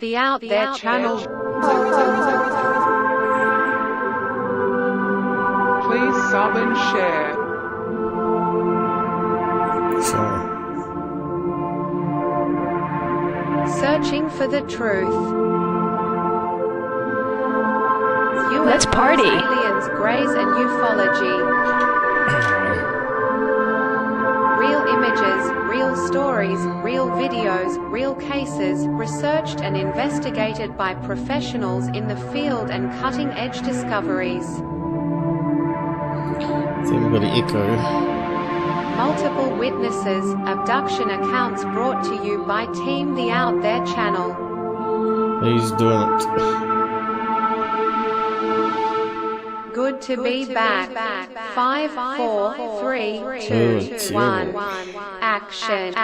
The Out There channel. Please sub and share. Searching for the truth. Let's party. Aliens, Greys and ufology. Real images, real stories, real videos, real cases, researched and investigated by professionals in the field and cutting-edge discoveries. I think we've got an echo. Multiple witnesses, abduction accounts brought to you by Team The Out There channel. Who's doing it? Good to be back. 5, 4, 3, 2, 1. Action.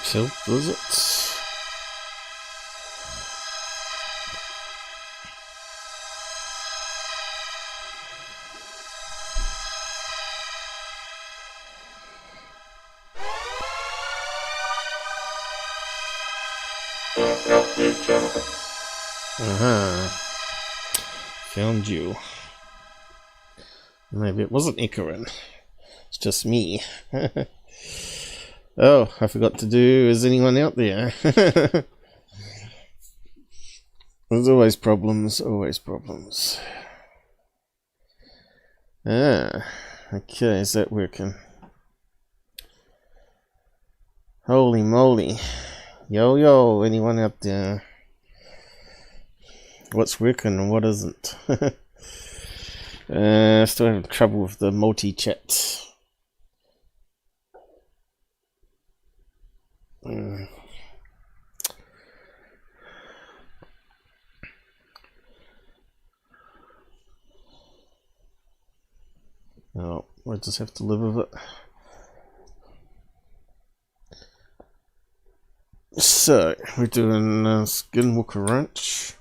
Self-visits. Found you. Maybe it wasn't echoing. It's just me. Oh, I forgot to do. Is anyone out there? There's always problems. Okay, is that working? Holy moly. Yo, anyone out there? What's working and what isn't? Still having trouble with the multi-chat. Oh, I just have to live with it. So, we're doing Skinwalker Ranch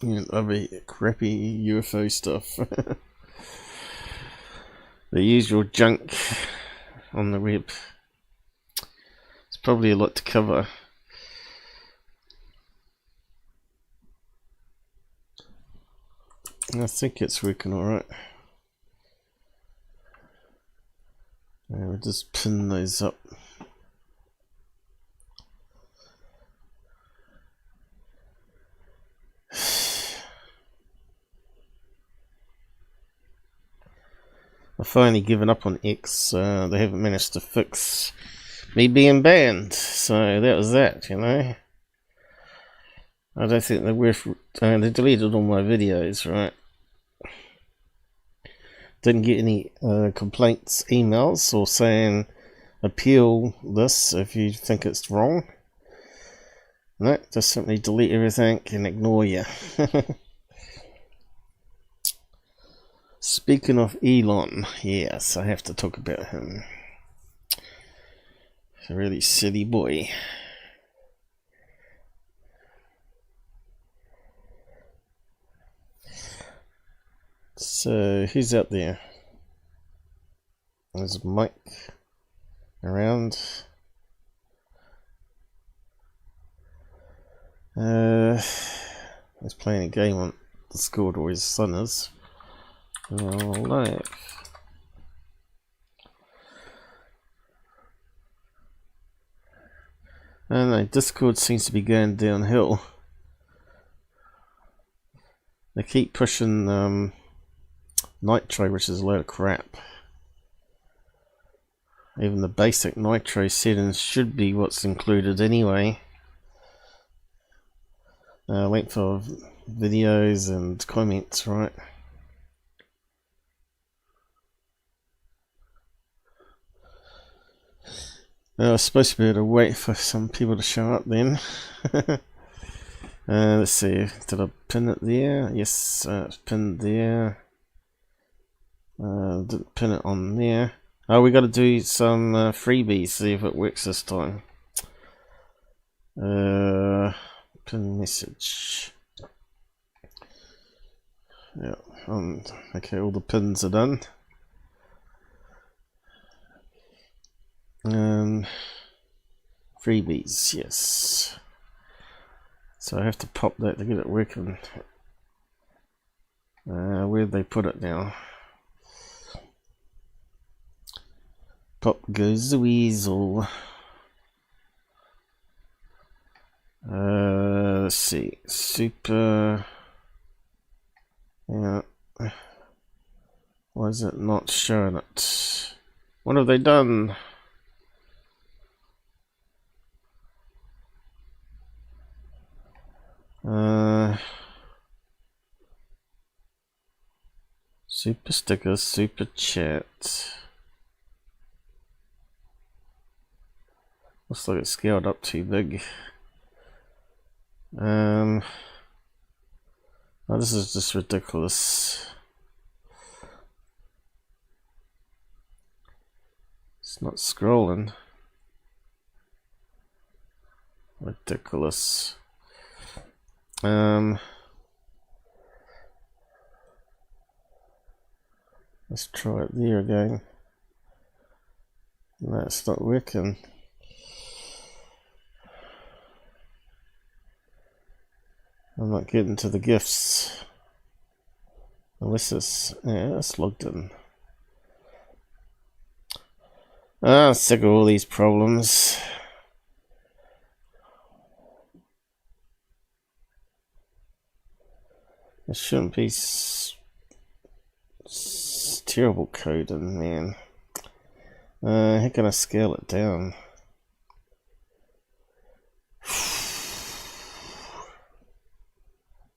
and other crappy UFO stuff. The usual junk on the web. It's probably a lot to cover. I think it's working alright. We'll just pin those up. I've finally given up on X. They haven't managed to fix me being banned, so that was that, you know. I don't think they're worth. They deleted all my videos, right? Didn't get any complaints, emails, or saying appeal this if you think it's wrong. No, just simply delete everything and ignore you. Speaking of Elon, yes, I have to talk about him. He's a really silly boy. So, who's out there? There's Mike around. He's playing a game on Discord, or his son is. Live. I don't know, Discord seems to be going downhill. They keep pushing Nitro, which is a load of crap. Even the basic Nitro settings should be what's included anyway. Length of videos and comments, right? I was supposed to be able to wait for some people to show up then. Let's see, did I pin it there? Yes, it's pinned there. Didn't pin it on there. Oh, we got to do some freebies, see if it works this time. Pin message. Yeah, okay, all the pins are done. Freebies, yes. So I have to pop that to get it working. Where'd they put it now? Pop goes the weasel. Let's see. Super. Yeah. Why is it not showing it? What have they done? Super stickers, super chat. Looks like it's scaled up too big. Oh, this is just ridiculous. It's not scrolling. Ridiculous. Let's try it there again. No, it's not working. I'm not getting to the gifts. Unless it's... yeah, it's logged in. I'm sick of all these problems. It shouldn't be terrible coding, man. How can I scale it down?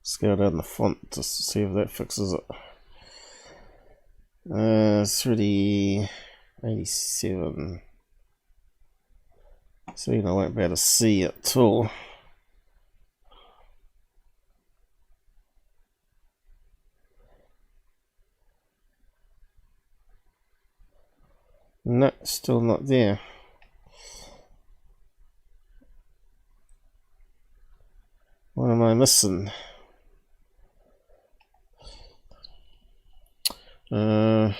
Scale down the font just to see if that fixes it. It's already 87. So I won't be able to see it at all. No, still not there. What am I missing? It's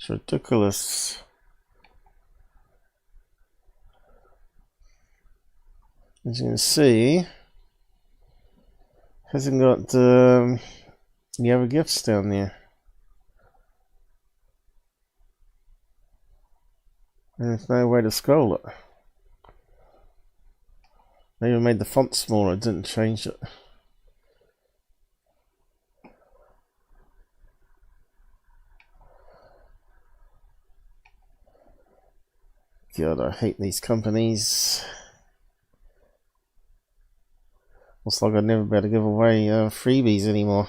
ridiculous. As you can see, hasn't got the other gifts down there. And there's no way to scroll it. They even made the font smaller, didn't change it. God, I hate these companies. Looks like I'd never be able to give away freebies anymore.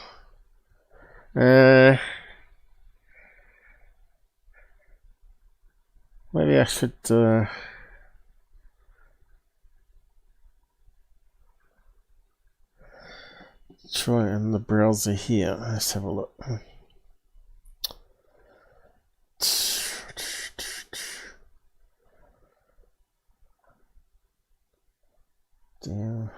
Maybe I should try it in the browser here. Let's have a look. Damn.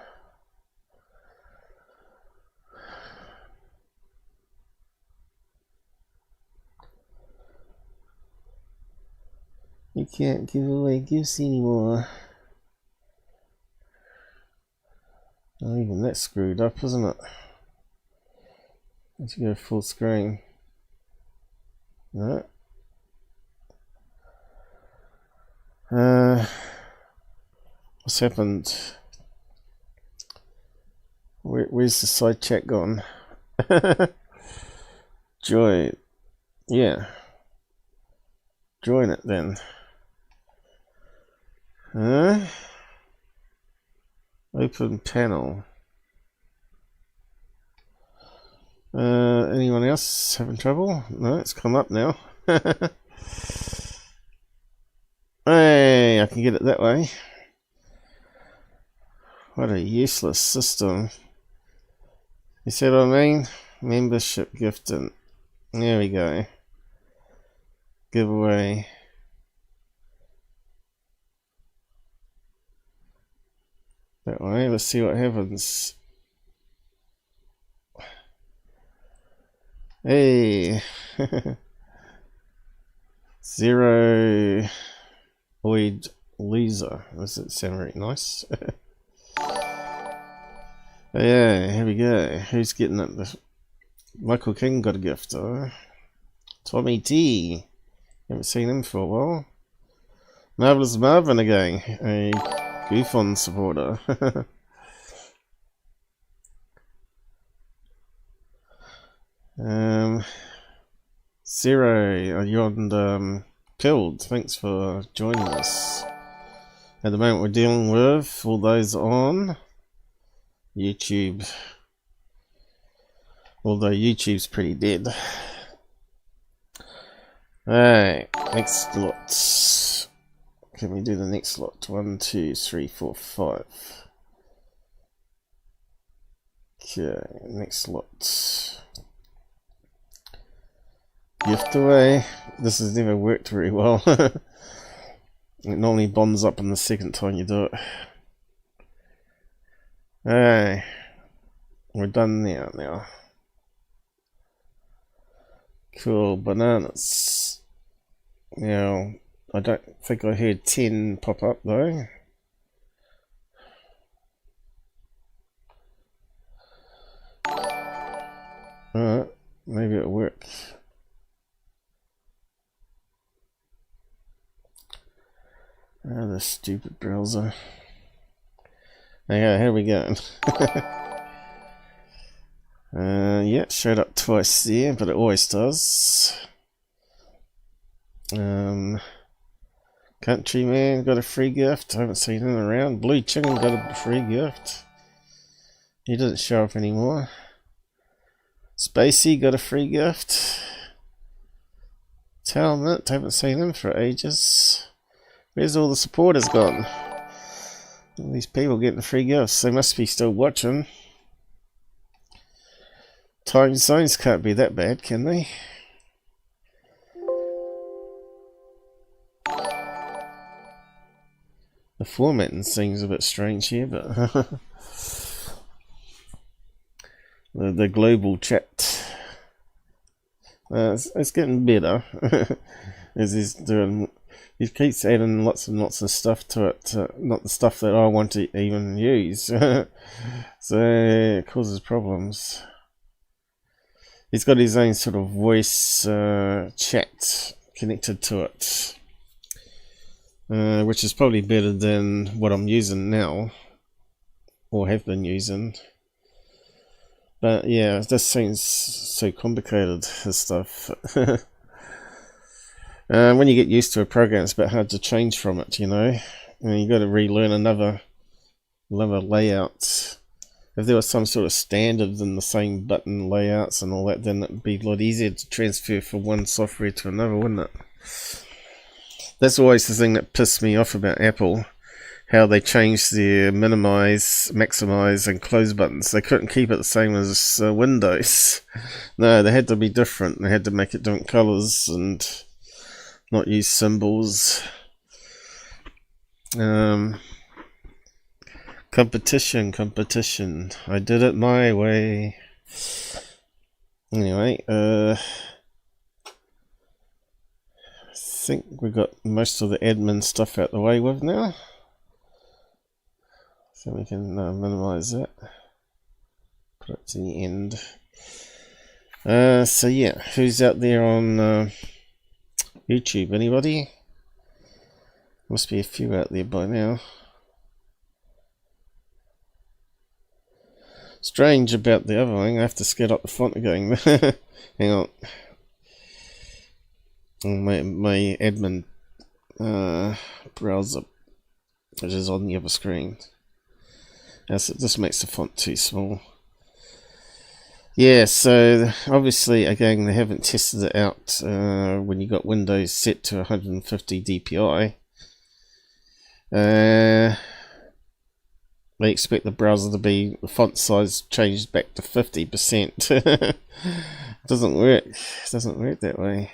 You can't give away gifts anymore. Oh, even that's screwed up, isn't it? Let's go full screen. No. What's happened? Where's the side chat gone? Join. Yeah. Join it then. Open panel. Anyone else having trouble? No, it's come up now. Hey, I can get it that way. What a useless system. You see what I mean? Membership gifting. There we go. Giveaway. That way, let's see what happens. Hey. Zero Oid Laser. Does it sound very nice? Yeah, here we go. Who's getting it? Michael King got a gift. Tommy T. Haven't seen him for a while. Marvelous Marvin again. A Goofon supporter. Zero, you're on Killed. Thanks for joining us. At the moment, we're dealing with all those on YouTube. Although YouTube's pretty dead. Alright, next lot. Can we do the next lot? 1, 2, 3, 4, 5. Okay, next lot. Gift away. This has never worked very well. It normally bonds up on the second time you do it. Alright, we're done now. Cool, bananas. Now, I don't think I heard 10 pop up though. Alright, maybe it'll work. Ah, the stupid browser. Okay, here we go. Yeah, showed up twice there, but it always does. Countryman got a free gift. I haven't seen him around. Blue Chicken got a free gift. He doesn't show up anymore. Spacey got a free gift. Talmit, haven't seen him for ages. Where's all the supporters gone? All these people getting free gifts. They must be still watching. Time zones can't be that bad, can they? The formatting seems a bit strange here, but the global chat. It's getting better as he's doing. He keeps adding lots and lots of stuff to it, not the stuff that I want to even use. So it causes problems. He's got his own sort of voice chat connected to it, which is probably better than what I'm using now, or have been using. But yeah, this seems so complicated, this stuff. When you get used to a program, it's a bit hard to change from it, you know. And you got to relearn another layout. If there was some sort of standard in the same button layouts and all that, then it'd be a lot easier to transfer from one software to another, wouldn't it? That's always the thing that pissed me off about Apple. How they changed their minimize, maximize and close buttons. They couldn't keep it the same as Windows. No, they had to be different. They had to make it different colors and not use symbols. Competition. I did it my way. Anyway, I think we got most of the admin stuff out the way with now. So we can minimize that. Put it to the end. So yeah, who's out there on YouTube? Anybody? Must be a few out there by now. Strange about the other thing, I have to scale up the font again. Hang on. My admin browser, which is on the other screen. This makes the font too small. Yeah, so obviously, again, they haven't tested it out when you got Windows set to 150 DPI. They expect the browser to be the font size changed back to 50%. Doesn't work. It doesn't work that way.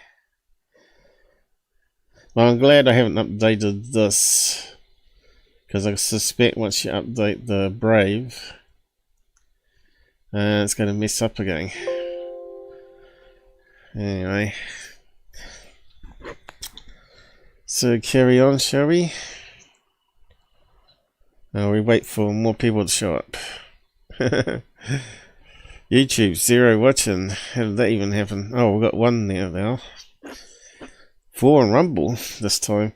Well, I'm glad I haven't updated this, because I suspect once you update the Brave, it's going to mess up again. Anyway. So carry on, shall we? We wait for more people to show up. YouTube, 0 watching. How did that even happen? Oh, we've got 1 there now. 4 on Rumble this time.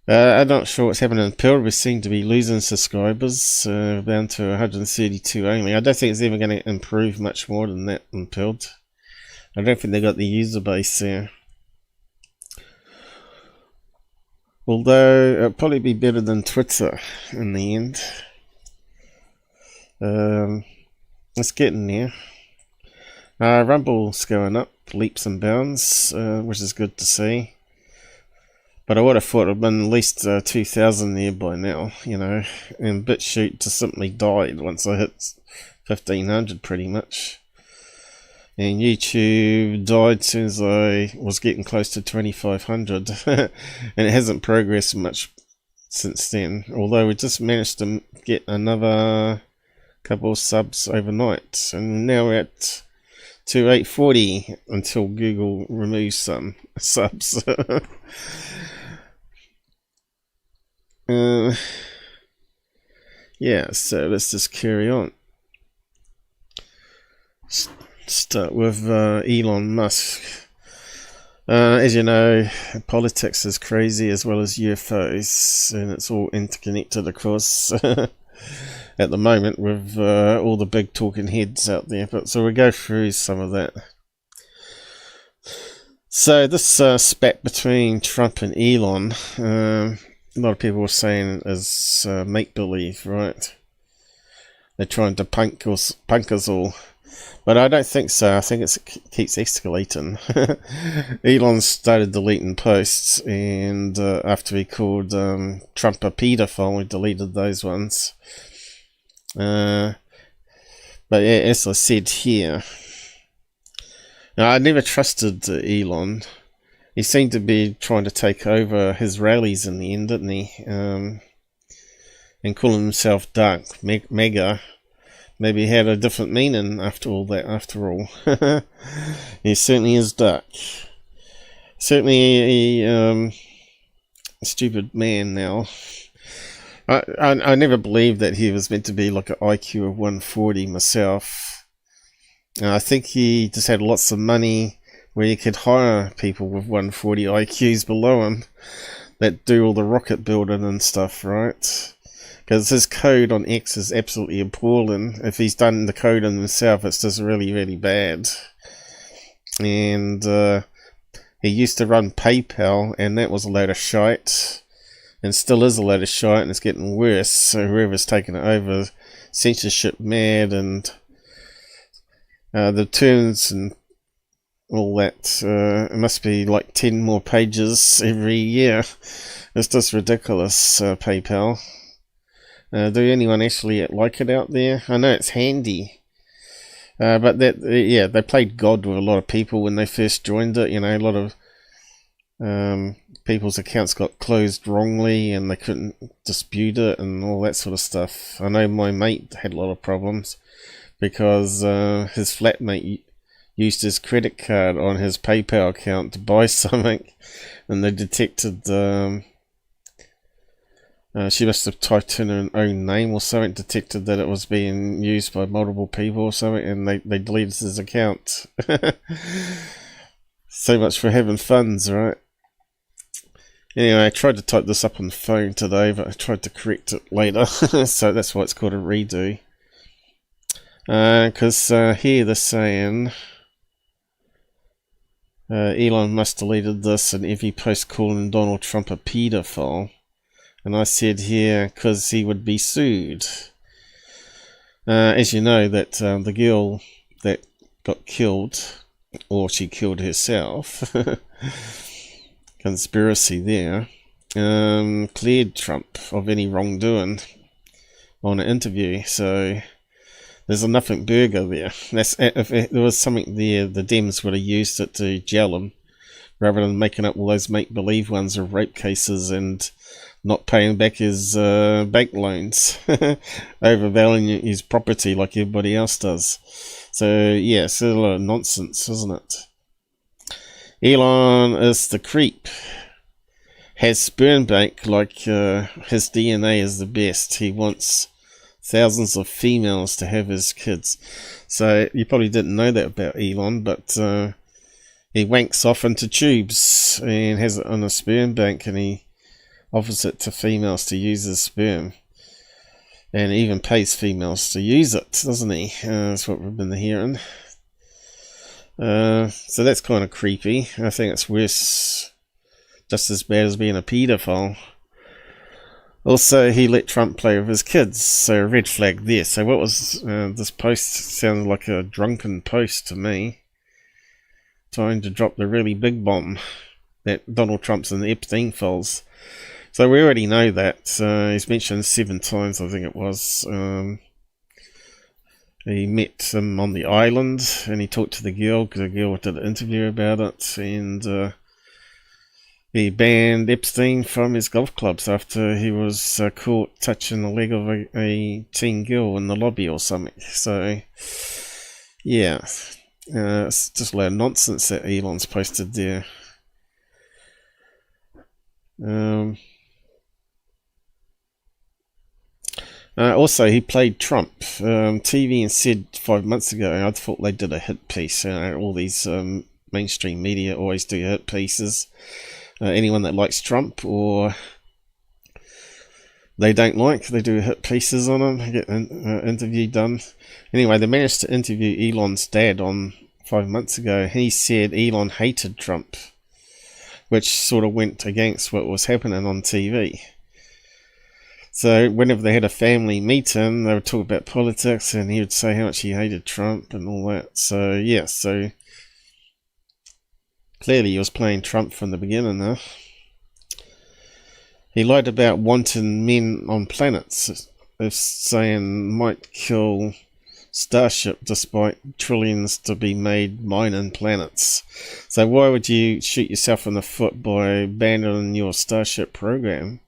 I'm not sure what's happening in Perth. We seem to be losing subscribers. Down to 132 only. I don't think it's ever going to improve much more than that in Perth. I don't think they got the user base there. Although it'll probably be better than Twitter in the end. It's getting there. Rumble's going up leaps and bounds, which is good to see. But I would have thought it would have been at least 2,000 there by now, you know. And BitChute just simply died once I hit 1,500 pretty much. And YouTube died as soon as I was getting close to 2,500. And it hasn't progressed much since then. Although we just managed to get another couple of subs overnight. And now we're at 2,840 until Google removes some subs. Yeah, so let's just carry on. Start with Elon Musk. As you know, politics is crazy as well as UFOs, and it's all interconnected, of course, at the moment with all the big talking heads out there. But so we'll go through some of that. So this spat between Trump and Elon, a lot of people were saying is make-believe, right? They're trying to punk us all. But I don't think so. I think it keeps escalating. Elon started deleting posts, and after he called Trump a pedophile, we deleted those ones. But yeah, as I said here, I never trusted Elon. He seemed to be trying to take over his rallies in the end, didn't he? And calling himself Dark Mega. Maybe he had a different meaning after all that, after all. He certainly is dark. Certainly a stupid man now. I never believed that he was meant to be like an IQ of 140 myself. I think he just had lots of money where he could hire people with 140 IQs below him that do all the rocket building and stuff, right? Because his code on X is absolutely appalling. If he's done the code on himself, it's just really, really bad. And he used to run PayPal, and that was a load of shite. And still is a load of shite, and it's getting worse. So whoever's taken it over, censorship mad, and the terms and all that, it must be like 10 more pages every year. It's just ridiculous, PayPal. Do anyone actually like it out there? I know it's handy, but that yeah, they played God with a lot of people when they first joined it. You know, a lot of people's accounts got closed wrongly, and they couldn't dispute it and all that sort of stuff. I know my mate had a lot of problems because his flatmate used his credit card on his PayPal account to buy something, and they detected. She must have typed in her own name or something, detected that it was being used by multiple people or something, and they deleted his account. So much for having funds, right? Anyway, I tried to type this up on the phone today, but I tried to correct it later, so that's why it's called a redo. Because here they're saying Elon Musk deleted this and every post calling Donald Trump a pedophile. And I said here, because he would be sued. As you know, that the girl that got killed, or she killed herself, conspiracy there, cleared Trump of any wrongdoing on an interview. So there's a nothing burger there. If there was something there, the Dems would have used it to gel him, rather than making up all those make-believe ones of rape cases and not paying back his bank loans, overvaluing his property like everybody else does. So yeah, it's a lot of nonsense, isn't it? Elon is the creep. Has sperm bank like his DNA is the best. He wants thousands of females to have his kids. So you probably didn't know that about Elon, but he wanks off into tubes and has it on a sperm bank, and he offers it to females to use his sperm. And even pays females to use it, doesn't he? That's what we've been hearing. So that's kind of creepy. I think it's worse, just as bad as being a paedophile. Also, he let Trump play with his kids, so a red flag there. So what was this post? Sounded like a drunken post to me, trying to drop the really big bomb that Donald Trump's in the Epstein files. So we already know that. He's mentioned 7 times, I think it was. He met him on the island, and he talked to the girl, because the girl did an interview about it, and he banned Epstein from his golf clubs after he was caught touching the leg of a teen girl in the lobby or something. So, yeah, it's just a lot of nonsense that Elon's posted there. Also, he played Trump. TV and said 5 months ago, I thought they did a hit piece. All these mainstream media always do hit pieces. Anyone that likes Trump or they don't like, they do hit pieces on him, get an interview done. Anyway, they managed to interview Elon's dad on 5 months ago. He said Elon hated Trump, which sort of went against what was happening on TV. So whenever they had a family meeting, they would talk about politics, and he would say how much he hated Trump and all that. So yeah, so clearly he was playing Trump from the beginning though. He lied about wanting men on planets, of saying might kill Starship despite trillions to be made mining planets. So why would you shoot yourself in the foot by abandoning your Starship program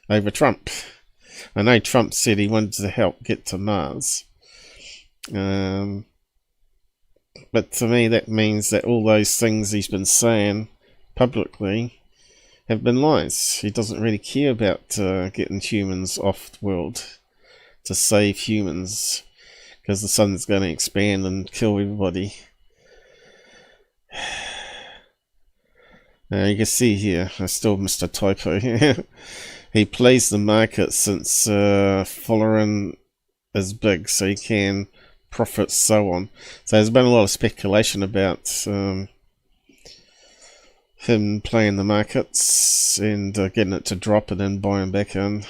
over Trump? I know Trump said he wanted to help get to Mars. But to me that means that all those things he's been saying publicly have been lies. He doesn't really care about getting humans off the world to save humans, because the sun's going to expand and kill everybody. You can see here, I still missed a typo here. He plays the market since following is big, so he can profit, so on. So there's been a lot of speculation about him playing the markets and getting it to drop and then buying back in.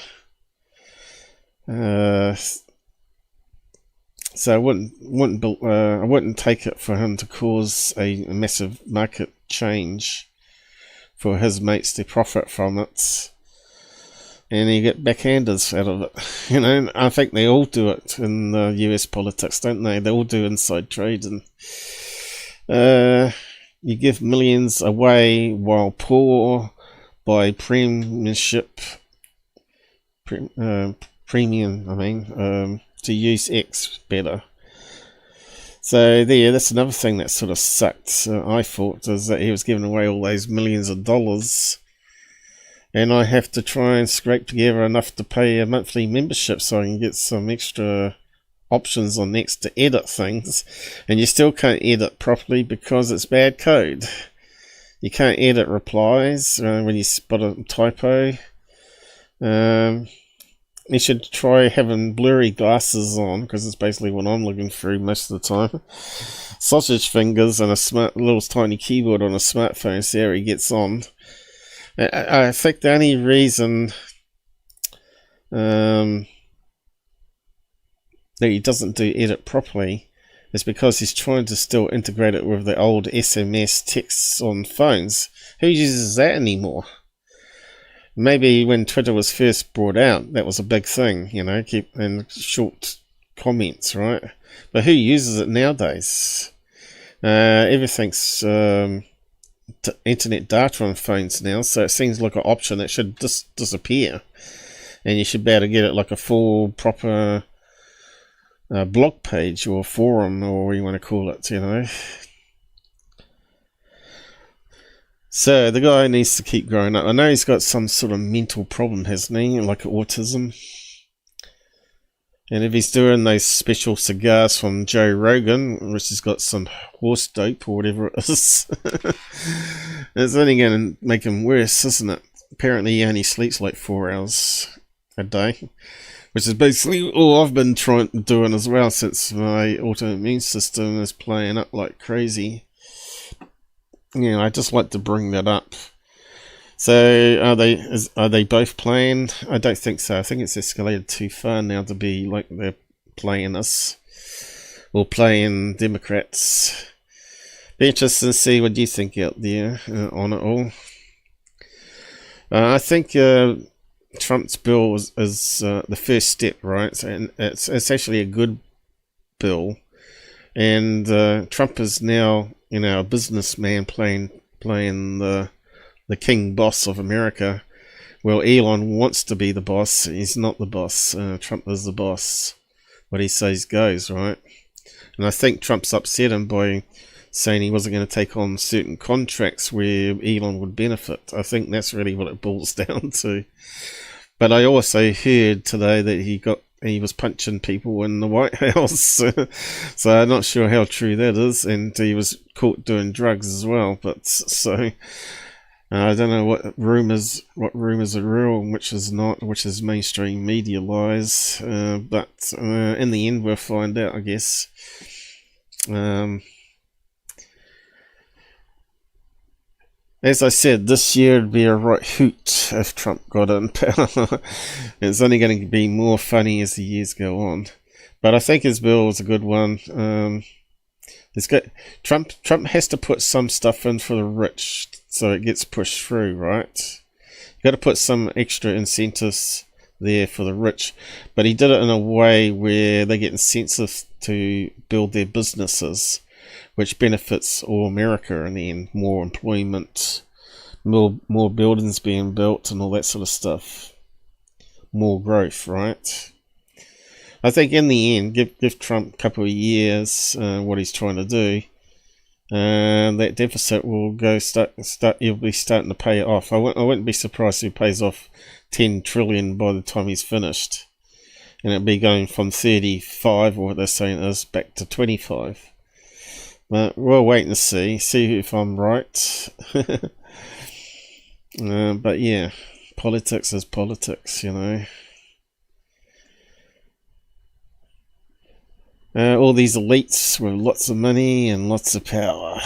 So I wouldn't take it for him to cause a massive market change for his mates to profit from it, and you get backhanders out of it. You know, I think they all do it in US politics, don't they? They all do inside trade, and you give millions away while poor by premium, to use X better. So that's another thing that sort of sucked, I thought, is that he was giving away all those millions of dollars, and I have to try and scrape together enough to pay a monthly membership so I can get some extra options on X to edit things, and you still can't edit properly because it's bad code. You can't edit replies when you spot a typo. You should try having blurry glasses on, because it's basically what I'm looking through most of the time. Sausage fingers and a little tiny keyboard on a smartphone, see how he gets on. I think the only reason that he doesn't do edit properly is because he's trying to still integrate it with the old SMS texts on phones. Who uses that anymore? Maybe when Twitter was first brought out, that was a big thing, you know, keep in short comments, right? But who uses it nowadays? Everything's internet data on phones now, so it seems like an option that should disappear, and you should be able to get it like a full proper blog page or forum, or what you want to call it, you know. So the guy needs to keep growing up. I know he's got some sort of mental problem, hasn't he? Like autism. And if he's doing those special cigars from Joe Rogan, which has got some horse dope or whatever it is, it's only going to make him worse, isn't it? Apparently he only sleeps like 4 hours a day, which is basically all I've been doing as well since my autoimmune system is playing up like crazy. You know, I just like to bring that up. So are they both playing? I don't think so. I think it's escalated too far now to be like they're playing us or playing Democrats. Be interesting to see what you think out there on it all. I think Trump's bill is the first step, right? And it's actually a good bill. And Trump is now, you know, a businessman playing the king boss of America. Well, Elon wants to be the boss. He's not the boss. Trump is the boss. What he says goes, right? And I think Trump's upset him by saying he wasn't going to take on certain contracts where Elon would benefit. I think that's really what it boils down to. But I also heard today that he was punching people in the White House. So I'm not sure how true that is. And he was caught doing drugs as well. But so I don't know what rumors are real and which is not, which is mainstream media lies. But in the end, we'll find out, I guess. As I said, this year would be a right hoot if Trump got in power. It's only going to be more funny as the years go on. But I think his bill was a good one. Trump has to put some stuff in for the rich so it gets pushed through, right? You've got to put some extra incentives there for the rich. But he did it in a way where they get incentives to build their businesses, which benefits all America in the end. More employment, more buildings being built and all that sort of stuff. More growth, right? I think in the end, give Trump a couple of years, what he's trying to do, that deficit will he'll be starting to pay it off. I wouldn't be surprised if he pays off 10 trillion by the time he's finished. And it'll be going from 35, or what they're saying is, back to 25. But we'll wait and see if I'm right. But yeah, politics is politics, you know. All these elites with lots of money and lots of power.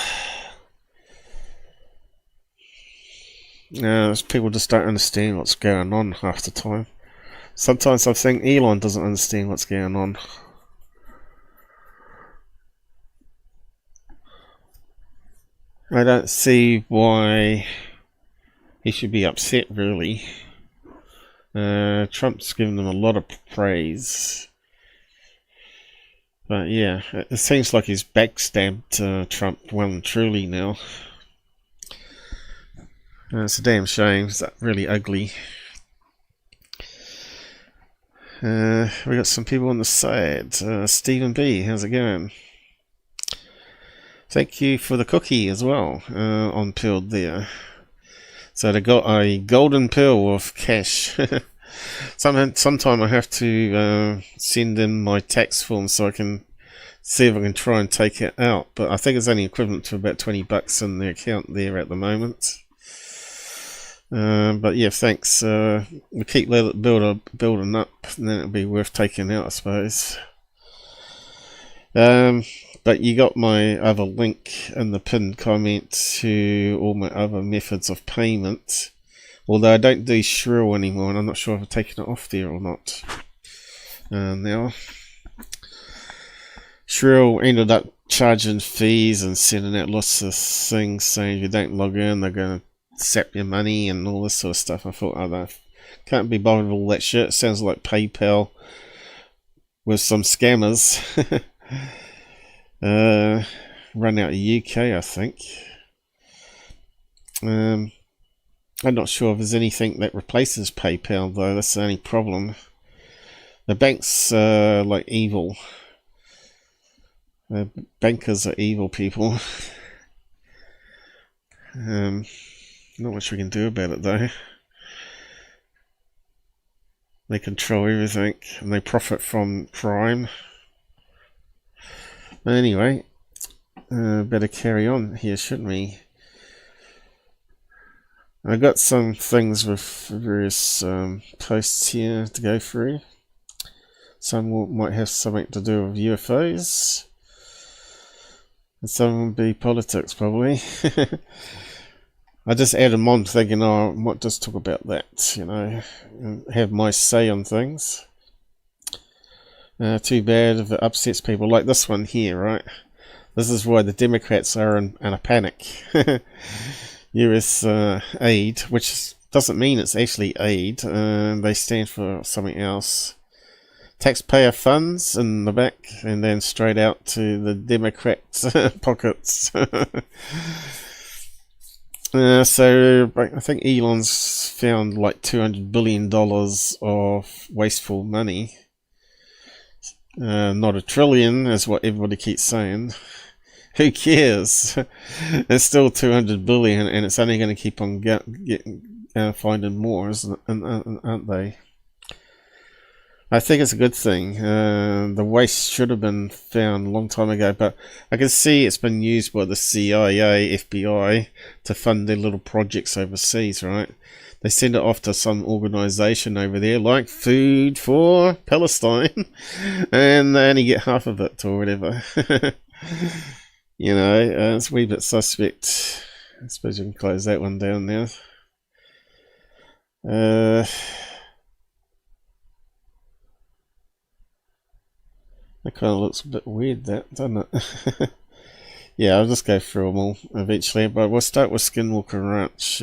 People just don't understand what's going on half the time. Sometimes I think Elon doesn't understand what's going on. I don't see why he should be upset, really. Trump's given them a lot of praise. But yeah, it seems like he's backstabbed Trump well and truly now. It's a damn shame. It's really ugly. We got some people on the side. Stephen B, how's it going? Thank you for the cookie as well, on Pearl there. So they got a golden pill of cash. Sometime I have to send in my tax form so I can see if I can try and take it out. But I think it's only equivalent to about $20 in the account there at the moment. But yeah, thanks. We keep letting it building up, and then it'll be worth taking out, I suppose. But you got my other link in the pinned comment to all my other methods of payment. Although I don't do Shrill anymore, and I'm not sure if I've taken it off there or not. Now, Shrill ended up charging fees and sending out lots of things saying if you don't log in, they're going to sap your money and all this sort of stuff. I thought, oh, can't be bothered with all that shit. It sounds like PayPal with some scammers. Run out of UK, I think. I'm not sure if there's anything that replaces PayPal, though. That's the only problem. The banks are like evil. Bankers are evil people. Not much we can do about it though. They control everything and they profit from crime. Anyway, better carry on here, shouldn't we? I got some things with various posts here to go through. Some might have something to do with UFOs, and some will be politics probably. I just added them on thinking, oh, I might just talk about that, you know, and have my say on things. Too bad if it upsets people, like this one here, right? This is why the Democrats are in a panic. US aid, which doesn't mean it's actually aid, they stand for something else. Taxpayer funds in the back, and then straight out to the Democrats' pockets. So I think Elon's found like $200 billion of wasteful money. Not a trillion, is what everybody keeps saying. Who cares? It's still 200 billion, and it's only going to keep on finding more, aren't they? I think it's a good thing. The waste should have been found a long time ago, but I can see it's been used by the CIA, FBI to fund their little projects overseas, right? They send it off to some organization over there, like Food for Palestine, and they only get half of it or whatever. You know, it's a wee bit suspect. I suppose you can close that one down now. That kind of looks a bit weird, that, doesn't it? Yeah, I'll just go through them all eventually, but we'll start with Skinwalker Ranch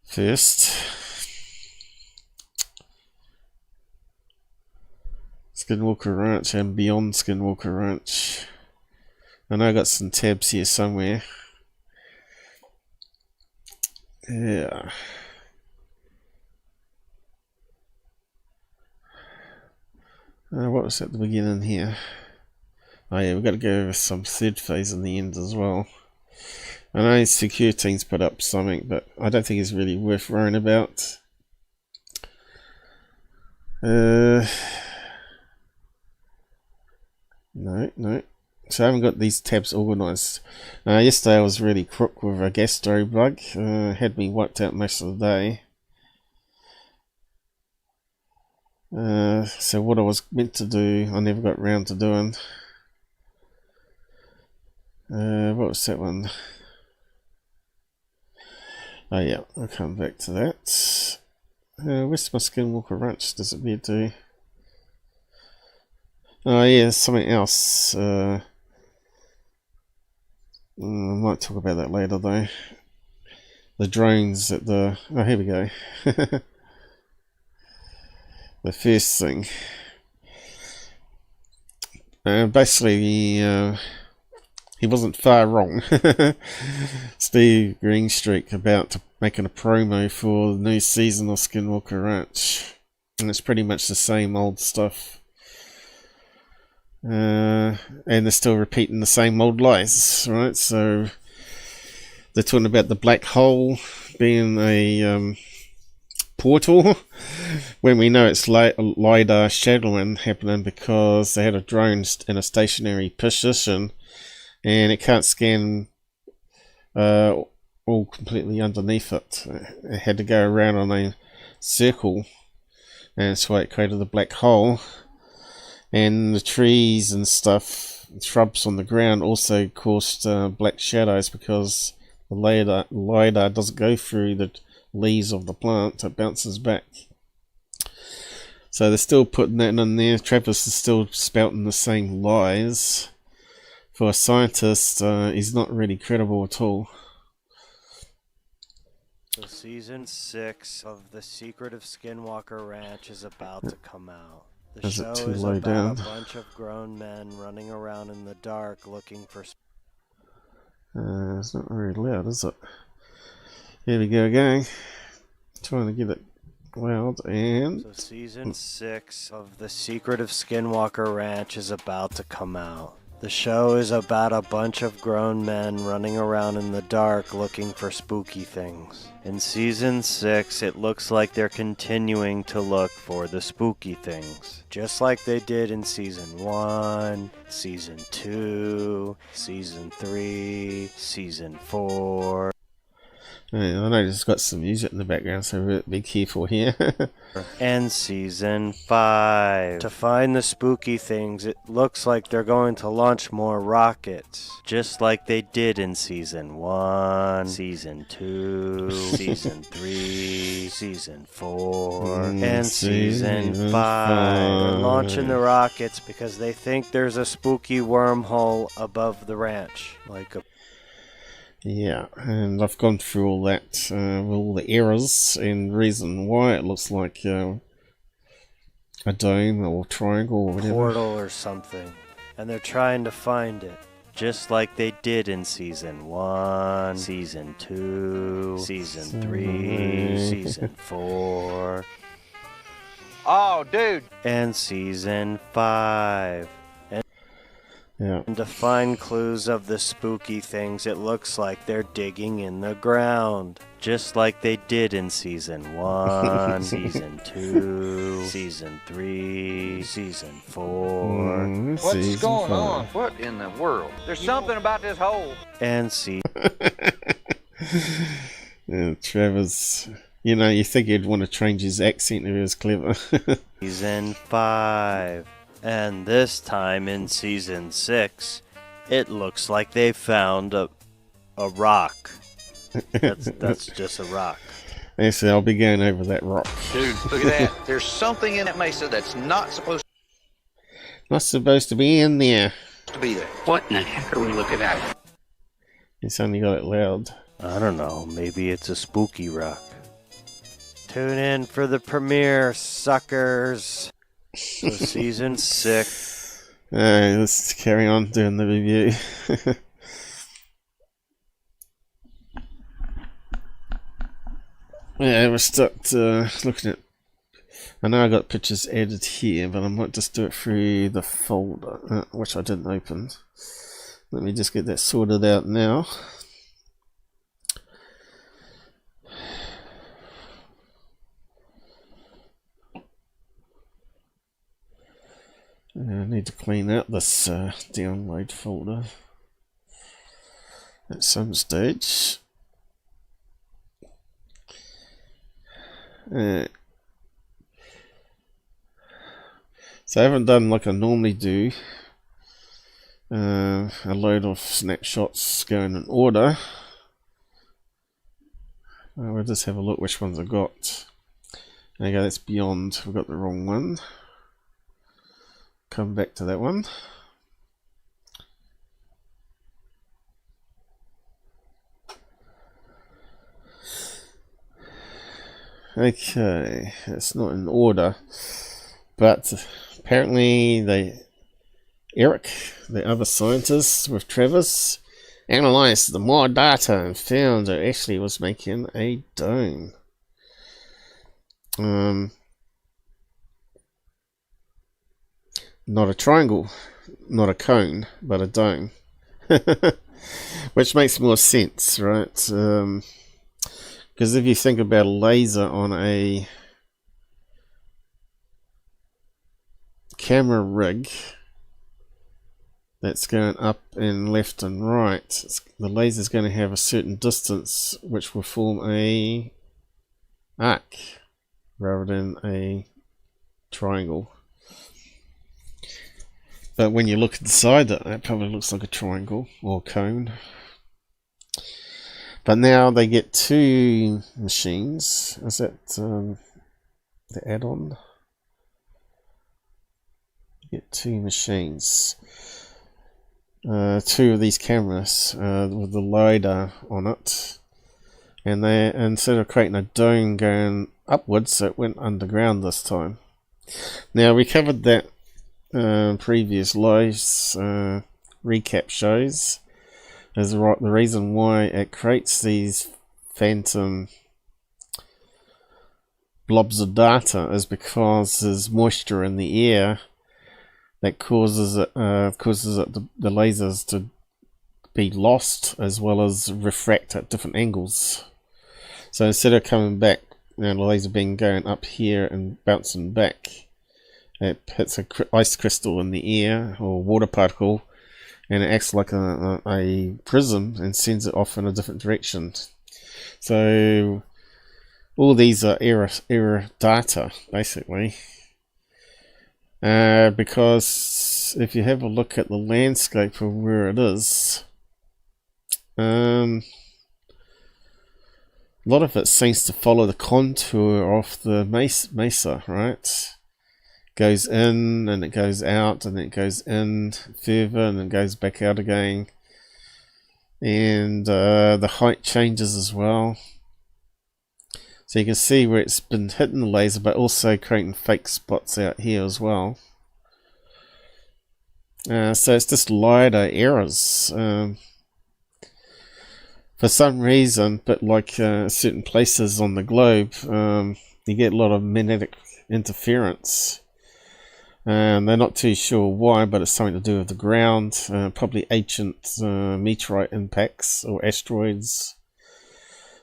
first. Skinwalker Ranch and beyond Skinwalker Ranch. I know I got some tabs here somewhere. Yeah. What was at the beginning here? Oh yeah, we've got to go over some third phase in the end as well. I know Secure Team's put up something, but I don't think it's really worth worrying about. No. So I haven't got these tabs organised. Yesterday I was really crook with a gastro bug. Had me wiped out most of the day. So what I was meant to do, I never got round to doing. What was that one? Oh yeah, I'll come back to that. Where's my Skinwalker Ranch? Does it need to? Oh yeah, something else. I might talk about that later though. The drones at the... Oh, here we go. The first thing. Basically, he wasn't far wrong. Steve Greenstreet about to making a promo for the new season of Skinwalker Ranch, and it's pretty much the same old stuff. And they're still repeating the same old lies, right? So they're talking about the black hole being a portal, when we know it's Lidar shadowing happening because they had a drone in a stationary position and it can't scan all completely underneath it. It had to go around on a circle, and that's why it created the black hole. And the trees and stuff, shrubs on the ground also caused black shadows because the lidar doesn't go through the leaves of the plant, it bounces back. So they're still putting that in there. Travis is still spouting the same lies. For a scientist, he's not really credible at all. So season 6 of The Secret of Skinwalker Ranch is about to come out. The show is about a bunch of grown men running around in the dark looking for... It's not very loud, is it? Here we go again. Trying to get it loud and... So season 6 of The Secret of Skinwalker Ranch is about to come out. The show is about a bunch of grown men running around in the dark looking for spooky things. In season 6, it looks like they're continuing to look for the spooky things, just like they did in season 1, season 2, season 3, season 4. Yeah, I know it's got some music in the background, so be careful here. And season 5. To find the spooky things, it looks like they're going to launch more rockets, just like they did in season 1, season 2, season 3, season 4, and season 5. They're launching the rockets because they think there's a spooky wormhole above the ranch, like a... Yeah, and I've gone through all that, with all the errors and reason why it looks like a dome or triangle or whatever. Portal or something, and they're trying to find it, just like they did in season 1, season 2, season 3, season 4. Oh, dude! And season 5. Yeah. And to find clues of the spooky things, it looks like they're digging in the ground, just like they did in season 1, season 2, season 3, season 4. What's going on? What in the world? There's something about this hole. And season... Yeah, Trevor's... You know, you think he'd want to change his accent if he was clever. Season 5. And this time in season 6, it looks like they found a rock. That's just a rock. Actually, I'll be going over that rock. Dude, look at that. There's something in that mesa that's not supposed to be in there. to be there. What in the heck are we looking at? It's only got it loud. I don't know, maybe it's a spooky rock. Tune in for the premiere, suckers. So season 6. Alright, let's carry on doing the review. Yeah, we're stuck looking at... I know I got pictures added here, but I might just do it through the folder, which I didn't open. Let me just get that sorted out now. I need to clean out this download folder at some stage. So I haven't done like I normally do, a load of snapshots going in order. We'll just have a look which ones I got. Okay, that's beyond. We've got the wrong one. Come back to that one. Okay, it's not in order, but apparently Eric, the other scientist with Travis, analyzed the more data and found it actually was making a dome. Not a triangle, not a cone, but a dome. Which makes more sense, right? Because if you think about a laser on a camera rig that's going up and left and right, the laser is going to have a certain distance which will form a arc rather than a triangle. But when you look inside it, it probably looks like a triangle or cone. But now they get two machines. Is that the add-on? Get two machines. Two of these cameras with the Lidar on it. And they, instead of creating a dome going upwards, it went underground this time. Now we covered that previous lives recap shows is the reason why it creates these phantom blobs of data is because there's moisture in the air that causes it, the lasers to be lost as well as refract at different angles. So instead of coming back, the laser beam going up here and bouncing back, it hits a ice crystal in the air or water particle, and it acts like a prism and sends it off in a different direction. So all these are error data, basically. Because if you have a look at the landscape of where it is, a lot of it seems to follow the contour of the mesa, right? Goes in and it goes out, and then it goes in further and then goes back out again. And the height changes as well. So you can see where it's been hitting the laser, but also creating fake spots out here as well. So it's just LiDAR errors. For some reason, but like certain places on the globe, you get a lot of magnetic interference. They're not too sure why, but it's something to do with the ground, probably ancient meteorite impacts or asteroids.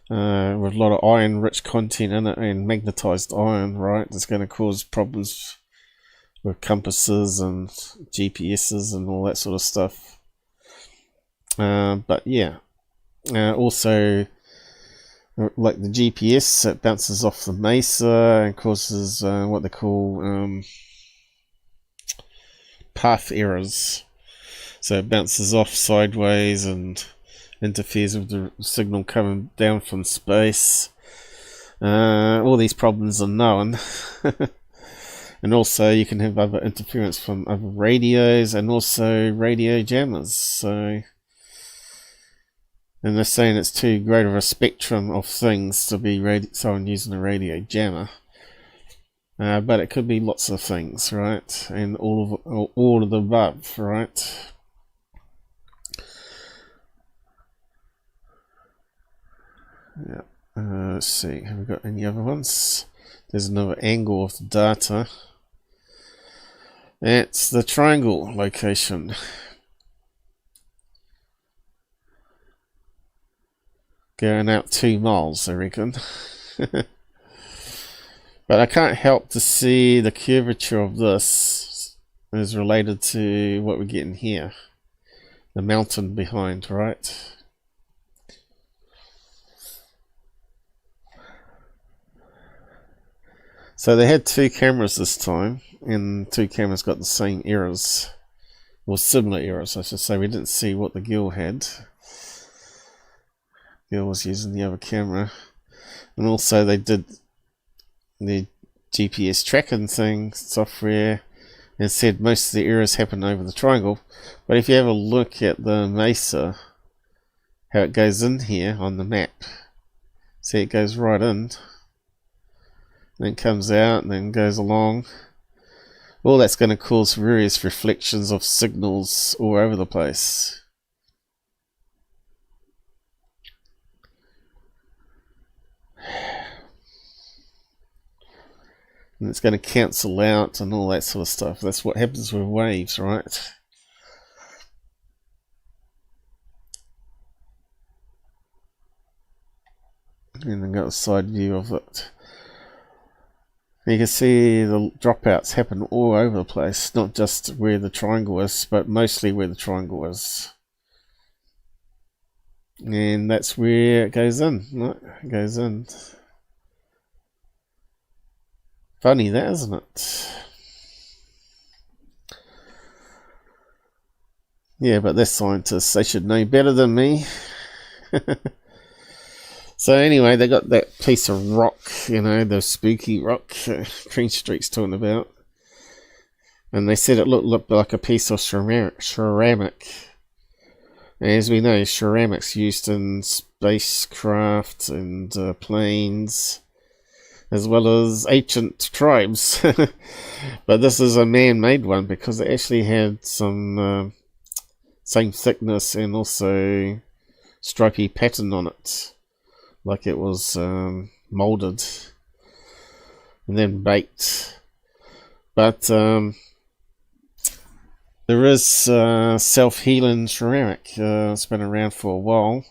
With a lot of iron-rich content in it and magnetized iron, right? It's going to cause problems with compasses and GPSs and all that sort of stuff. But yeah, also like the GPS, it bounces off the mesa and causes what they call path errors. So it bounces off sideways and interferes with the signal coming down from space. All these problems are known. And also you can have other interference from other radios and also radio jammers. So, and they're saying it's too great of a spectrum of things to be someone using a radio jammer. But it could be lots of things, right? And all of the above, right? Yeah. Let's see. Have we got any other ones? There's another angle of the data. It's the triangle location. Going out 2 miles, I reckon. But I can't help to see the curvature of this is related to what we're getting here. The mountain behind, right? So they had 2 cameras this time, and 2 cameras got the same errors, or similar errors, I should say. We didn't see what the girl had. The girl was using the other camera, and also they did the GPS tracking thing software, and said most of the errors happen over the triangle. But if you have a look at the mesa, how it goes in here on the map, see it goes right in. Then comes out and then goes along. All that's going to cause various reflections of signals all over the place. And it's going to cancel out and all that sort of stuff. That's what happens with waves, right? And then got a side view of it. You can see the dropouts happen all over the place, not just where the triangle is, but mostly where the triangle is. And that's where it goes in. Right? It goes in. Funny that, isn't it? Yeah, but they're scientists. They should know better than me. So anyway, they got that piece of rock, you know, the spooky rock Greenstreet's talking about. And they said it looked like a piece of ceramic. And as we know, ceramic's used in spacecraft and planes, as well as ancient tribes. But this is a man-made one because it actually had some same thickness and also stripy pattern on it. Like it was molded and then baked. But There is self-healing ceramic. It's been around for a while,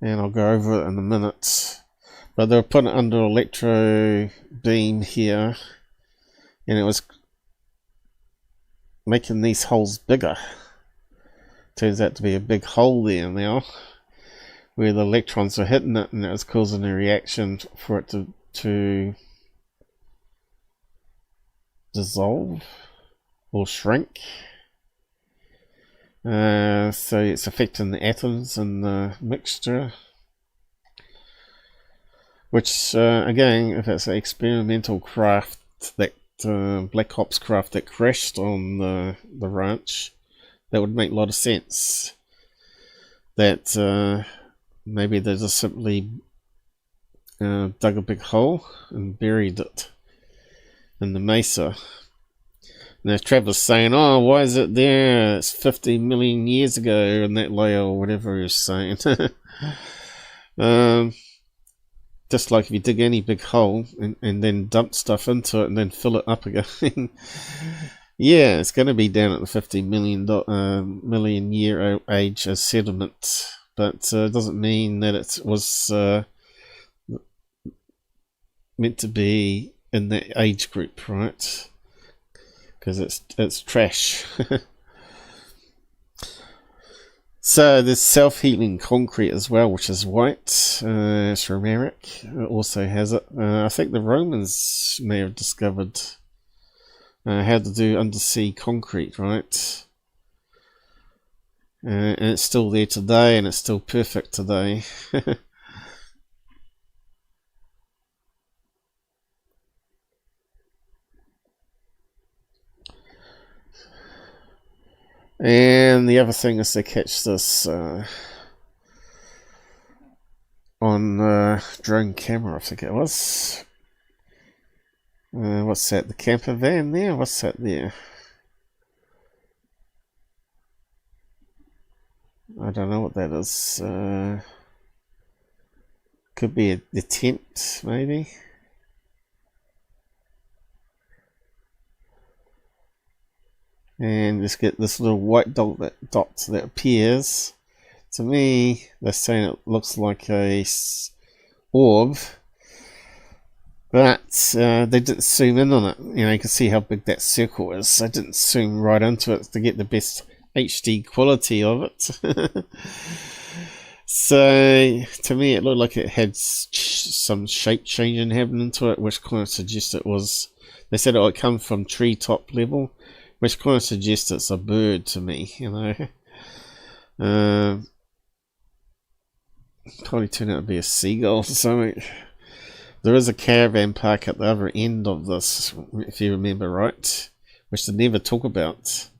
and I'll go over it in a minute. But they were putting it under electro beam here, and it was making these holes bigger. Turns out to be a big hole there now, where the electrons are hitting it, and it was causing a reaction for it to dissolve or shrink. So it's affecting the atoms in the mixture. Which, again, if it's an experimental craft, that Black Ops craft that crashed on the ranch, that would make a lot of sense. That maybe they just simply dug a big hole and buried it in the mesa. Now Travis saying, oh, why is it there? It's 50 million years ago in that layer, or whatever he was saying. Just like if you dig any big hole and then dump stuff into it and then fill it up again. Yeah, it's going to be down at the 50 million year age as sediment. But it doesn't mean that it was meant to be in that age group, right? Because it's trash. So there's self-healing concrete as well, which is white. Ceramic also has it. I think the Romans may have discovered how to do undersea concrete, right? And it's still there today, and it's still perfect today. And the other thing is they catch this on drone camera, I think it was. What's that? The camper van there? What's that there? I don't know what that is. Could be the tent, maybe. And just get this little white dot that appears. To me, they're saying it looks like a orb, but they didn't zoom in on it. You know, you can see how big that circle is. They didn't zoom right into it to get the best HD quality of it. So to me, it looked like it had some shape changing happening to it, which kind of suggests it was. They said it would come from treetop level, which kind of suggests it's a bird to me, you know. Probably turned out to be a seagull or something. There is a caravan park at the other end of this, if you remember right, which they never talk about.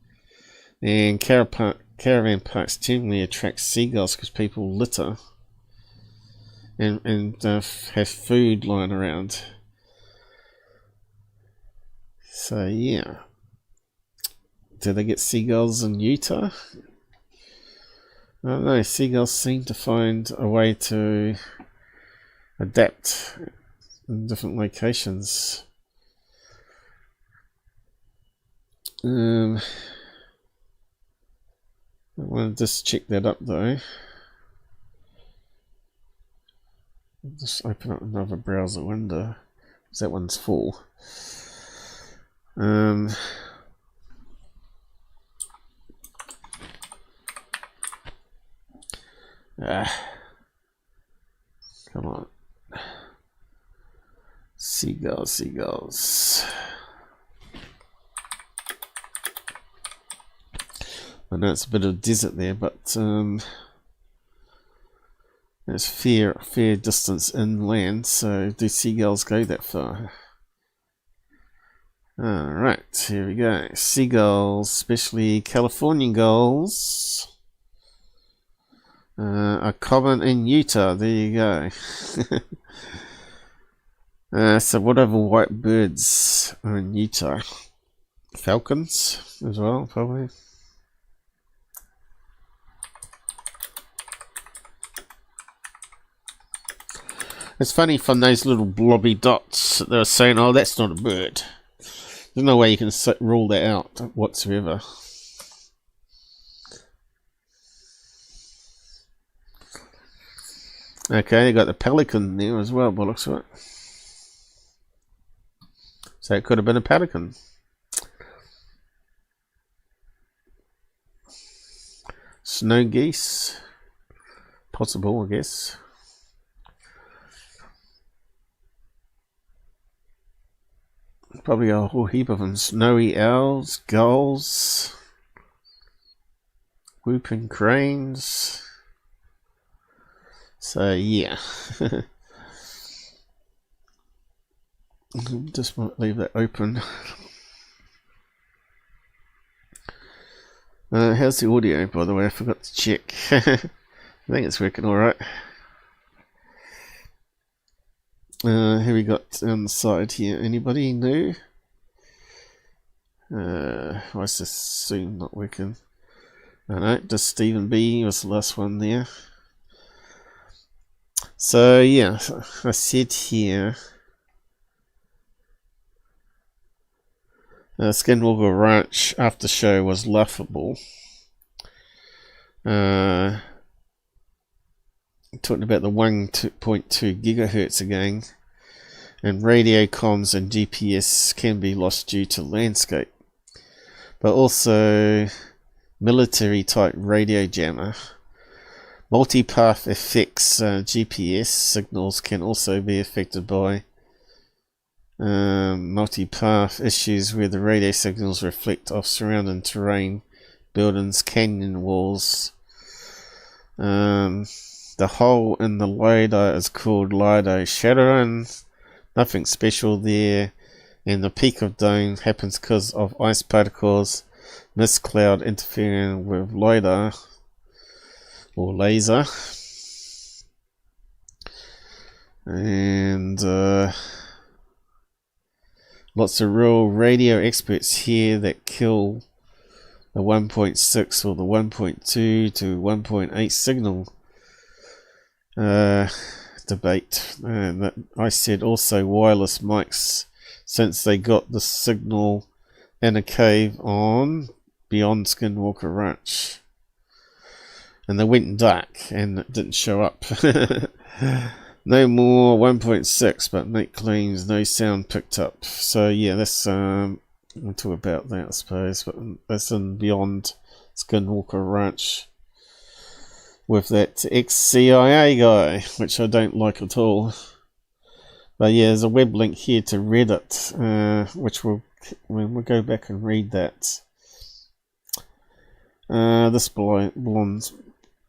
And caravan parks generally attract seagulls because people litter and have food lying around. So yeah. Do they get seagulls in Utah? I don't know. Seagulls seem to find a way to adapt in different locations. I want to just check that up though. Just open up another browser window, because that one's full. Come on. Seagulls. I know it's a bit of a desert there, but there's fair distance inland, so do seagulls go that far? Alright, here we go. Seagulls, especially Californian gulls, are common in Utah. There you go. So what other white birds are in Utah? Falcons as well, probably. It's funny from those little blobby dots that they were saying, oh, that's not a bird. There's no way you can rule that out whatsoever. Okay, you got the pelican there as well, by the looks of it. So it could have been a pelican. Snow geese. Possible, I guess. Probably a whole heap of them. Snowy owls, gulls, whooping cranes. So yeah. Just might leave that open. How's the audio, by the way? I forgot to check. I think it's working alright. Who we got on the side here? Anybody new? Why is this Zoom not working? I don't know, just Stephen B was the last one there. So yeah, I said here, Skinwalker Ranch after show was laughable. Talking about the 1.2 gigahertz again, and radio comms and GPS can be lost due to landscape, but also military type radio jammer. Multipath effects, GPS signals can also be affected by multipath issues where the radio signals reflect off surrounding terrain, buildings, canyon walls. The hole in the Lidar is called Lidar shattering. Nothing special there. And the peak of dome happens because of ice particles, mist cloud interfering with Lidar or laser. And lots of real radio experts here that kill the 1.6 or the 1.2 to 1.8 signal debate. That I said also wireless mics, since they got the signal in a cave on beyond Skinwalker Ranch, and they went dark and it didn't show up. No more 1.6, but Nate claims no sound picked up. So yeah, that's we'll talk about that, I suppose, but that's in beyond Skinwalker Ranch with that ex-CIA guy, which I don't like at all. But yeah, there's a web link here to Reddit, which we'll go back and read that. This blonde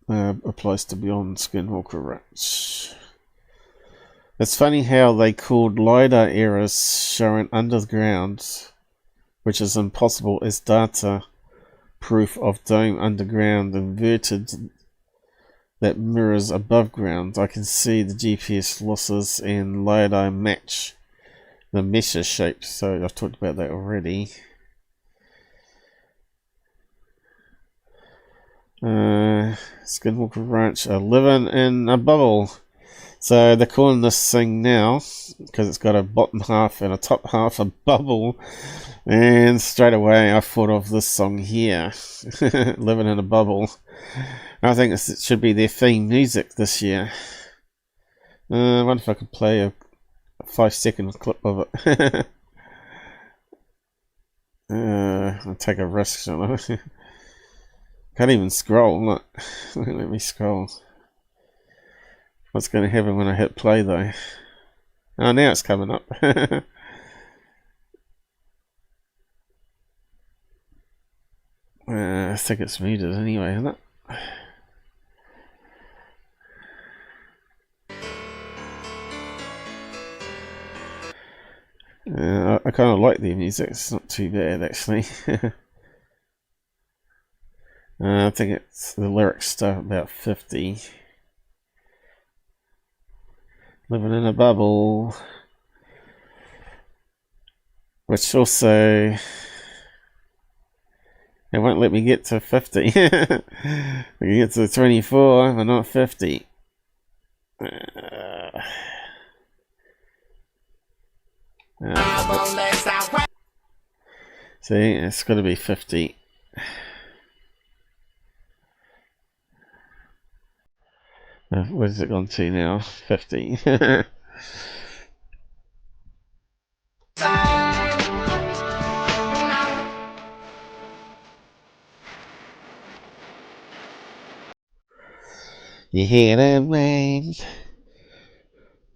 applies to beyond Skinwalker Ranch. It's funny how they called Lidar errors showing underground, which is impossible, as data proof of dome underground inverted that mirrors above ground. I can see the GPS losses and Lidar match the measure shape, so I've talked about that already. Skinwalker Ranch are living in a bubble. So they're calling this thing now, because it's got a bottom half and a top half, a bubble. And straight away I thought of this song here, Living in a Bubble. I think it should be their theme music this year. I wonder if I could play a 5-second clip of it. I'll take a risk, shall I? Can't even scroll, look. Let me scroll. What's going to happen when I hit play though? Oh, now it's coming up. I think it's muted anyway, isn't it? I kind of like the music, it's not too bad actually. I think it's the lyrics start about 50. Living in a bubble, which also it won't let me get to 50. I can get to 24, but not 50. See, it's got to be 50. Where's it gone to now? 50. You hear that, man?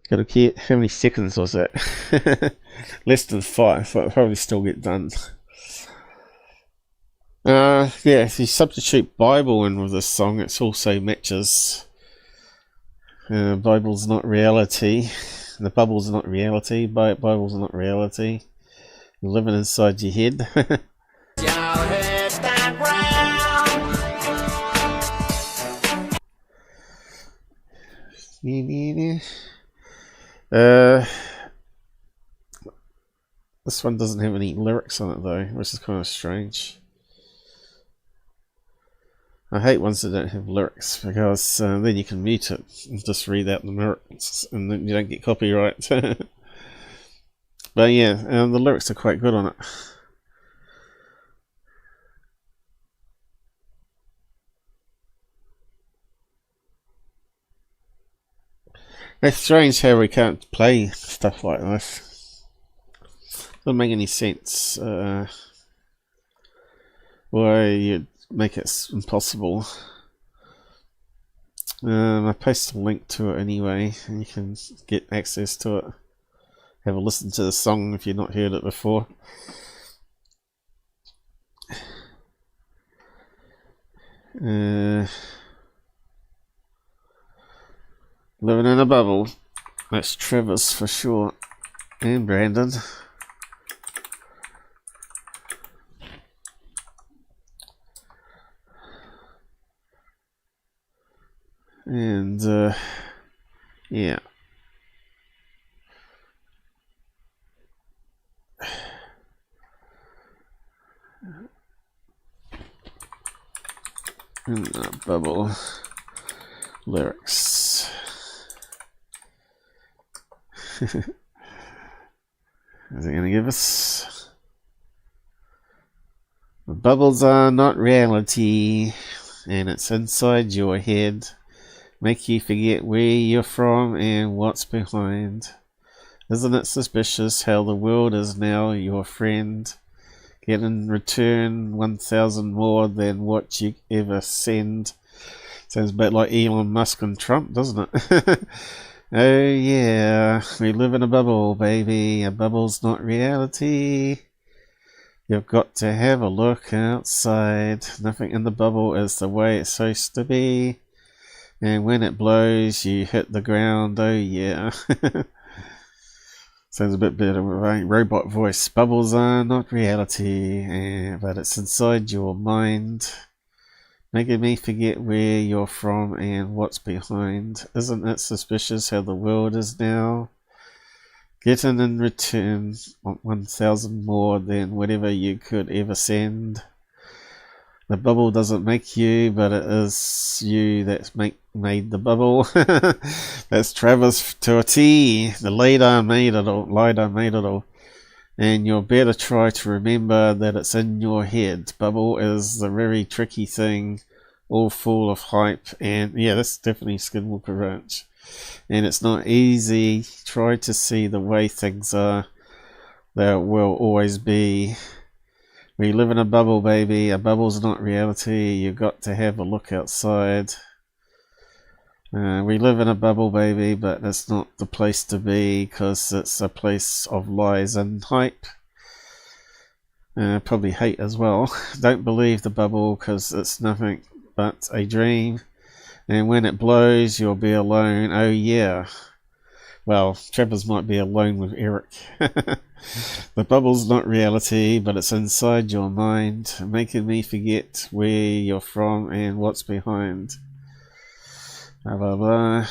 Gotta keep. How many seconds was that? Less than 5, but I'll probably still get done. Yeah, if you substitute Bible in with this song, it also matches. Bible's not reality. The bubble's not reality. Bible's not reality. You're living inside your head. This one doesn't have any lyrics on it though, which is kind of strange. I hate ones that don't have lyrics, because then you can mute it and just read out the lyrics and then you don't get copyright. But yeah, the lyrics are quite good on it. It's strange how we can't play stuff like this. Doesn't make any sense. Why you'd make it impossible. I post a link to it anyway, and you can get access to it. Have a listen to the song if you've not heard it before. Living in a bubble. That's Trevor's for sure. And Brandon. And yeah. In the bubble. Lyrics. Is it going to give us? The bubbles are not reality, and it's inside your head. Make you forget where you're from and what's behind. Isn't it suspicious how the world is now your friend? Get in return 1,000 more than what you ever send. Sounds a bit like Elon Musk and Trump, doesn't it? Oh yeah, we live in a bubble, baby. A bubble's not reality. You've got to have a look outside. Nothing in the bubble is the way it's supposed to be. And when it blows, you hit the ground. Oh yeah. Sounds a bit better with a robot voice. Bubbles are not reality, but it's inside your mind. Making me forget where you're from and what's behind. Isn't it suspicious how the world is now? Getting in return 1,000 more than whatever you could ever send. The bubble doesn't make you, but it is you that made the bubble. That's Travis to a T. The Lidar made it all. Lidar made it all. And you'll better try to remember that it's in your head. Bubble is the very tricky thing, all full of hype. And yeah, that's definitely Skinwalker Ranch. And it's not easy. Try to see the way things are. There will always be. We live in a bubble, baby. A bubble's not reality. You've got to have a look outside. We live in a bubble, baby, but it's not the place to be, because it's a place of lies and hype. Probably hate as well. Don't believe the bubble, because it's nothing but a dream. And when it blows, you'll be alone. Oh yeah. Well, Trevor's might be alone with Eric. The bubble's not reality, but it's inside your mind, making me forget where you're from and what's behind. Blah blah blah.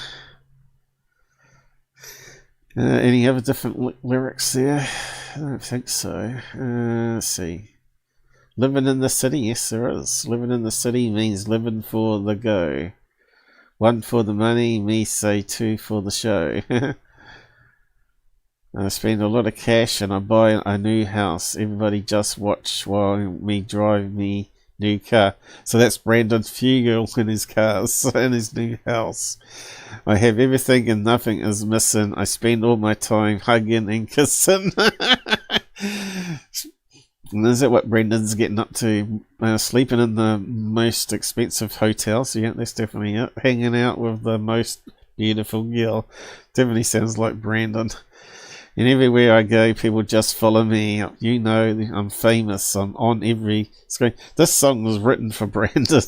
Any other different lyrics there? I don't think so. Let's see. Living in the city, yes there is. Living in the city means living for the go. 1 for the money, me say 2 for the show. I spend a lot of cash and I buy a new house. Everybody just watch while me drive me new car. So that's Brandon Fugel in his cars, in his new house. I have everything and nothing is missing. I spend all my time hugging and kissing. And is that what Brendan's getting up to? Sleeping in the most expensive hotels? Yeah, that's definitely it. Hanging out with the most beautiful girl. Definitely sounds like Brandon. And everywhere I go, people just follow me. You know, I'm famous. I'm on every screen. This song was written for Brandon.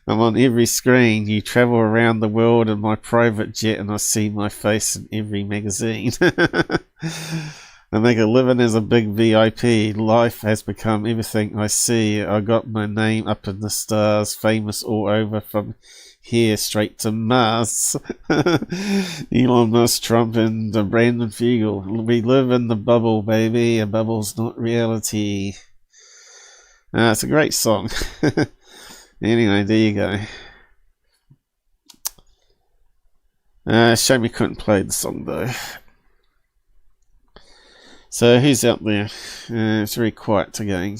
I'm on every screen. You travel around the world in my private jet and I see my face in every magazine. I make a living as a big VIP. Life has become everything I see. I got my name up in the stars, famous all over from here straight to Mars. Elon Musk, Trump, and Brandon Fugel. We live in the bubble, baby. A bubble's not reality. It's a great song. Anyway, there you go. Shame we couldn't play the song though. So who's out there? It's very quiet again.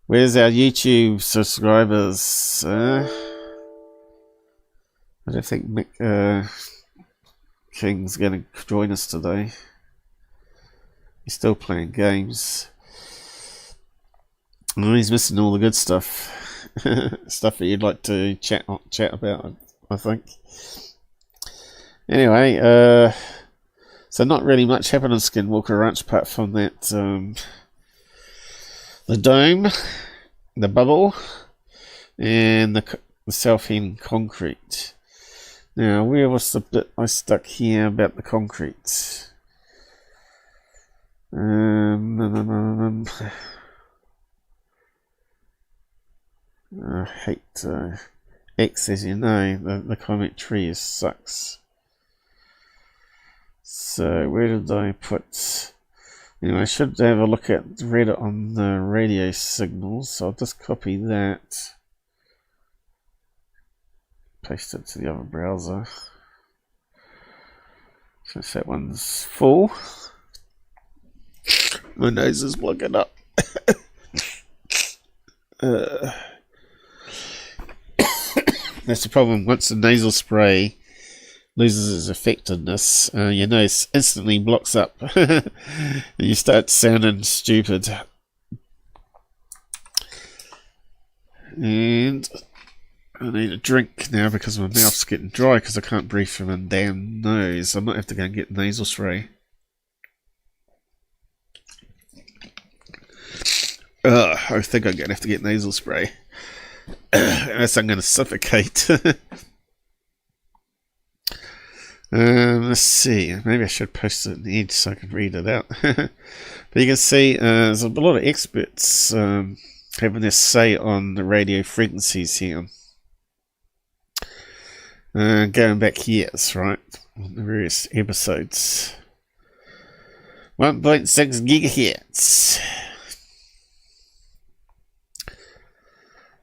Where's our YouTube subscribers? I don't think Mick King's going to join us today. He's still playing games. Oh, he's missing all the good stuff. Stuff that you'd like to chat about, I think. Anyway, so not really much happened on Skinwalker Ranch apart from that, the dome, the bubble, and the self-healing concrete. Now, where was the bit I stuck here about the concrete? I hate X, as you know. The comment tree sucks. So where did I put? Anyway, I should have a look at Reddit on the radio signals. So I'll just copy that, paste it to the other browser. Since that one's full, my nose is plugging up. That's the problem. Once the nasal spray loses its effectiveness, your nose instantly blocks up and you start sounding stupid. And I need a drink now because my mouth's getting dry because I can't breathe from my damn nose. I might have to go and get nasal spray. I think I'm going to have to get nasal spray. Unless I'm going to suffocate. Let's see. Maybe I should post it in the edge so I can read it out. But you can see there's a lot of experts having their say on the radio frequencies here. Going back years, right? On the various episodes. 1.6 gigahertz.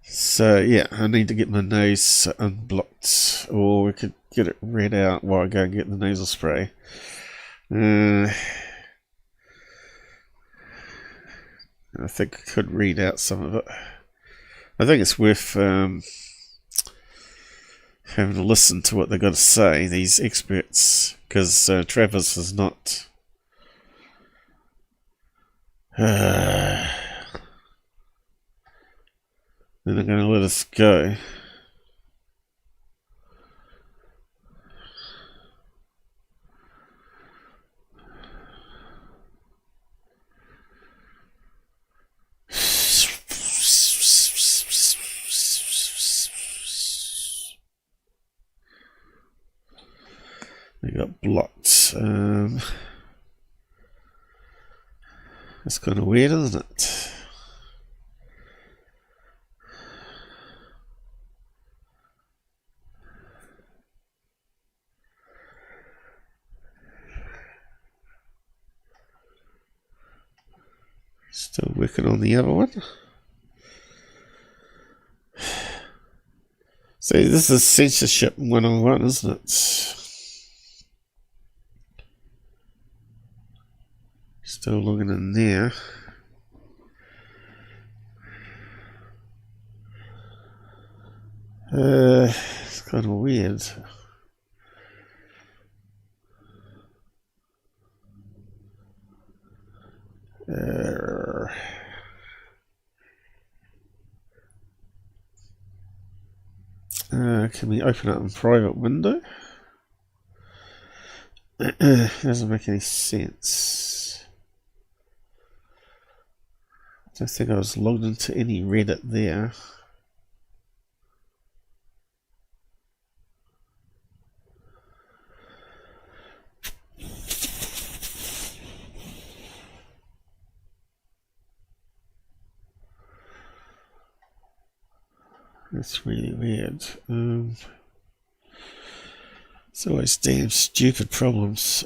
So yeah, I need to get my nose unblocked, or we could get it read out while I go and get the nasal spray. I think I could read out some of it. I think it's worth having to listen to what they've got to say, these experts, because Travis is not... They're not going to let us go. They got blocked. That's kind of weird, isn't it? Still working on the other one. See, this is censorship 101, isn't it? Still looking in there. It's kind of weird. Can we open up a private window? Doesn't make any sense. I don't think I was logged into any Reddit there. That's really weird. It's always damn stupid problems.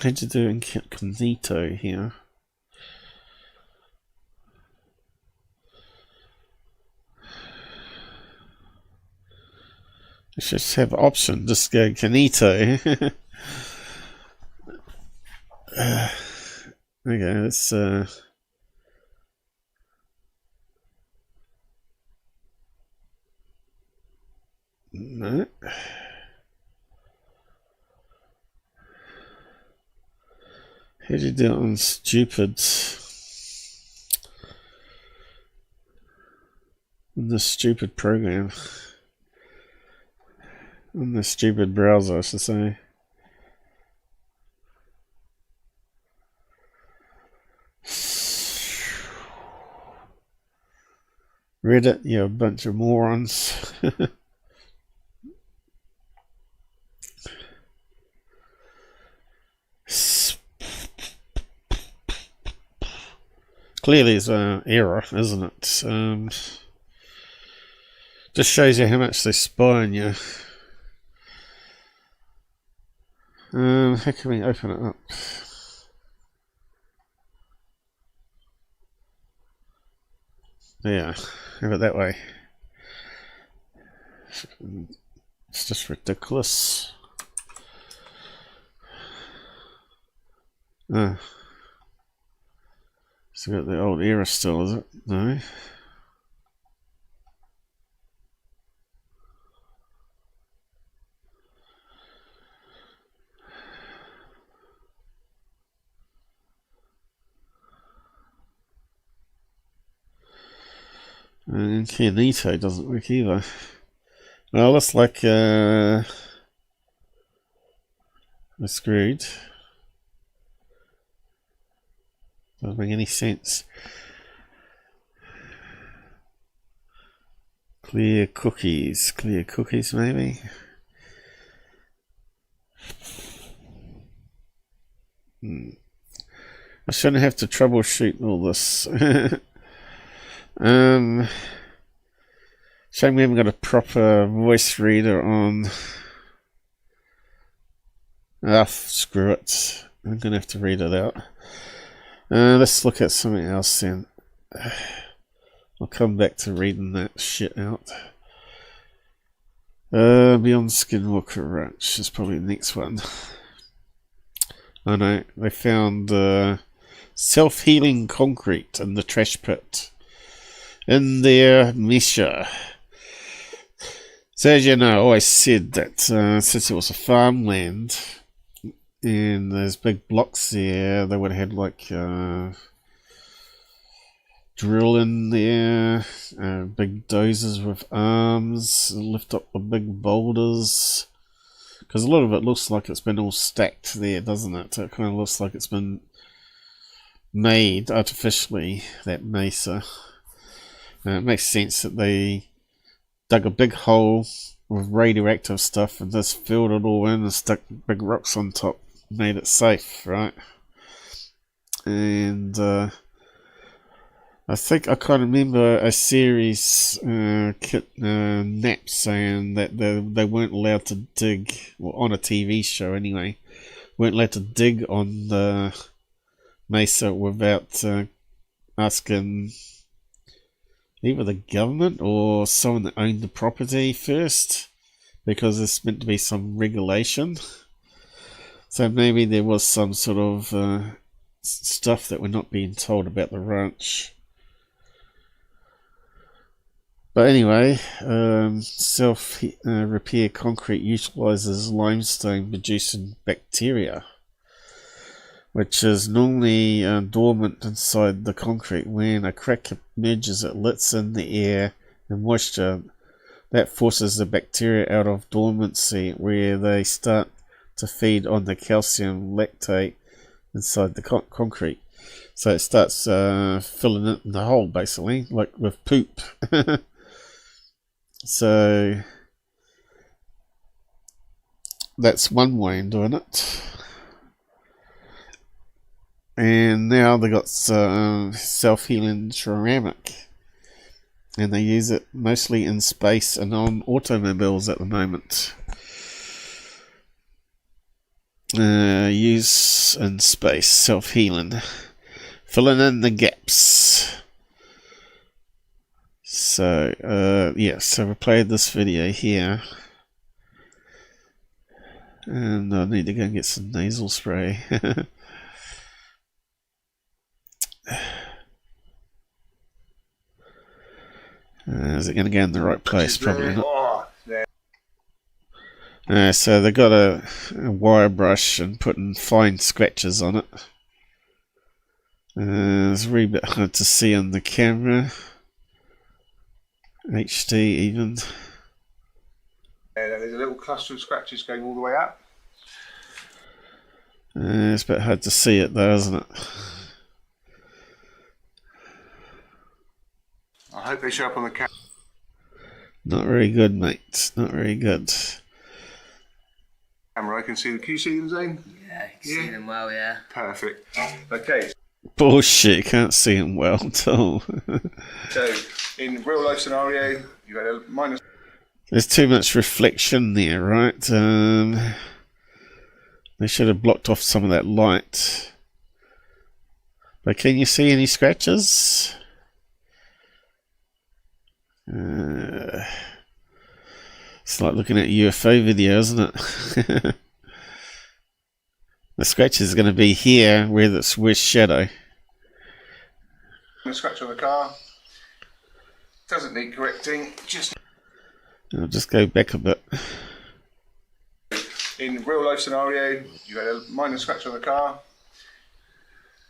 Had to do incognito here. Let's just have an option. Just go incognito. Okay, let's no. How do you do it on stupid? On the stupid program. On the stupid browser, I should say. Reddit, you're a bunch of morons. Clearly it's an error, isn't it? Just shows you how much they spy on you. How can we open it up? Yeah, have it that way. It's just ridiculous. So got the old era still, is it? No. And incognito doesn't work either. Well, looks like we're screwed. Doesn't make any sense. Clear cookies maybe. I shouldn't have to troubleshoot all this. Shame we haven't got a proper voice reader on. Screw it. I'm gonna have to read it out. Let's look at something else then. I'll come back to reading that shit out. Beyond Skinwalker Ranch is probably the next one. I know, they found self-healing concrete in the trash pit in their Misha. So as you know, I always said that since it was a farmland and there's big blocks there, they would have had like drill in there, big dozers with arms, lift up the big boulders. Because a lot of it looks like it's been all stacked there, doesn't it? It kind of looks like it's been made artificially, that mesa. It makes sense that they dug a big hole with radioactive stuff and just filled it all in and stuck big rocks on top, made it safe, right? And I think I can't remember a series Nap saying that they weren't allowed to dig, well, on a TV show anyway, weren't allowed to dig on the mesa without asking either the government or someone that owned the property first, because there's meant to be some regulation. So maybe there was some sort of stuff that we're not being told about the ranch. But anyway, self-repair concrete utilizes limestone producing bacteria, which is normally dormant inside the concrete. When a crack emerges, it lets in the air and moisture. That forces the bacteria out of dormancy, where they start to feed on the calcium lactate inside the concrete. So it starts filling it in the hole, basically, like with poop. So that's one way of doing it. And now they got self-healing ceramic, and they use it mostly in space and on automobiles at the moment. Use in space, self-healing, filling in the gaps. So yeah, so we played this video here, and I need to go and get some nasal spray. Is it going to go in the right place? Probably not. So they got a wire brush and putting fine scratches on it. It's a wee bit hard to see on the camera. HD even. There's a little cluster of scratches going all the way up. It's a bit hard to see it though, isn't it? I hope they show up on the camera. Not very good, mate. Not very good. I can see the. Can you see them, Zane? Yeah, I can see them well, yeah. Perfect. Okay. Bullshit, can't see him well at all. So, in real life scenario, you had a minus. There's too much reflection there, right? They should have blocked off some of that light. But can you see any scratches? It's like looking at a UFO video, isn't it? The scratch is going to be here where this where's shadow. A scratch on the car. Doesn't need correcting. I'll just go back a bit. In real life scenario, you had a minor scratch on the car.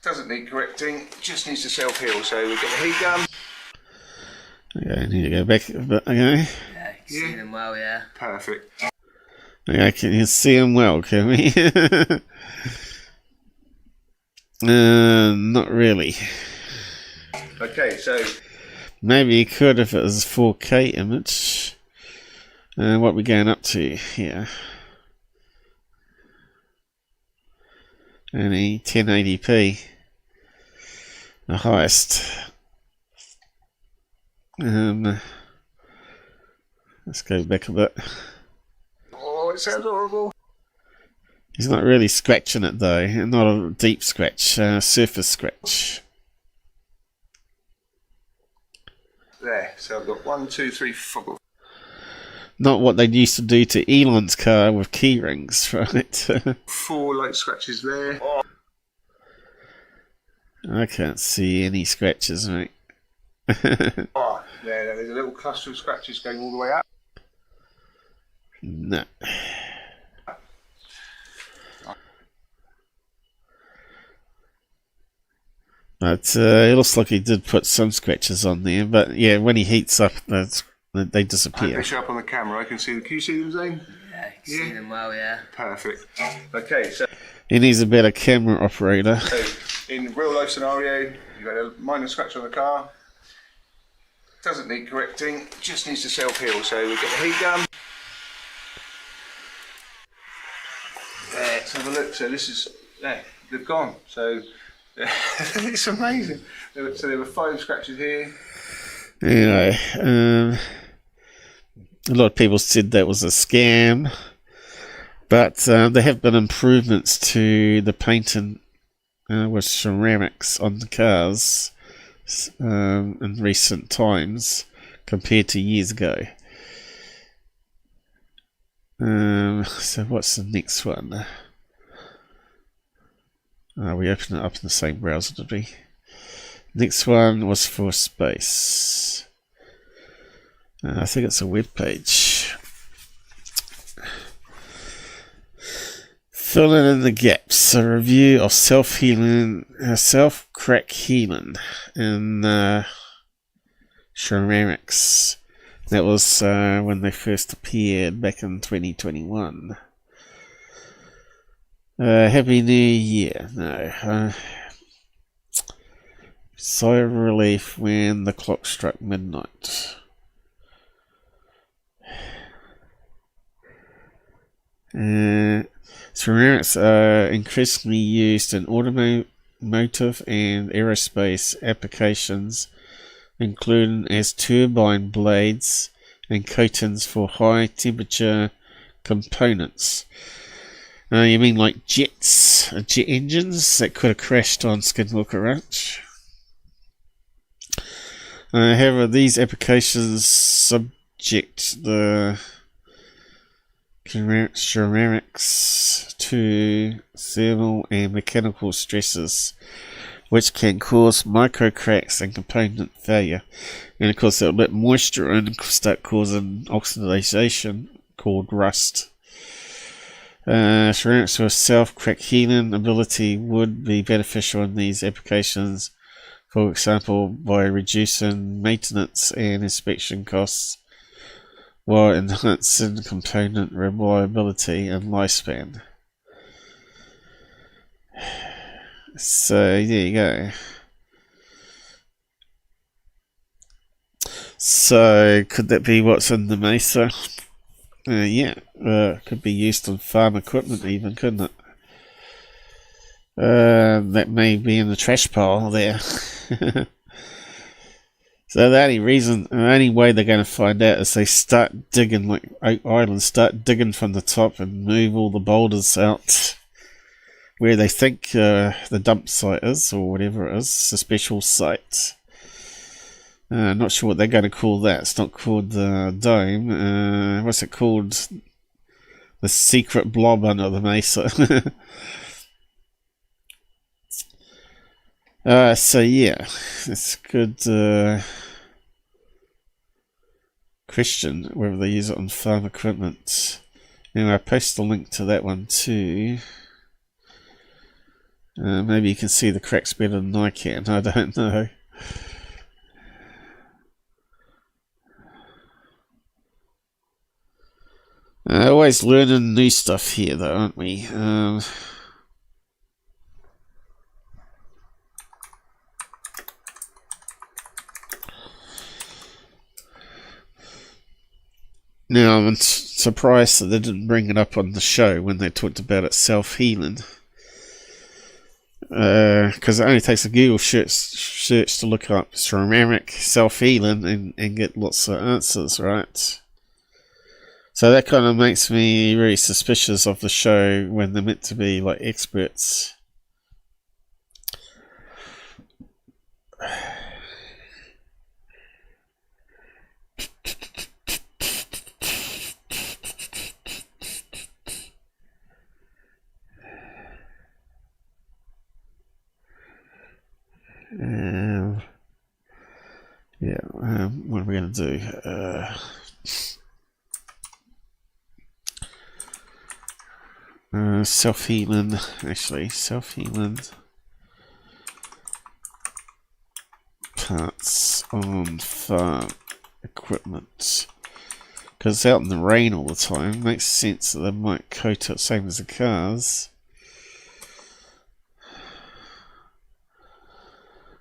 Doesn't need correcting. Just needs to self-heal. So we get the heat gun. Okay, I need to go back a bit. Okay. Yeah, I can see them well, yeah. Perfect. Okay, can you see him well, can we? Not really. Okay, so maybe you could if it was a 4K image. What we're going up to here? Only 1080p, the highest. Let's go back a bit. Oh, it sounds horrible. He's not really scratching it though, not a deep scratch, surface scratch. There, so I've got 1, 2, 3, 4. Not what they used to do to Elon's car with key rings, right? 4 light scratches there. Oh. I can't see any scratches, mate. Oh, there's a little cluster of scratches going all the way up. No. But it looks like he did put some scratches on there. But yeah, when he heats up, they disappear. They show up on the camera. I can see them. Can you see them, Zane? Yeah, I can see them well, yeah. Perfect. Okay, so he needs a better camera operator. So in real life scenario, you had a minor scratch on the car. Doesn't need correcting. Just needs to self-heal. So we get the heat gun. Let's have a look. So this is there. They've gone. So it's amazing. So there were 5 scratches here. Anyway, a lot of people said that was a scam, but there have been improvements to the painting with ceramics on the cars in recent times compared to years ago. So what's the next one? We opened it up in the same browser, did we? Next one was for space. I think it's a web page. Filling in the gaps. A review of self-healing, self-crack healing in ceramics. That was when they first appeared back in 2021. Happy New Year. No. Sigh of relief when the clock struck midnight. Ceramics are increasingly used in automotive and aerospace applications, including as turbine blades and coatings for high temperature components. You mean like jet engines that could have crashed on Skinwalker Ranch? However, these applications subject the ceramics to thermal and mechanical stresses, which can cause micro cracks and component failure. And of course, they'll let moisture in and start causing oxidation called rust. Ceramics with self-crack healing ability would be beneficial in these applications, for example, by reducing maintenance and inspection costs, while enhancing component reliability and lifespan. So there you go. So could that be what's in the Mesa? Yeah, could be used on farm equipment even, couldn't it? That may be in the trash pile there. So the only way they're going to find out is they start digging, like Oak Island, start digging from the top and move all the boulders out where they think the dump site is, or whatever it is, the special site. Not sure what they're going to call that. It's not called the dome. What's it called? The secret blob under the Mesa. So yeah, it's a good question whether they use it on farm equipment. Anyway, I post a link to that one too. Maybe you can see the cracks better than I can. I don't know. Always learning new stuff here, though, aren't we? Now, I'm surprised that they didn't bring it up on the show when they talked about it self-healing. Because it only takes a Google search to look up ceramic self-healing and get lots of answers, right? So that kind of makes me really suspicious of the show when they're meant to be like experts. What are we going to do? Self-healing, actually, self-healing parts on farm equipment. Because it's out in the rain all the time, makes sense that they might coat it same as the cars.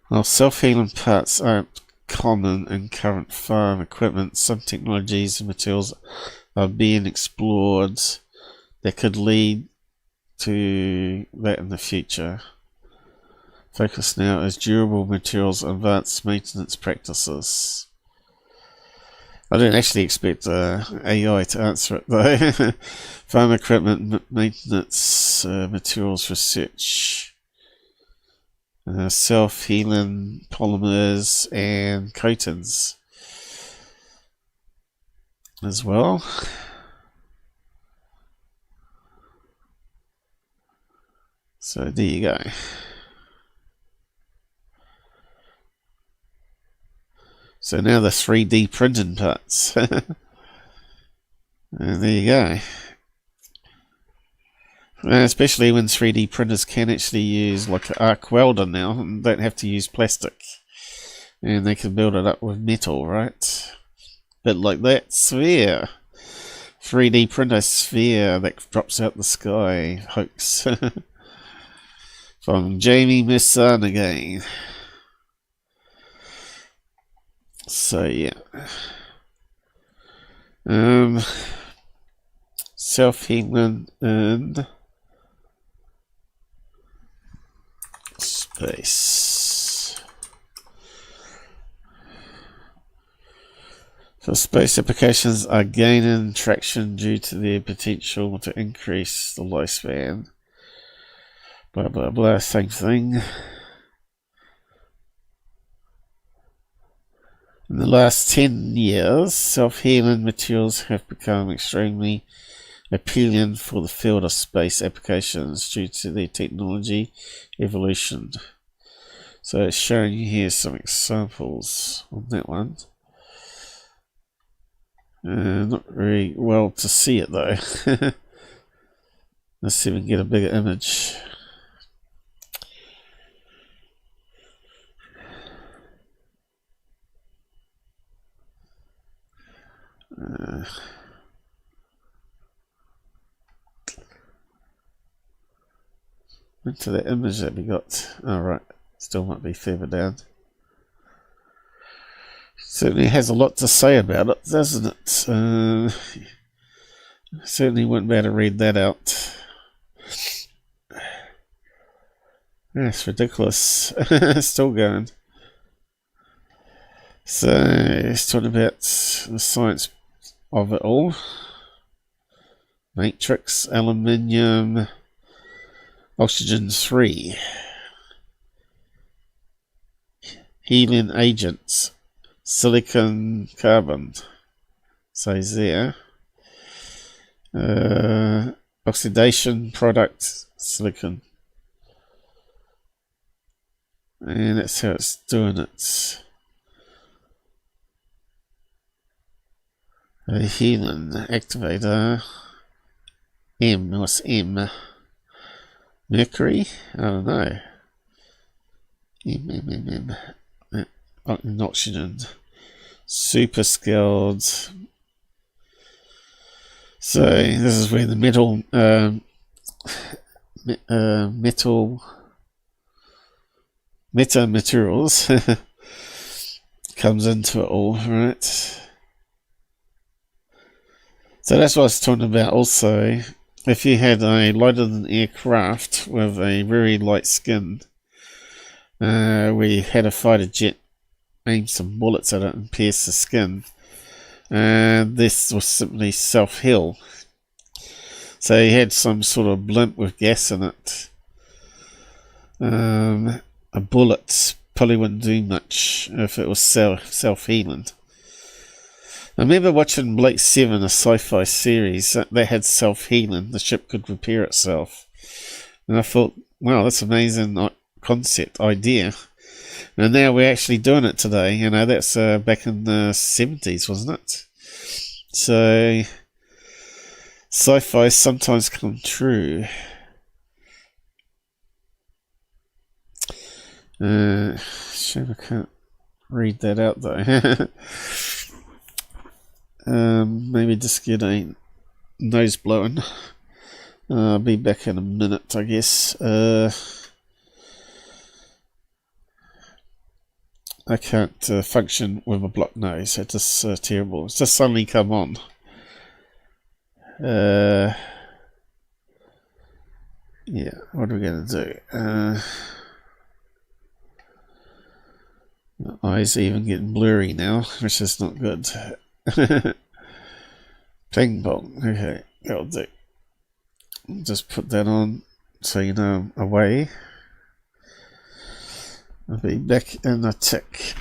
While self-healing parts aren't common in current farm equipment, some technologies and materials are being explored that could lead to that in the future. Focus now is durable materials and advanced maintenance practices. I didn't actually expect AI to answer it though. Farm equipment maintenance, materials research, self-healing polymers and coatings as well. So there you go. So now the 3D printing parts. And there you go. Especially when 3D printers can actually use like an arc welder now and don't have to use plastic. And they can build it up with metal, right? Bit like that sphere. 3D printer sphere that drops out the sky hoax. From Jaime Maussan again. So yeah. Self-healing and space. So space applications are gaining traction due to their potential to increase the lifespan. Blah blah blah, same thing. In the last 10 years, self-healing materials have become extremely appealing for the field of space applications due to their technology evolution. So it's showing you here some examples on that one. Not very well to see it though. Let's see if we can get a bigger image. Into the image that we got. Alright, still might be further down. Certainly has a lot to say about it, doesn't it? Certainly wouldn't be able to read that out. That's ridiculous. Still going. So, it's talking about the science of it all. Matrix, aluminium, oxygen 3. Healing agents, silicon carbon. Says there. Oxidation product, silicon. And that's how it's doing it. A healing activator. M, what's M? Mercury? I don't know. M. Oxygen. Super skilled. So this is where the metal metamaterials comes into it all, right? So that's what I was talking about also. If you had a lighter than aircraft with a very light skin, where you had a fighter jet aim some bullets at it and pierce the skin, this was simply self-heal. So you had some sort of blimp with gas in it. A bullet probably wouldn't do much if it was self-healing. I remember watching Blake 7, a sci-fi series that had self-healing. The ship could repair itself. And I thought, wow, that's an amazing concept, idea. And now we're actually doing it today. You know, that's back in the 70s, wasn't it? So, sci-fi sometimes come true. Shame I can't read that out though. Maybe just get a nose blowing. I'll be back in a minute, I guess. I can't function with a blocked nose. It's just terrible. It's just suddenly come on. Yeah, what are we going to do? My eyes are even getting blurry now, which is not good. Ping pong. Okay, that'll do. Just put that on so you know I'm away. I'll be back in a tick.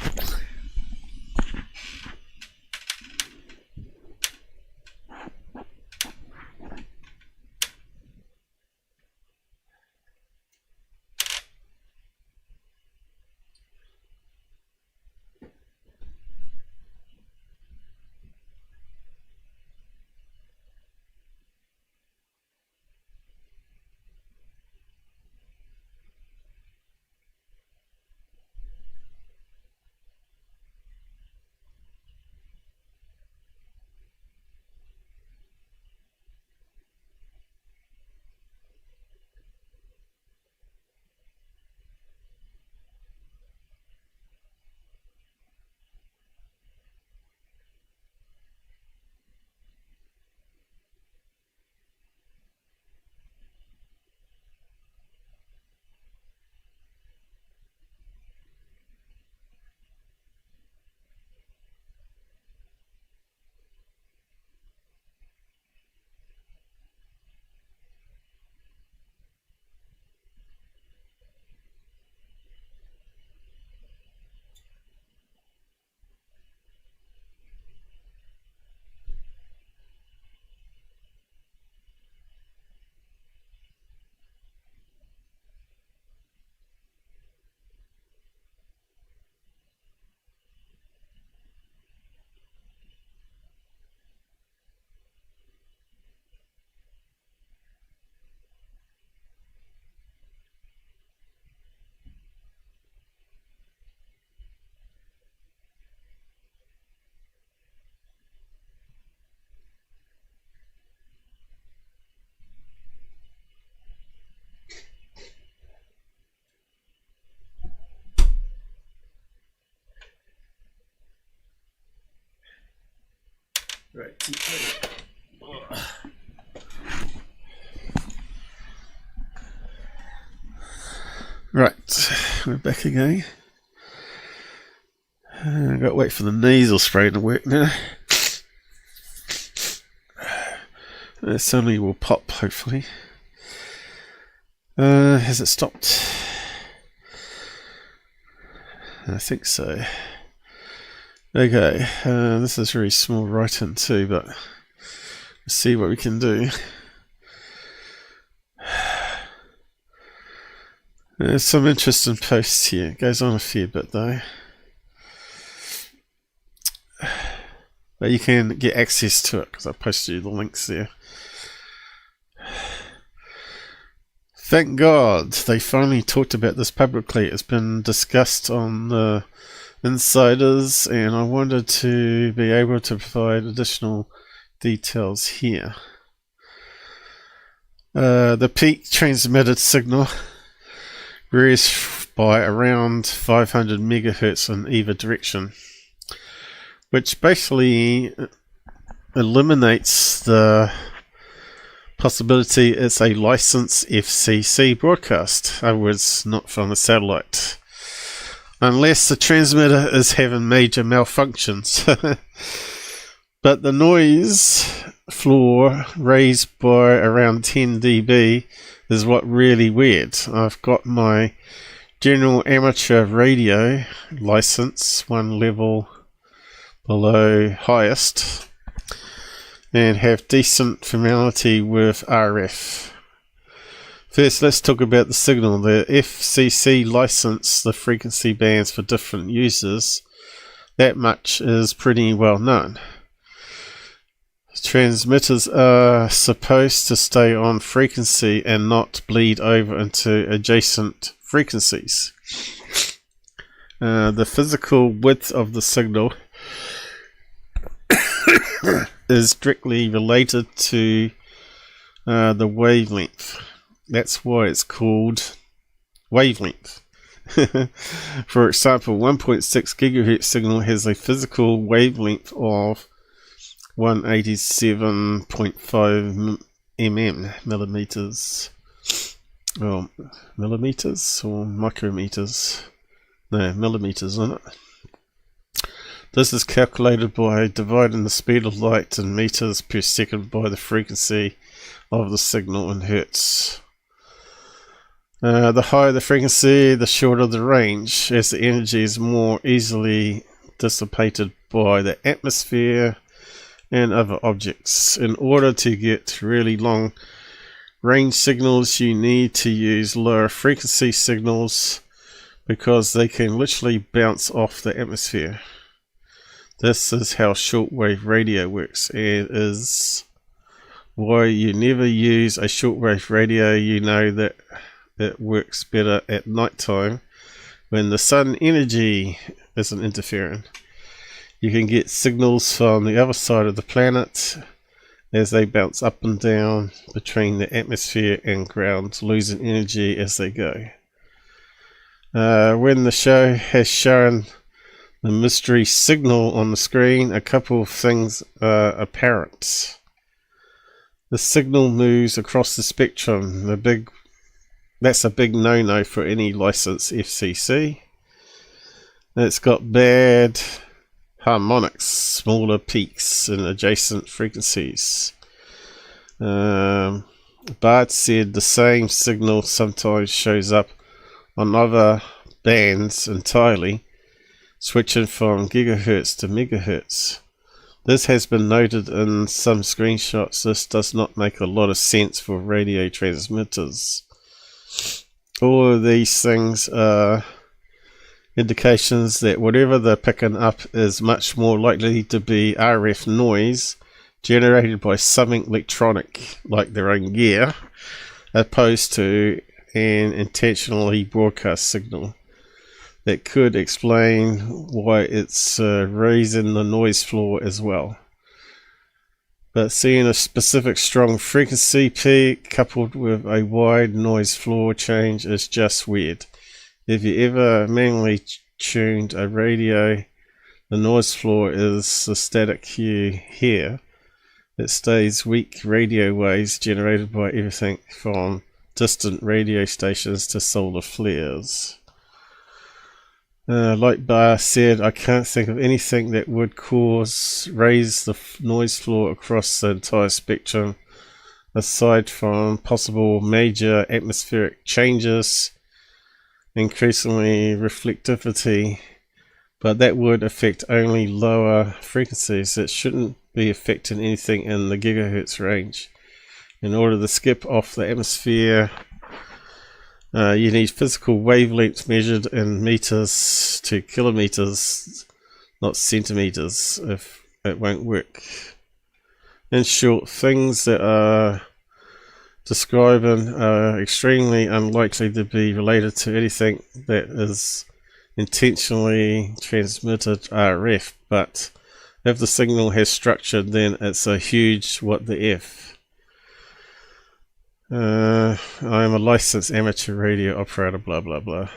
Right. Right, we're back again. I've got to wait for the nasal spray to work now. It suddenly will pop, hopefully. Has it stopped? I think so. Okay, this is very small writing too, but let's see what we can do. There's some interesting posts here. It goes on a fair bit though. But you can get access to it because I posted you the links there. Thank God they finally talked about this publicly. It's been discussed on the Insiders, and I wanted to be able to provide additional details here. The peak transmitted signal varies by around 500 megahertz in either direction, which basically eliminates the possibility it's a licensed FCC broadcast, in other words, not from a satellite, unless the transmitter is having major malfunctions. But the noise floor raised by around 10 dB is what really weird. I've got my general amateur radio license, one level below highest, and have decent familiarity with RF. First, let's talk about the signal. The FCC licensed the frequency bands for different users. That much is pretty well known. Transmitters are supposed to stay on frequency and not bleed over into adjacent frequencies. The physical width of the signal is directly related to the wavelength. That's why it's called wavelength. For example, 1.6 gigahertz signal has a physical wavelength of 187.5 millimeters. Well, millimeters or micrometers? No, millimeters, isn't it? This is calculated by dividing the speed of light in meters per second by the frequency of the signal in hertz. The higher the frequency, the shorter the range, as the energy is more easily dissipated by the atmosphere and other objects. In order to get really long range signals, you need to use lower frequency signals because they can literally bounce off the atmosphere. This is how shortwave radio works, and is why you never use a shortwave radio. You know that it works better at night time when the sun energy isn't interfering. You can get signals from the other side of the planet as they bounce up and down between the atmosphere and ground, losing energy as they go. When the show has shown the mystery signal on the screen, a couple of things are apparent. The signal moves across the spectrum. That's a big no-no for any licensed FCC. It's got bad harmonics, smaller peaks in adjacent frequencies. Bart said the same signal sometimes shows up on other bands entirely, switching from gigahertz to megahertz. This has been noted in some screenshots. This does not make a lot of sense for radio transmitters. All of these things are indications that whatever they're picking up is much more likely to be RF noise generated by something electronic like their own gear, opposed to an intentionally broadcast signal. That could explain why it's raising the noise floor as well. But seeing a specific strong frequency peak coupled with a wide noise floor change is just weird. If you ever manually tuned a radio, the noise floor is the static you hear It stays weak radio waves generated by everything from distant radio stations to solar flares. Like Barr said, I can't think of anything that would raise the noise floor across the entire spectrum, aside from possible major atmospheric changes, increasingly reflectivity, but that would affect only lower frequencies. It shouldn't be affecting anything in the gigahertz range. In order to skip off the atmosphere, you need physical wavelengths measured in meters to kilometers, not centimeters, if it won't work. In short, things that are describing are extremely unlikely to be related to anything that is intentionally transmitted RF, but if the signal has structure, then it's a huge what the F. I am a licensed amateur radio operator, blah blah blah.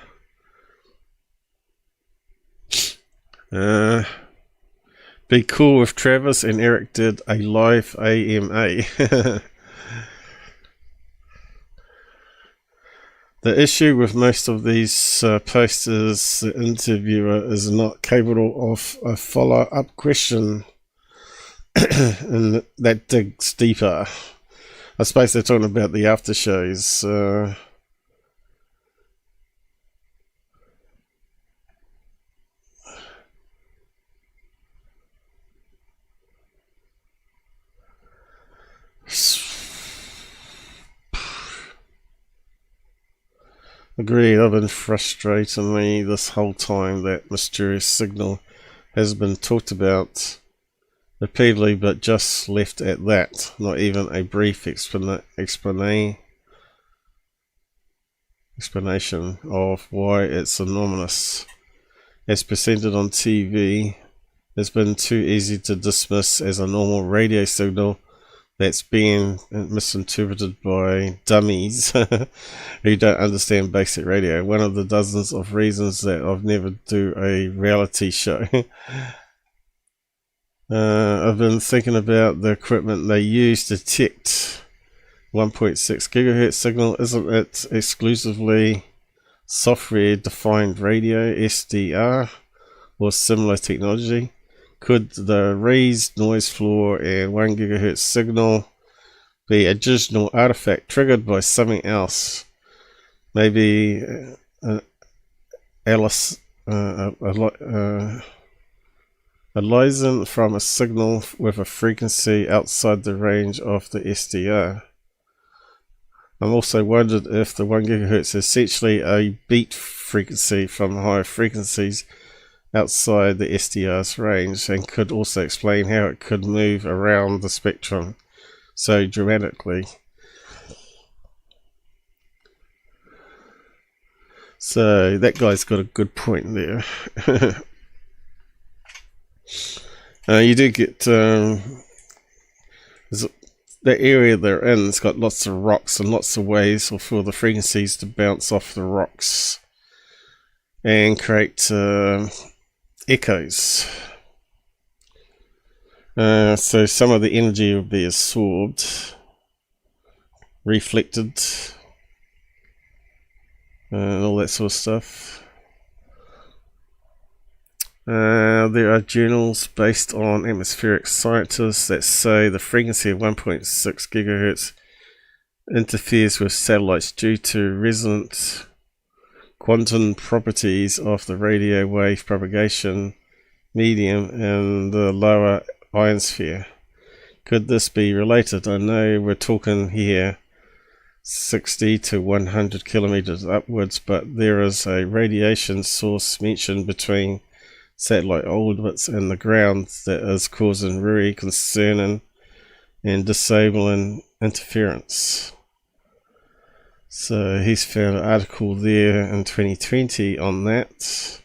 Be cool if Travis and Eric did a live AMA. The issue with most of these posts is the interviewer is not capable of a follow-up question and that digs deeper. I suppose they're talking about the after shows. Agreed, I've been frustrating me this whole time. That mysterious signal has been talked about repeatedly, but just left at that. Not even a brief explanation of why it's anomalous. As presented on TV, it's been too easy to dismiss as a normal radio signal that's being misinterpreted by dummies who don't understand basic radio. One of the dozens of reasons that I've never do a reality show. I've been thinking about the equipment they use to detect 1.6 gigahertz signal. Isn't it exclusively software defined radio, SDR, or similar technology? Could the raised noise floor and 1 gigahertz signal be a digital artifact triggered by something else? Maybe a liaison from a signal with a frequency outside the range of the SDR. I'm also wondered if the 1 gigahertz is essentially a beat frequency from higher frequencies outside the SDR's range, and could also explain how it could move around the spectrum so dramatically. So that guy's got a good point there. You do get that area they're in, it's got lots of rocks and lots of ways for the frequencies to bounce off the rocks and create echoes. So some of the energy will be absorbed, reflected, and all that sort of stuff. There are journals based on atmospheric scientists that say the frequency of 1.6 gigahertz interferes with satellites due to resonant quantum properties of the radio wave propagation medium in the lower ionosphere. Could this be related? I know we're talking here 60 to 100 kilometers upwards, but there is a radiation source mentioned between satellite orbits and the ground that is causing very concerning and disabling interference. So he's found an article there in 2020 on that.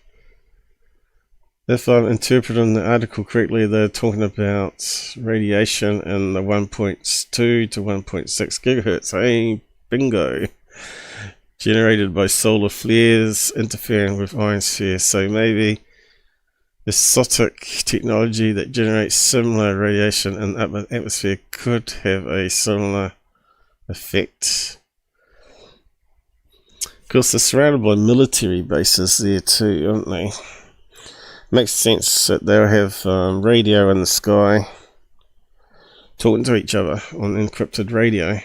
If I'm interpreting the article correctly, they're talking about radiation in the 1.2 to 1.6 gigahertz. Hey, bingo! Generated by solar flares interfering with ionosphere. So maybe exotic technology that generates similar radiation in the atmosphere could have a similar effect. Of course, they're surrounded by military bases there too, aren't they? Makes sense that they'll have radio in the sky talking to each other on encrypted radio.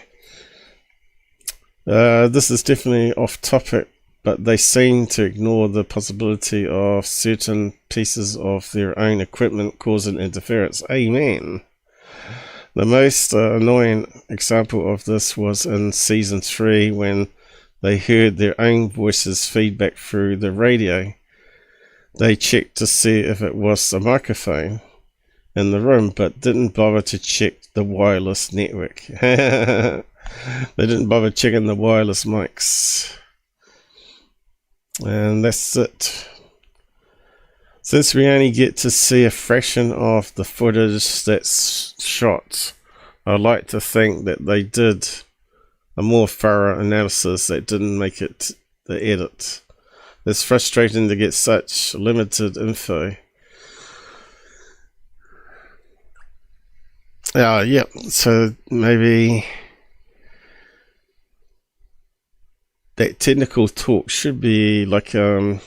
This is definitely off topic, but they seem to ignore the possibility of certain pieces of their own equipment causing interference. Amen. The most annoying example of this was in season 3 when they heard their own voices feedback through the radio. They checked to see if it was a microphone in the room, but didn't bother to check the wireless network. They didn't bother checking the wireless mics. And that's it. Since we only get to see a fraction of the footage that's shot, I like to think that they did a more thorough analysis that didn't make it the edit. It's frustrating to get such limited info. Yeah, so maybe that technical talk should be like the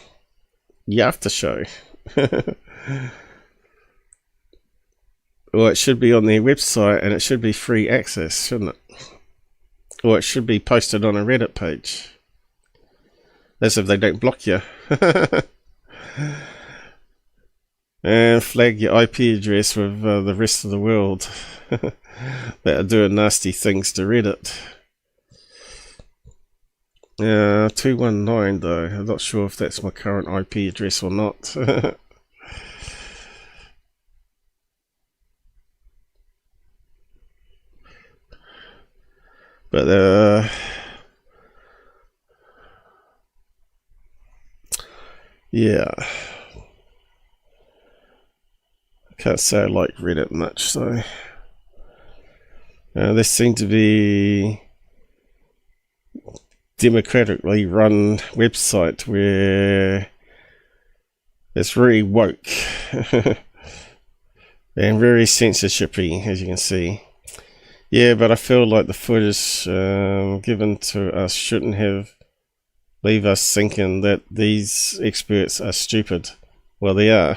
after show. Or it should be on their website and it should be free access, shouldn't it? Or it should be posted on a Reddit page. That's if they don't block you. And flag your IP address with the rest of the world that are doing nasty things to Reddit. 219 though, I'm not sure if that's my current IP address or not. But yeah, I can't say I like Reddit much, so they seem to be democratically run website where it's very woke and very censorshipy, as you can see. Yeah, but I feel like the footage given to us shouldn't have leave us thinking that these experts are stupid. Well, they are.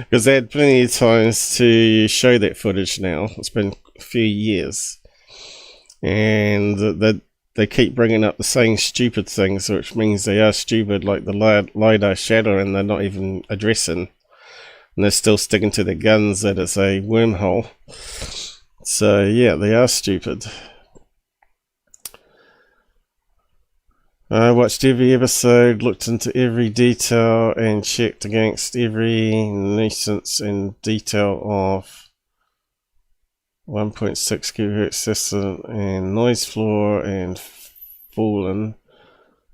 Because they had plenty of times to show that footage now. It's been a few years. And they keep bringing up the same stupid things, which means they are stupid, like the Lidar shadow, and they're not even addressing. And they're still sticking to their guns that it's a wormhole. So, yeah, they are stupid. I watched every episode, looked into every detail, and checked against every nuisance and detail of 1.6 GHz system and noise floor and fallen.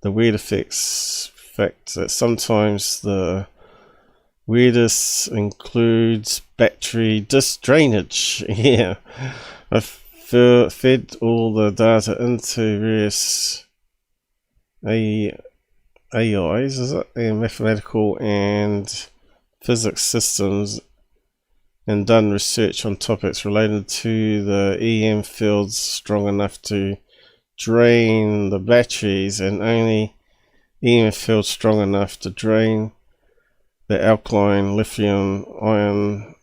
The weird effects fact that sometimes the weirdest includes battery disk drainage. Yeah, I fed all the data into various AIs, is it? And mathematical and physics systems, and done research on topics related to the EM fields strong enough to drain the batteries, and only EM fields strong enough to drain the alkaline lithium ion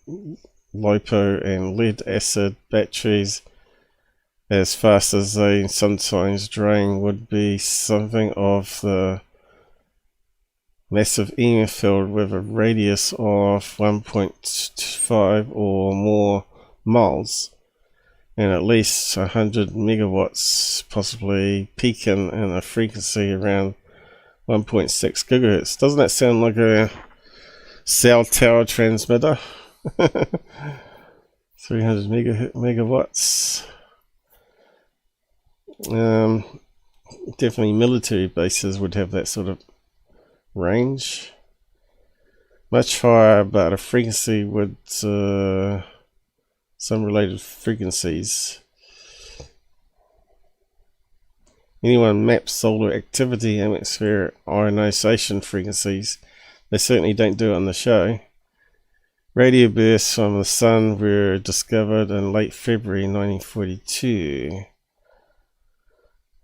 lipo and lead acid batteries as fast as they sometimes drain would be something of the massive EM field with a radius of 1.5 or more miles and at least 100 megawatts, possibly peaking in a frequency around 1.6 gigahertz. Doesn't that sound like a cell tower transmitter? 300 megawatts. Definitely military bases would have that sort of range. Much higher, but a frequency would some related frequencies. Anyone maps solar activity, atmospheric ionization frequencies, They certainly don't do it on the show. Radio bursts from the sun were discovered in late February 1942.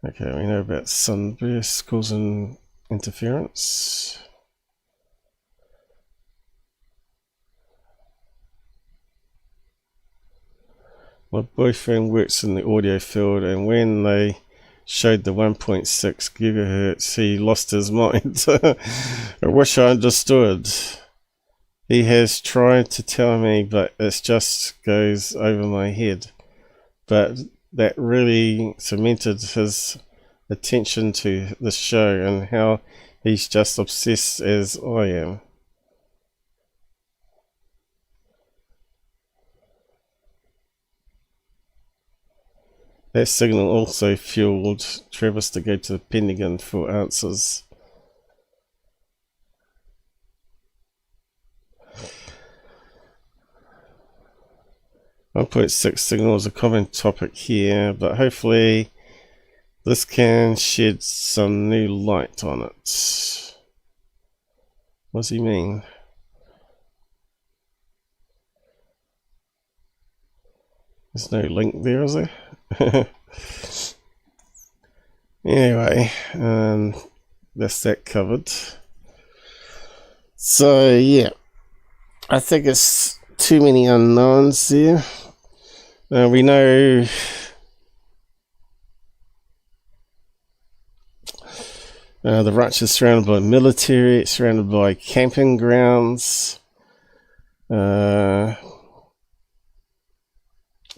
Okay, we know about sunbursts causing interference. My boyfriend works in the audio field, and when they showed the 1.6 gigahertz, he lost his mind. I wish I understood. He has tried to tell me, but it just goes over my head. But that really cemented his attention to the show and how he's just obsessed as I am. That signal also fueled Travis to go to the Pentagon for answers. .6 signal is a common topic here, but hopefully this can shed some new light on it. What does he mean? There's no link there, is there? Anyway, that's that covered. So yeah, I think it's too many unknowns there. We know the ranch is surrounded by military, it's surrounded by camping grounds.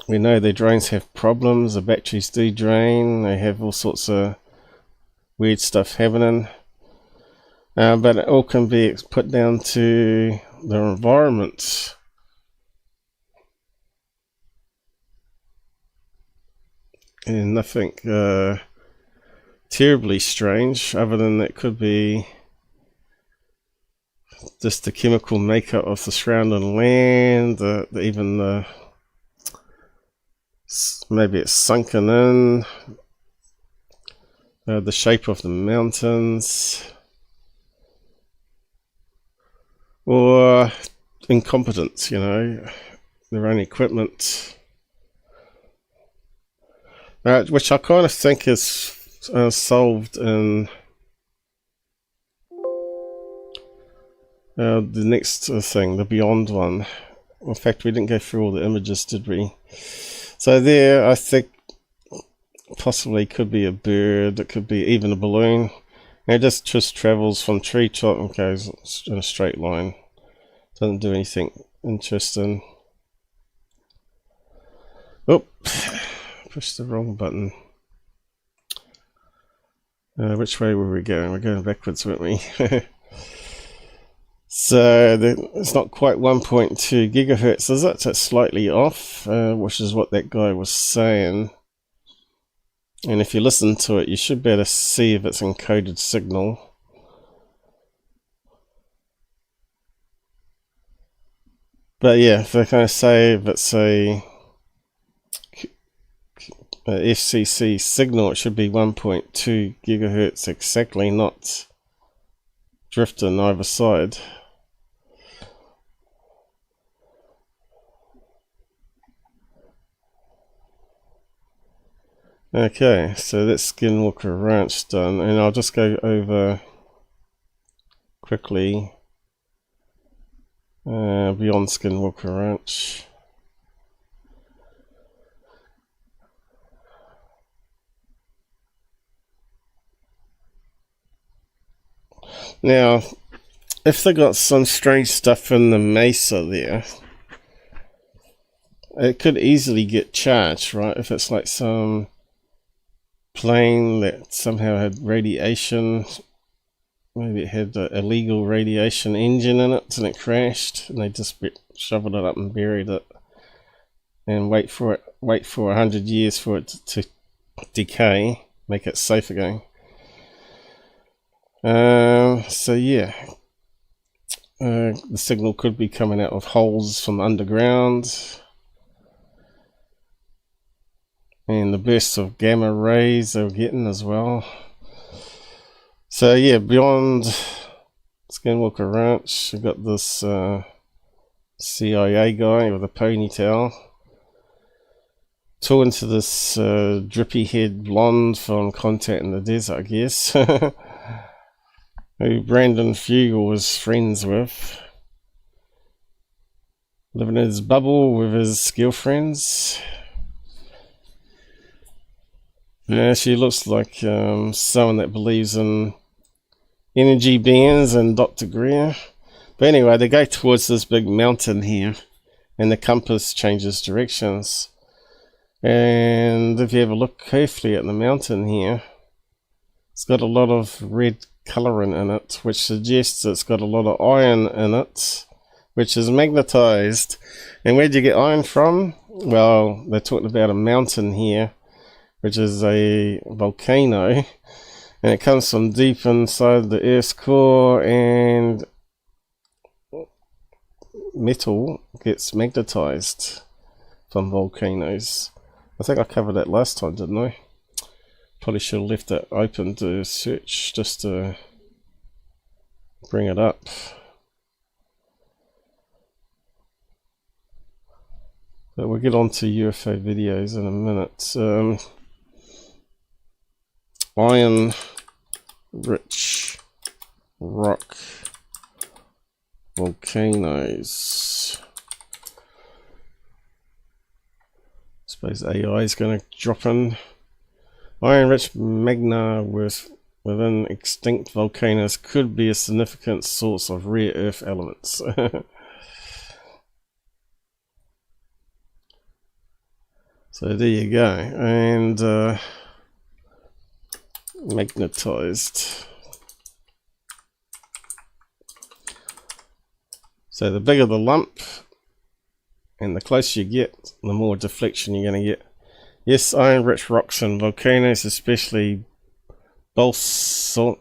We know their drones have problems, the batteries do drain, they have all sorts of weird stuff happening. But it all can be put down to the environment. And nothing terribly strange, other than it could be just the chemical makeup of the surrounding land, even the maybe it's sunken in, the shape of the mountains, or incompetence, you know, their own equipment, which I kind of think is solved in the next thing, the Beyond one. In fact, we didn't go through all the images, did we? So there, I think possibly could be a bird, it could be even a balloon. And it just travels from tree top and goes in a straight line. Doesn't do anything interesting. Oh, pushed the wrong button. Which way were we going? We're going backwards, weren't we? So it's not quite 1.2 gigahertz, is it? It's slightly off, which is what that guy was saying. And if you listen to it, you should be able to see if it's encoded signal. But yeah, if I kind of say if it's a FCC signal, it should be 1.2 gigahertz exactly, not drifting either side. Okay, so that's Skinwalker Ranch done, and I'll just go over quickly beyond Skinwalker Ranch. Now, if they got some strange stuff in the mesa there, it could easily get charged, right? If it's like some plane that somehow had radiation, maybe it had an illegal radiation engine in it and it crashed, and they just shoveled it up and buried it and wait for 100 years for it to decay, make it safe again. So yeah, the signal could be coming out of holes from underground. And the bursts of gamma rays they were getting as well. So yeah, beyond Skinwalker Ranch. We've got this CIA guy with a ponytail talking to this drippy head blonde from Contact in the Desert, I guess, who Brandon Fugel was friends with, living in his bubble with his girlfriends. Yeah, she looks like someone that believes in energy bands and Dr. Greer. But anyway, they go towards this big mountain here, and the compass changes directions. And if you have a look carefully at the mountain here, it's got a lot of red colouring in it, which suggests it's got a lot of iron in it, which is magnetized. And where'd you get iron from? Well, they're talking about a mountain here, which is a volcano, and it comes from deep inside the Earth's core, and metal gets magnetized from volcanoes. I think I covered that last time, didn't I? Probably should have left that open to search just to bring it up. But we'll get on to UFO videos in a minute. Iron rich rock volcanoes. I suppose AI is going to drop in. Iron rich magma within extinct volcanoes could be a significant source of rare earth elements. So there you go. And magnetized. So the bigger the lump and the closer you get, the more deflection you're going to get. Yes, iron rich rocks and volcanoes, especially basalt,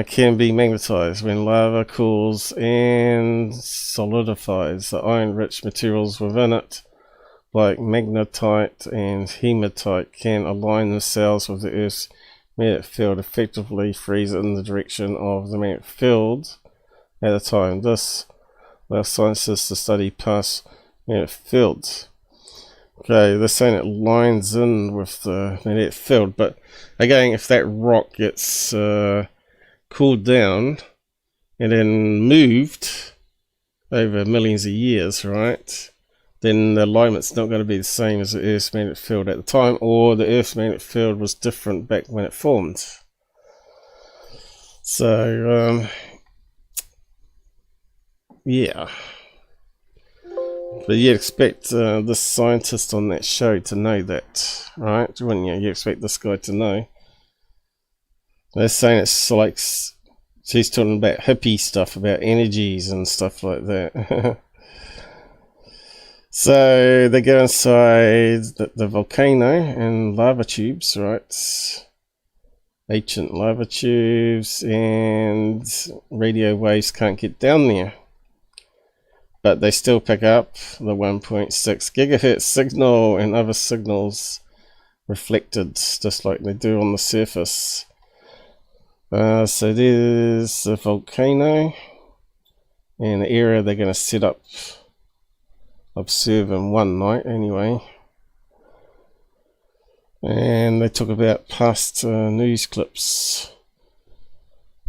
can be magnetized when lava cools and solidifies. The iron rich materials within it, like magnetite and hematite, can align themselves with the Earth's magnetic field, effectively freeze in the direction of the magnetic field at a time. This allows scientists to study past magnetic fields. Okay, they're saying it lines in with the magnetic field, but again, if that rock gets cooled down and then moved over millions of years, right, then the alignment's not going to be the same as the Earth's magnetic field at the time, or the Earth's magnetic field was different back when it formed. So, yeah. But you'd expect this scientist on that show to know that, right? Wouldn't you? You expect this guy to know. They're saying it's like she's talking about hippie stuff, about energies and stuff like that. So they go inside the volcano and lava tubes, right? Ancient lava tubes, and radio waves can't get down there. But they still pick up the 1.6 gigahertz signal and other signals reflected, just like they do on the surface. So there's the volcano and the area they're going to set up, observe in one night anyway. And they talk about past news clips.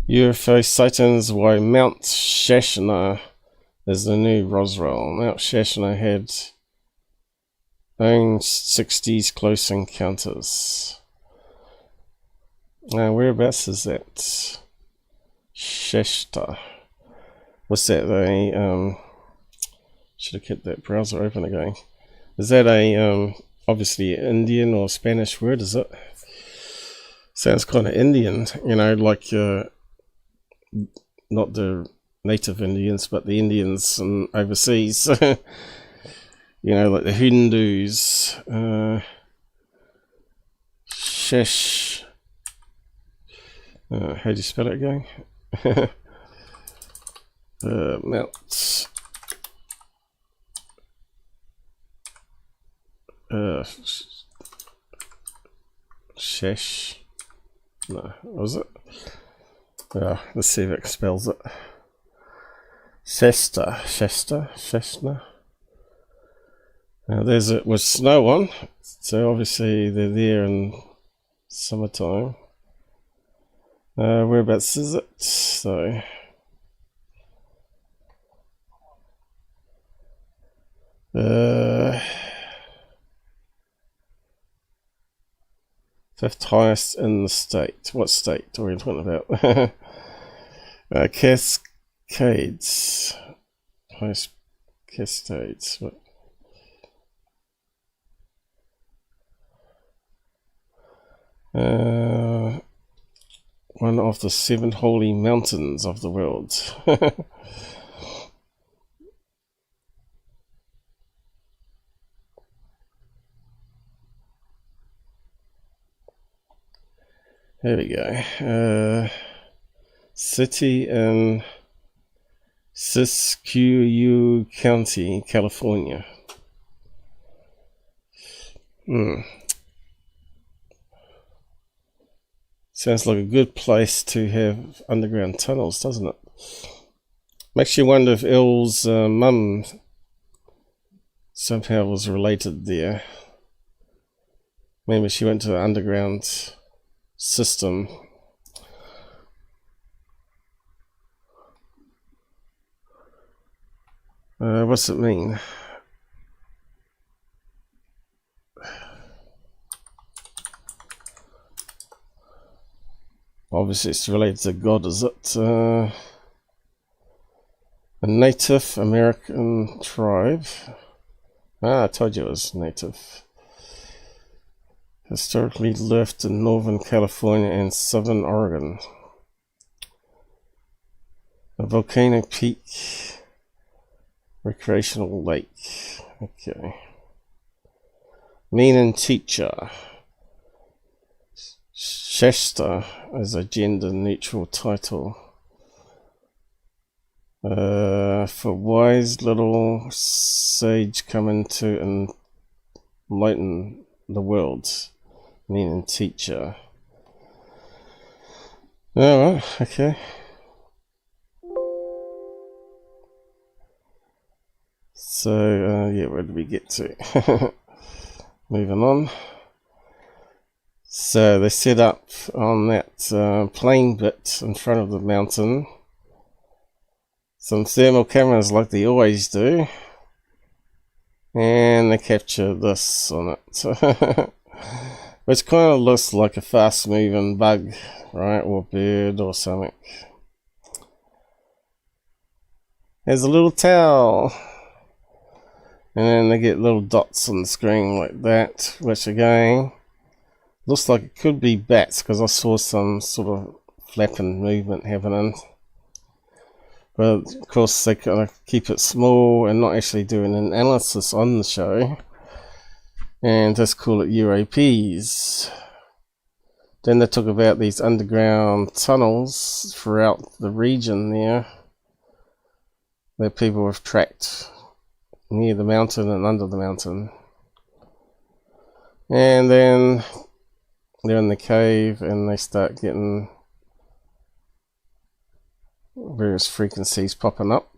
UFO sightings, why Mount Shasta is the new Roswell. Mount Shasta had own 60s close encounters. Now, whereabouts is that? Shasta. What's that? Should have kept that browser open again. Is that a obviously Indian or Spanish word? Is it? Sounds kind of Indian, you know, like not the native Indians, but the Indians overseas. You know, like the Hindus. Shesh. How do you spell it again? Mount. Shesh. No, was it? Let's see if it spells it. Shasta. Now there's it with snow on, so obviously they're there in summertime. Whereabouts is it? So fifth highest in the state. What state are we talking about? Cascades. Highest Cascades. What? One of the 7 holy mountains of the world. There we go. City in Siskiyou County, California. Sounds like a good place to have underground tunnels, doesn't it? Makes you wonder if El's mum somehow was related there. Maybe she went to an underground system. What's it mean? Obviously it's related to God, is it? A Native American tribe. I told you it was native. Historically lived in Northern California and Southern Oregon. A volcanic peak. Recreational lake. Okay. Meaning teacher. Shasta is a gender-neutral title. For wise little sage coming to enlighten the world. Meaning teacher. Oh, well, okay. So, yeah, where did we get to? Moving on. So they set up on that plane bit in front of the mountain some thermal cameras like they always do, and they capture this on it, which kind of looks like a fast moving bug, right, or bird or something. There's a little towel, and then they get little dots on the screen like that, which again looks like it could be bats, because I saw some sort of flapping movement happening. But of course they kind of keep it small and not actually doing an analysis on the show, and just call it UAPs. Then they talk about these underground tunnels throughout the region there that people have tracked near the mountain and under the mountain. And then they're in the cave and they start getting various frequencies popping up.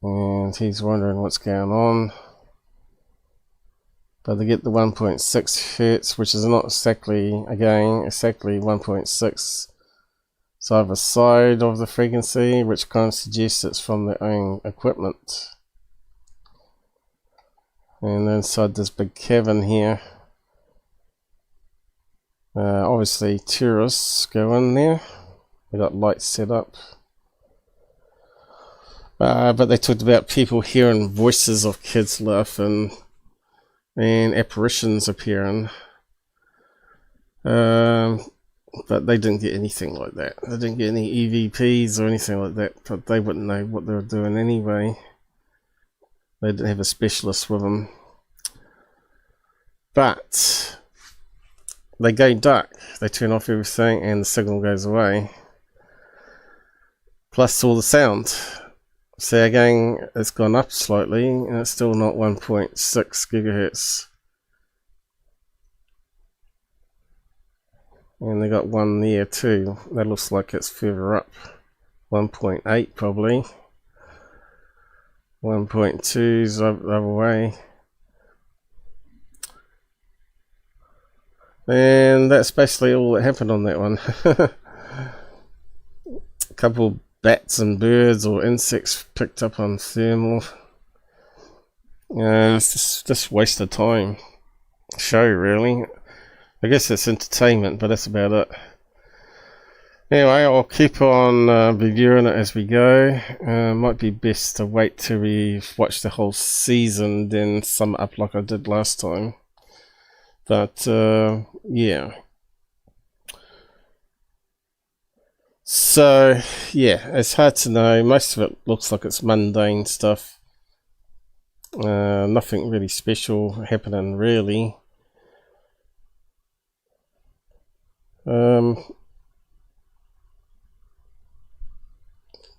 And he's wondering what's going on. But they get the 1.6 hertz, which is not exactly 1.6. It's either side of the frequency, which kind of suggests it's from their own equipment. And inside this big cavern here, obviously tourists go in there. They got lights set up. But they talked about people hearing voices of kids laughing and apparitions appearing. But they didn't get anything like that. They didn't get any EVPs or anything like that, but they wouldn't know what they were doing anyway. They didn't have a specialist with them. But they go dark. They turn off everything and the signal goes away. Plus all the sound. So again, it's gone up slightly and it's still not 1.6 gigahertz. And they got one there too. That looks like it's further up. 1.8 probably. 1.2 is the other way. And that's basically all that happened on that one. A couple bats and birds or insects picked up on thermal. It's just wasted time show, really. I guess it's entertainment, but that's about it. Anyway, I'll keep on reviewing it as we go. Might be best to wait till we watch the whole season, then sum it up like I did last time. But yeah. So yeah, it's hard to know. Most of it looks like it's mundane stuff. Nothing really special happening, really.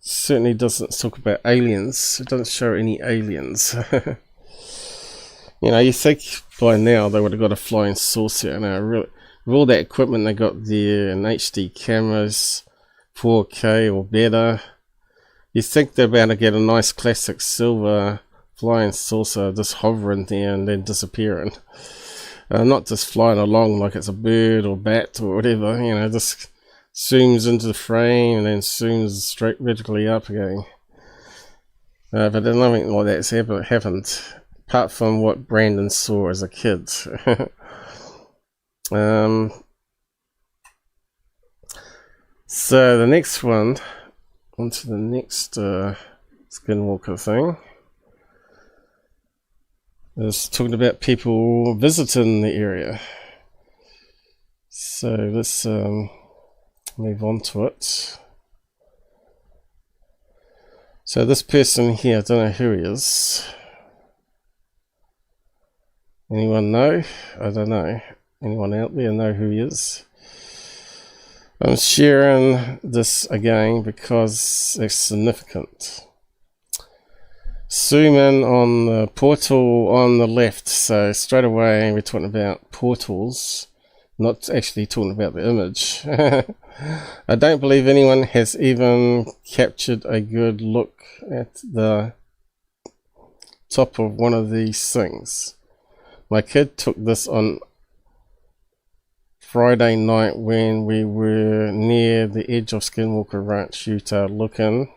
Certainly doesn't talk about aliens. It doesn't show any aliens. You know, you think by now they would have got a flying saucer. Now, really, with all that equipment they got there and HD cameras, 4K or better, you think they're bound to get a nice classic silver flying saucer just hovering there and then disappearing. Not just flying along like it's a bird or bat or whatever, you know, just zooms into the frame and then zooms straight vertically up again. But then nothing like that's ever happened, apart from what Brandon saw as a kid. So the next one, onto the next Skinwalker thing, is talking about people visiting the area. So let's move on to it. So this person here, I don't know who he is. Anyone know? I don't know. Anyone out there know who he is? I'm sharing this again because it's significant. Zoom in on the portal on the left. So straight away we're talking about portals, not actually talking about the image. I don't believe anyone has even captured a good look at the top of one of these things. My kid took this on Friday night when we were near the edge of Skinwalker Ranch, Utah, looking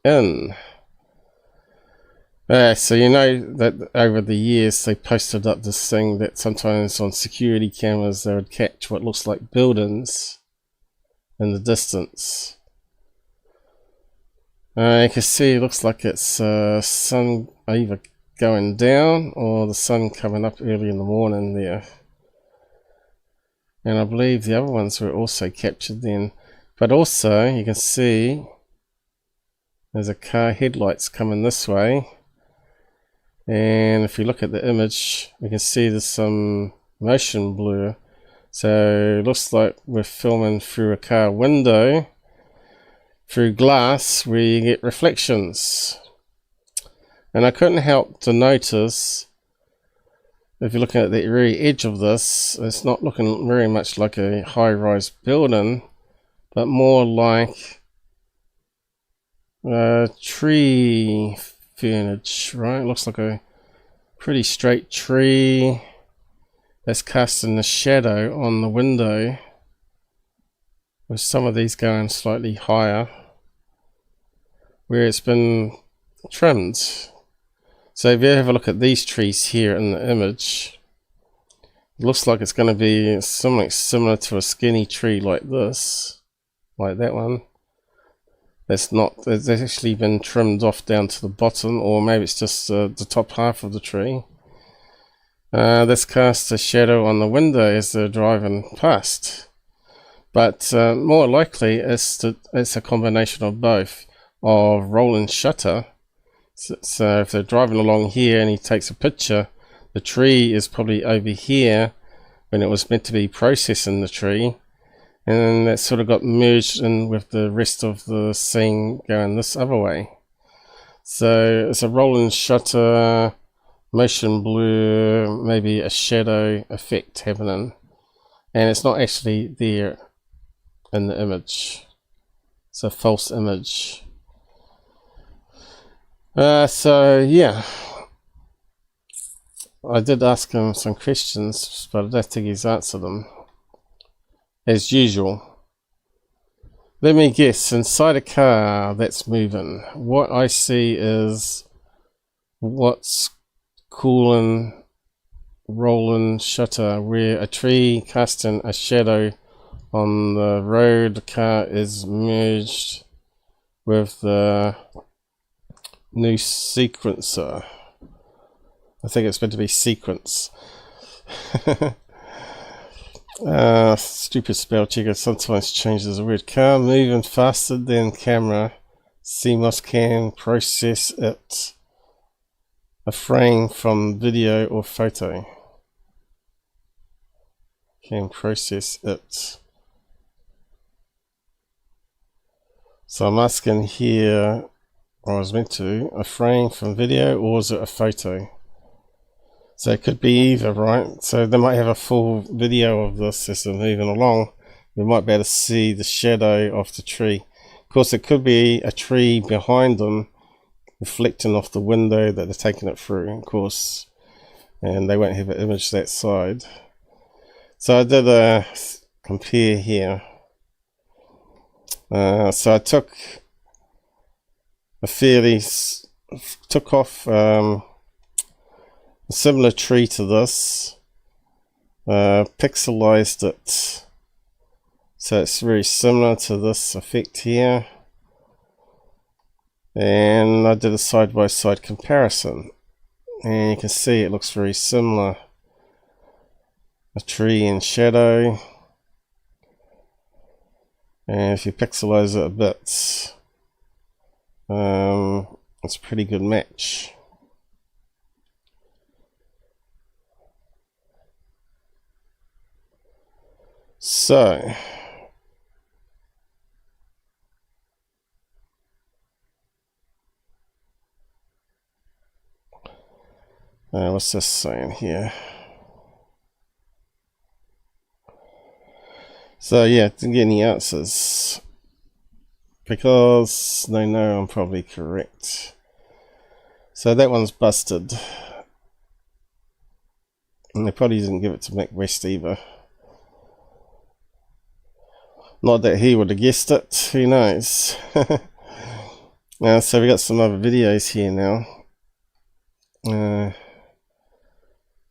in. So you know that over the years they posted up this thing that sometimes on security cameras they would catch what looks like buildings in the distance. You can see it looks like it's sun either going down or the sun coming up early in the morning there. And I believe the other ones were also captured then. But also you can see there's a car headlights coming this way. And if you look at the image, we can see there's some motion blur. So it looks like we're filming through a car window, through glass, where you get reflections. And I couldn't help to notice, if you're looking at the very edge of this, it's not looking very much like a high-rise building, but more like tree furniture, right? Looks like a pretty straight tree that's casting the shadow on the window, with some of these going slightly higher where it's been trimmed. So if you have a look at these trees here in the image, it looks like it's going to be something similar to a skinny tree like this, like that one. It's actually been trimmed off down to the bottom, or maybe it's just the top half of the tree. This casts a shadow on the window as they're driving past. But more likely it's a combination of both, of rolling shutter. So if they're driving along here and he takes a picture, the tree is probably over here when it was meant to be processing the tree. And then that sort of got merged in with the rest of the scene going this other way. So it's a rolling shutter, motion blur, maybe a shadow effect happening. and it's not actually there in the image. It's a false image. So yeah, I did ask him some questions, but I don't think he's answered them. As usual. Let me guess, inside a car that's moving, what I see is what's cooling, rolling shutter, where a tree casting a shadow on the road. The car is merged with the new sequencer. I think it's meant to be sequence. Stupid spell checker sometimes changes the word. Car moving faster than camera. CMOS can process it. A frame from video or photo. Can process it. So I'm asking here, or I was meant to, a frame from video or is it a photo? So it could be either, right? So they might have a full video of this as they're moving along. We might be able to see the shadow of the tree. Of course, it could be a tree behind them reflecting off the window that they're taking it through, of course. And they won't have an image that side. So I did a compare here. So I took off a similar tree to this, pixelized it so it's very similar to this effect here, and I did a side-by-side comparison, and you can see it looks very similar. A tree in shadow, and if you pixelize it a bit, it's a pretty good match. So what's this saying here? So yeah, didn't get any answers because they know I'm probably correct. So that one's busted, and they probably didn't give it to Mick West either. Not that he would have guessed it, who knows. So we got some other videos here now.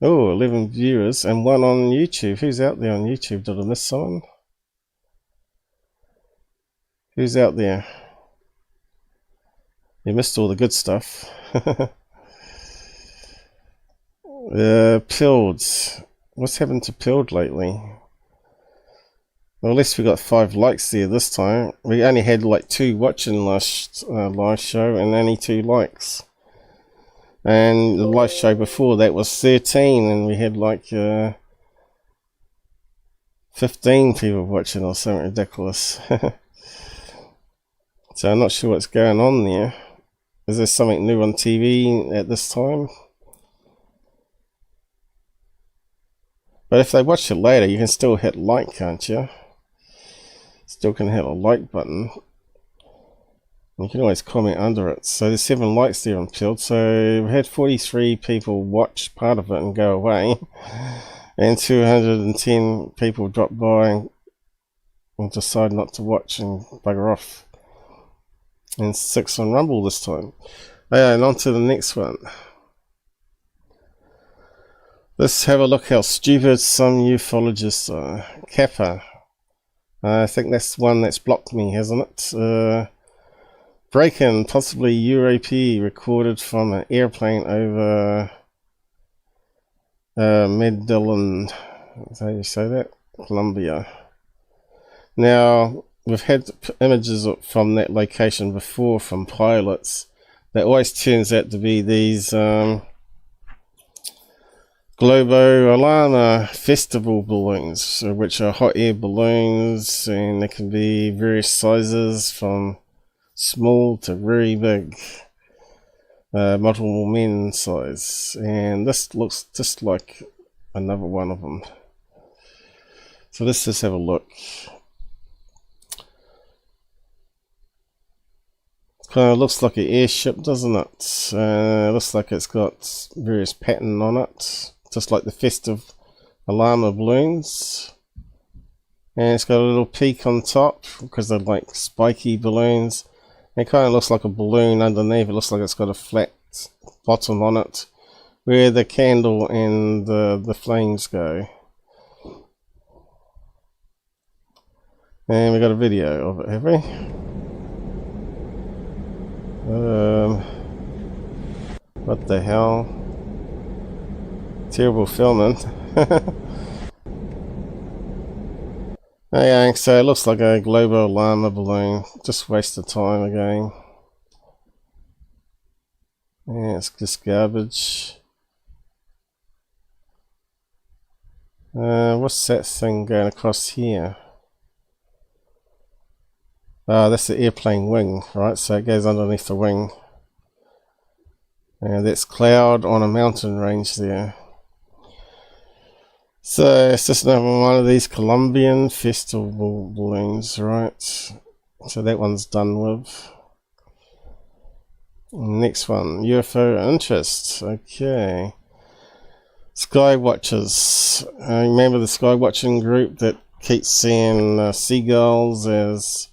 11 viewers and one on YouTube. Who's out there on YouTube? Did I miss someone? Who's out there? You missed all the good stuff. Pilled. What's happened to Pilled lately? Well, at least we got 5 likes there this time. We only had like 2 watching last live show and only 2 likes. And the live show before that was 13 and we had like 15 people watching or something ridiculous. So I'm not sure what's going on there. Is there something new on TV at this time? But if they watch it later, you can still hit like, can't you? Still can hit a like button. You can always comment under it. So there's 7 likes there on Pilled. So we had 43 people watch part of it and go away. And 210 people drop by and decide not to watch and bugger off. And 6 on Rumble this time. Okay, and on to the next one. Let's have a look how stupid some ufologists are. Kappa. I think that's the one that's blocked me, hasn't it? Break-in, possibly UAP, recorded from an airplane over Medellin. Is that how you say that? Colombia. Now, we've had images from that location before from pilots. That always turns out to be these Globo Alana festival balloons, which are hot air balloons, and they can be various sizes from small to very big, multiple men size, and this looks just like another one of them. So let's just have a look. It kind of looks like an airship, doesn't it? Looks like it's got various pattern on it, just like the festive alarm balloons. And it's got a little peak on top because they're like spiky balloons. It kind of looks like a balloon underneath. It looks like it's got a flat bottom on it where the candle and the flames go. And we got a video of it, have we? What the hell? Terrible filming. Okay, so it looks like a global alarm balloon. Just waste of time again. Yeah, it's just garbage. What's that thing going across here? Oh, that's the airplane wing, right? So it goes underneath the wing. And that's cloud on a mountain range there. So it's just another one of these Colombian festival balloons, right? So that one's done with. Next one, UFO interest. Okay. Sky watchers. Remember the sky watching group that keeps seeing seagulls as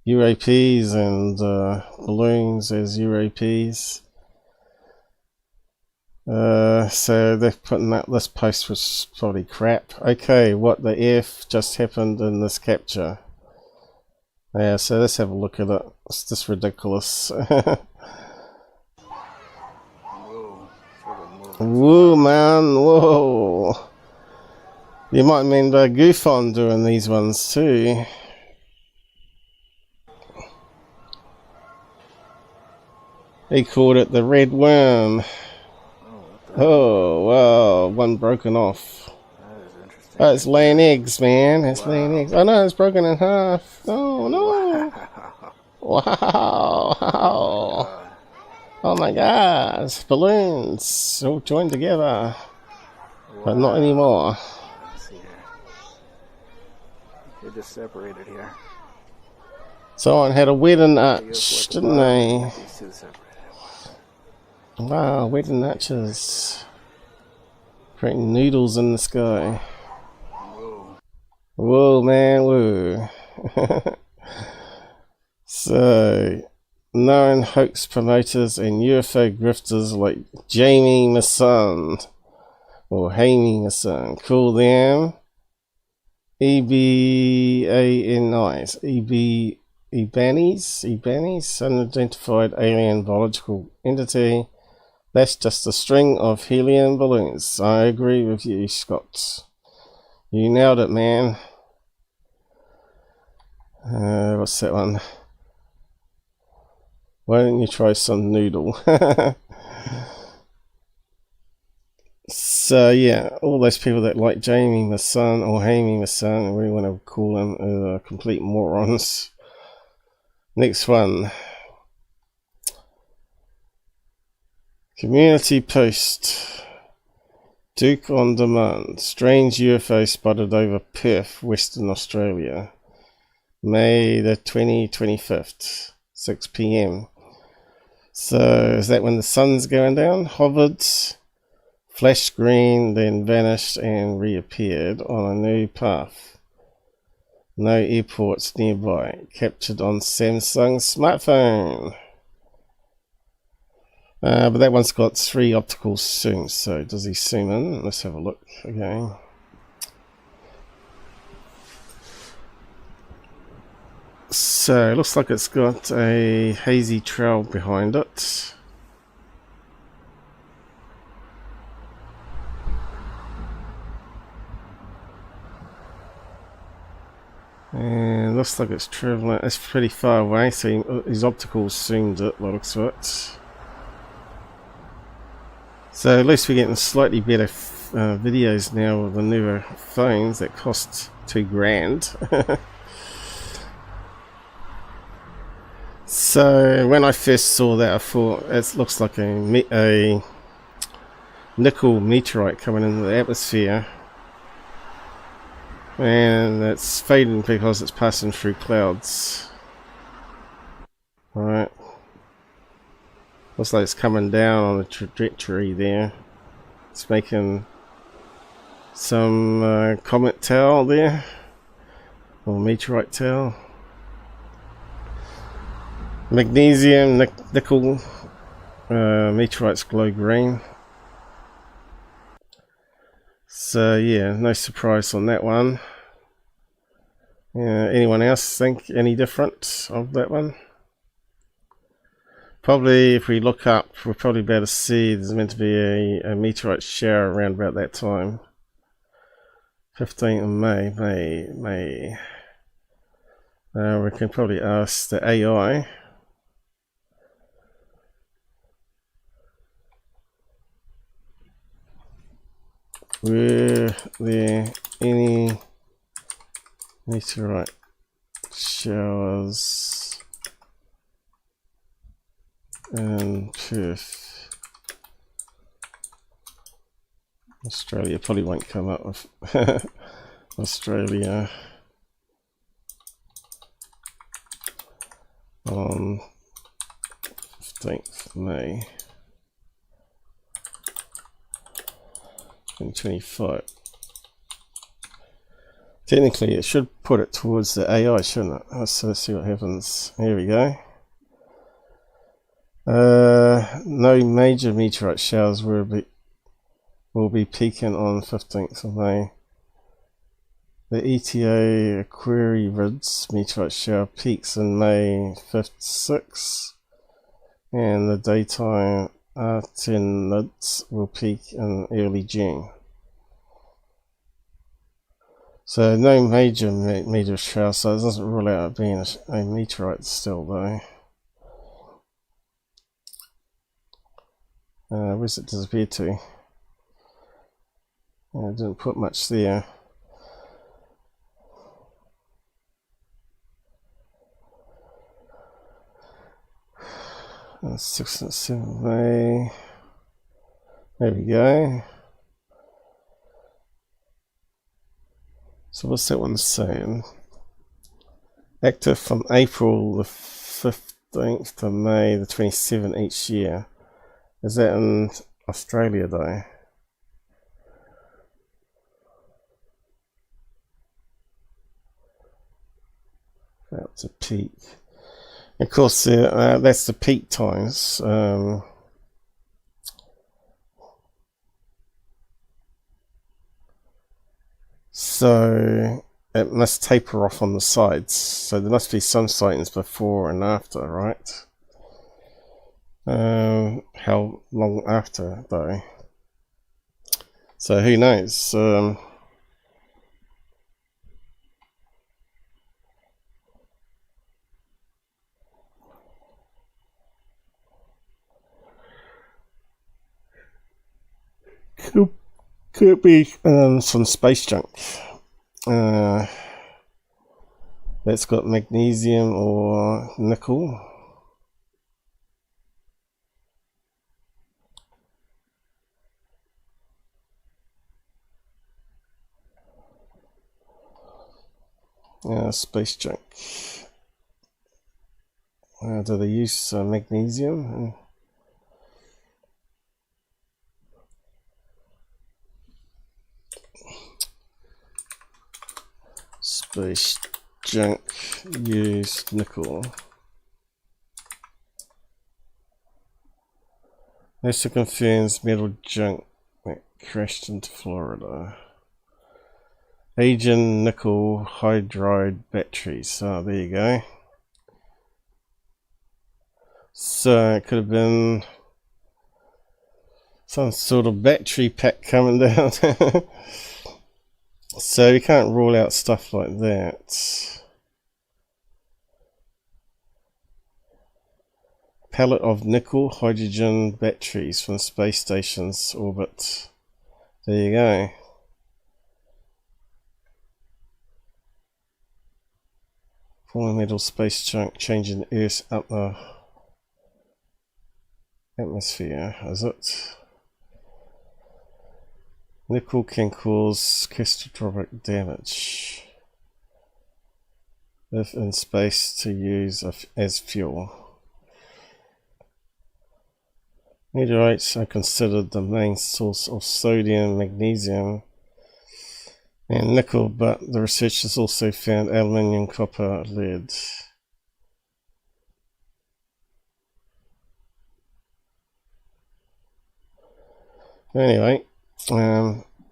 UAPs and balloons as UAPs. So they're putting that, this post was probably crap. Okay, what the F just happened in this capture? Yeah, so let's have a look at it. It's just ridiculous. Whoa, man, whoa. You might remember Goof on doing these ones too. He called it the red worm. Oh, wow, one broken off. Oh, it's laying eggs, man. It's laying eggs. Oh no, it's broken in half. Oh no. Wow. Oh my gosh. Balloons all joined together. But not anymore. Let's see here. They just separated here. Someone had a wedding arch, didn't they? Wow, wedding arches. Creating noodles in the sky. Whoa, man, whoa. So, known hoax promoters and UFO grifters like Jaime Maussan, or Jaime Maussan, call them EBANIs, unidentified alien biological entity. That's just a string of helium balloons. I agree with you, Scott. You nailed it, man. What's that one? Why don't you try some noodle? So yeah, all those people that like Jaime Maussan or Jaime Maussan, we want to call them complete morons. Next one. Community post. Duke on demand. Strange UFO spotted over Perth, Western Australia. May the 25th, 6 PM. So is that when the sun's going down? Hovered, flashed green, then vanished and reappeared on a new path. No airports nearby. Captured on Samsung smartphone. But that one's got 3 optical zooms, so does he zoom in? Let's have a look again. So it looks like it's got a hazy trail behind it. And looks like it's traveling. It's pretty far away, so his opticals zoomed it, by the looks of it. So at least we're getting slightly better videos now with the newer phones that cost $2,000. So when I first saw that, I thought it looks like a nickel meteorite coming into the atmosphere. And it's fading because it's passing through clouds. Alright. Looks like it's coming down on the trajectory there. It's making some comet tail there. Or meteorite tail. Magnesium, nickel, meteorites glow green. So yeah, no surprise on that one. Anyone else think any different of that one? Probably if we look up, we'll probably be able to see there's meant to be a meteorite shower around about that time. 15th of May. We can probably ask the AI. Were there any meteorite showers in Perth? Australia probably won't come up with Australia on 15th of May 2025. Technically it should put it towards the AI, shouldn't it? Let's see what happens. Here we go. No major meteorite showers will be peaking on 15th of May. The ETA Aquarius vids meteorite shower peaks in May 5th, 6th, and the daytime R10 vids will peak in early June. So no major meteor shower, so it doesn't rule out being a meteorite still though. Where's it disappear to? I didn't put much there. 6th and 7th May. There we go. So what's that one saying? Active from April the 15th to May the 27th each year. Is that in Australia though? That's a peak. Of course, that's the peak times. So it must taper off on the sides. So there must be some sightings before and after, right? How long after though? So who knows? Could be some space junk that's got magnesium or nickel. Space junk. Do they use magnesium? Space junk used nickel. NASA confirms metal junk that crashed into Florida. Aging nickel hydride batteries. Oh, there you go. So it could have been some sort of battery pack coming down. So you can't rule out stuff like that. Pallet of nickel hydrogen batteries from space station's orbit. There you go. Falling metal space junk changing Earth's upper atmosphere, is it? Nickel can cause catastrophic damage if in space to use as fuel. Meteorites are considered the main source of sodium, magnesium, and nickel, but the researchers also found aluminium, copper, lead. Anyway,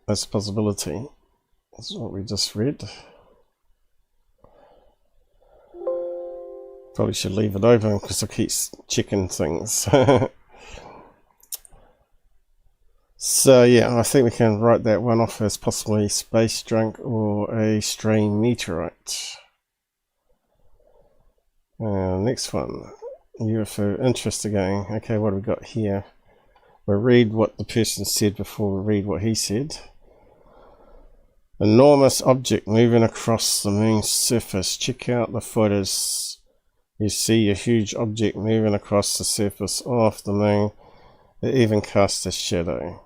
that's a possibility. That's what we just read. Probably should leave it open because I keep checking things. So yeah, I think we can write that one off as possibly space junk or a stray meteorite. Next one, UFO interest again. Okay, what have we got here? We'll read what the person said before we read what he said. Enormous object moving across the moon's surface. Check out the photos. You see a huge object moving across the surface of the moon. It even casts a shadow.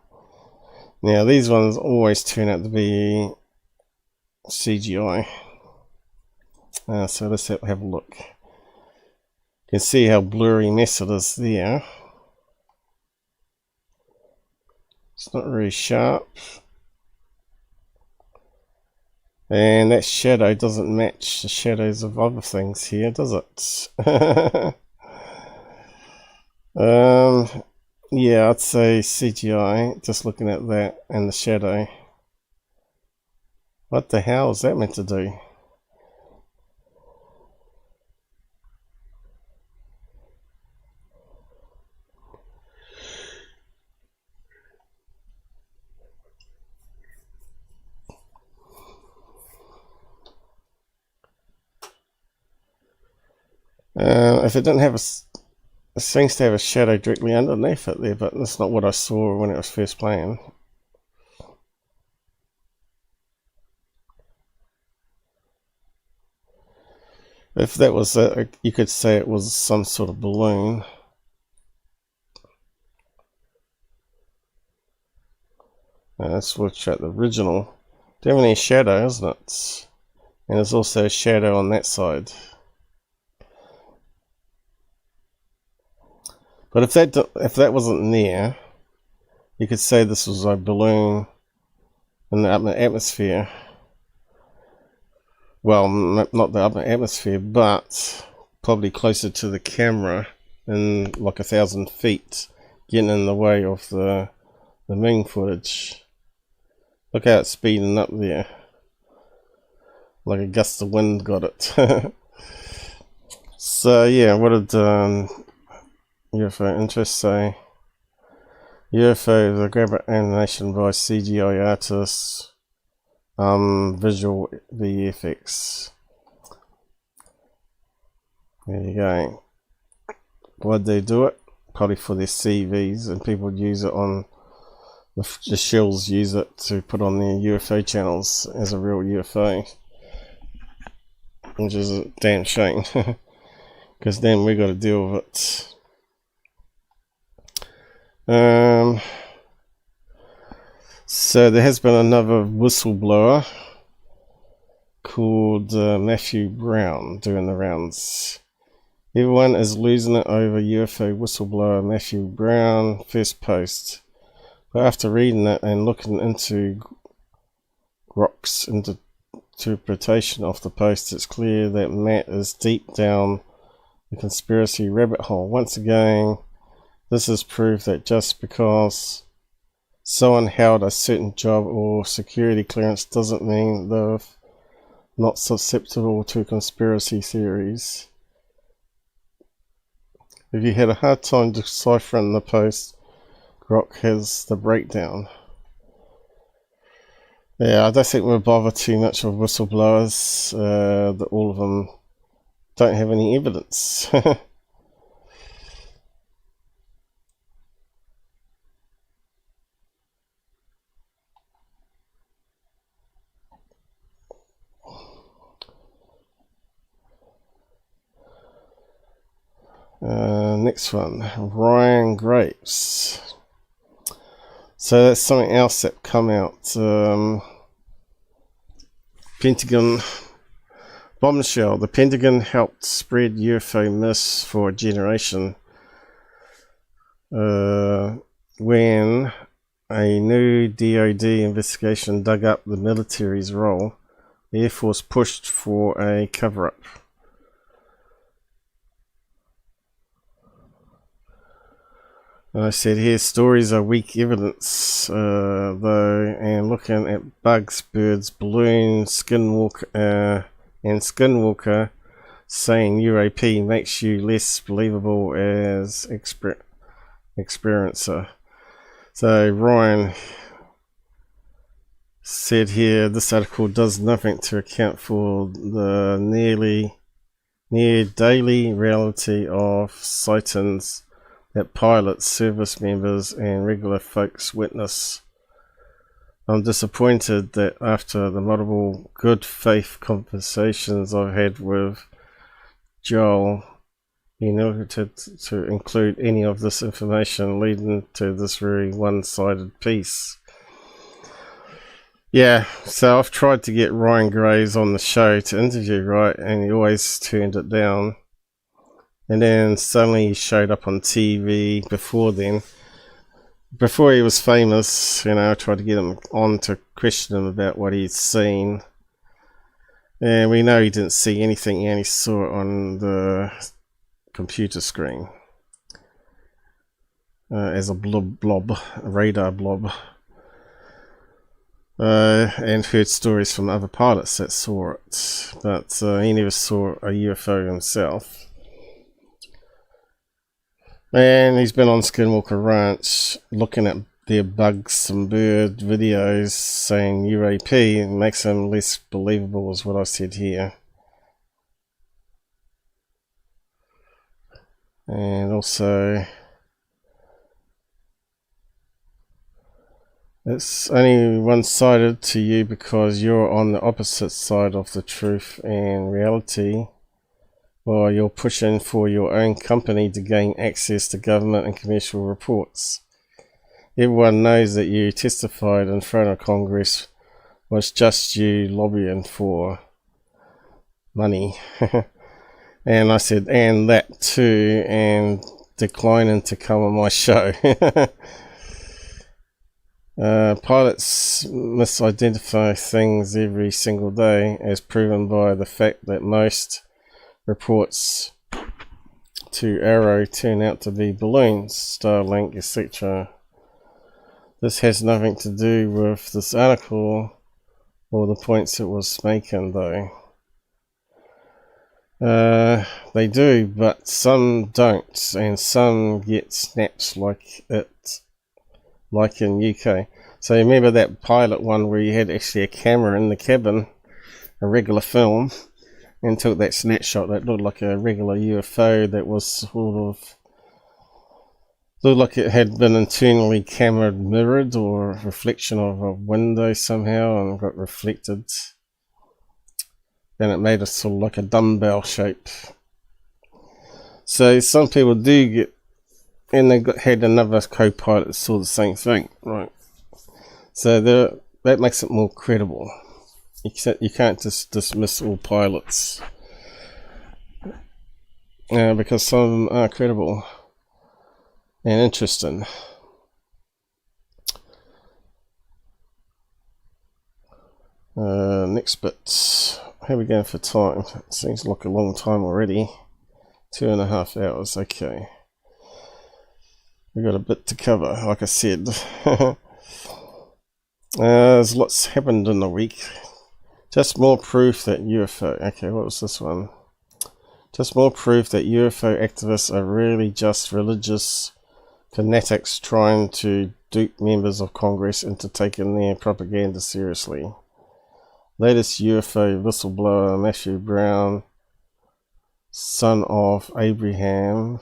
Now these ones always turn out to be CGI. So let's have a look. You can see how blurry mess it is there. It's not very sharp. And that shadow doesn't match the shadows of other things here, does it? Yeah, I'd say CGI, just looking at that and the shadow. What the hell is that meant to do? If it didn't have it seems to have a shadow directly underneath it there, but that's not what I saw when it was first playing. If that was you could say it was some sort of balloon. Let's look at the original. Don't have any shadow, isn't it? And there's also a shadow on that side. But if that wasn't there, you could say this was a balloon in the upper atmosphere. Well, not the upper atmosphere, but probably closer to the camera, in like 1,000 feet, getting in the way of the moon footage. Look how it's speeding up there, like a gust of wind got it. So yeah, what did UFO interest say? UFO is a graphic animation by CGI artists, visual VFX. There you go. Why'd they do it? Probably for their CVs, and people use it on the shills use it to put on their UFO channels as a real UFO, which is a damn shame, because then we got to deal with it. So there has been another whistleblower called Matthew Brown doing the rounds. Everyone is losing it over UFO whistleblower Matthew Brown first post. But after reading it and looking into Grosch's interpretation of the post, it's clear that Matt is deep down the conspiracy rabbit hole. Once again, this is proof that just because someone held a certain job or security clearance doesn't mean they're not susceptible to conspiracy theories. If you had a hard time deciphering the post, Grosch has the breakdown. Yeah, I don't think we'll bother too much with whistleblowers. That all of them don't have any evidence. Next one, Ryan Graves. So that's something else that come out. Pentagon bombshell. The Pentagon helped spread UFO myths for a generation. When a new DoD investigation dug up the military's role, the Air Force pushed for a cover-up. I said here, stories are weak evidence, though, and looking at bugs, birds, balloons, Skinwalker, saying UAP makes you less believable as experiencer. So Ryan said here, this article does nothing to account for the near daily reality of sightings that pilots, service members and regular folks witness. I'm disappointed that after the multiple good faith conversations I've had with Joel, he neglected to include any of this information, leading to this very one-sided piece. Yeah, so I've tried to get Ryan Graves on the show to interview, right, and he always turned it down. And then suddenly he showed up on TV before then. Before he was famous, you know, I tried to get him on to question him about what he'd seen. And we know he didn't see anything, he only saw it on the computer screen. As a blob, a radar blob. And heard stories from other pilots that saw it. But he never saw a UFO himself. And he's been on Skinwalker Ranch looking at their bugs and bird videos saying UAP and makes him less believable, is what I said here. And also, it's only one-sided to you because you're on the opposite side of the truth and reality. While you're pushing for your own company to gain access to government and commercial reports. Everyone knows that you testified in front of Congress was just you lobbying for money. And I said, and that too, and declining to come on my show. Pilots misidentify things every single day, as proven by the fact that most reports to Arrow turn out to be balloons, Starlink, etc. This has nothing to do with this article or the points it was making, though. They do, but some don't, and some get snaps like in UK. So remember that pilot one where you had actually a camera in the cabin, a regular film, and took that snapshot that looked like a regular UFO that was sort of looked like it had been internally camera mirrored or a reflection of a window somehow and got reflected. And it made it sort of like a dumbbell shape. So some people do get, and they had another co-pilot that saw the same thing, right? So that makes it more credible. You can't just dismiss all pilots because some of them are credible and interesting. Next bit. How are we going for time? It seems like a long time already. 2.5 hours. Okay. We've got a bit to cover, like I said. There's lots happened in the week. Just more proof that UFO... Okay, what was this one? Just more proof that UFO activists are really just religious fanatics trying to dupe members of Congress into taking their propaganda seriously. Latest UFO whistleblower Matthew Brown, son of Abraham,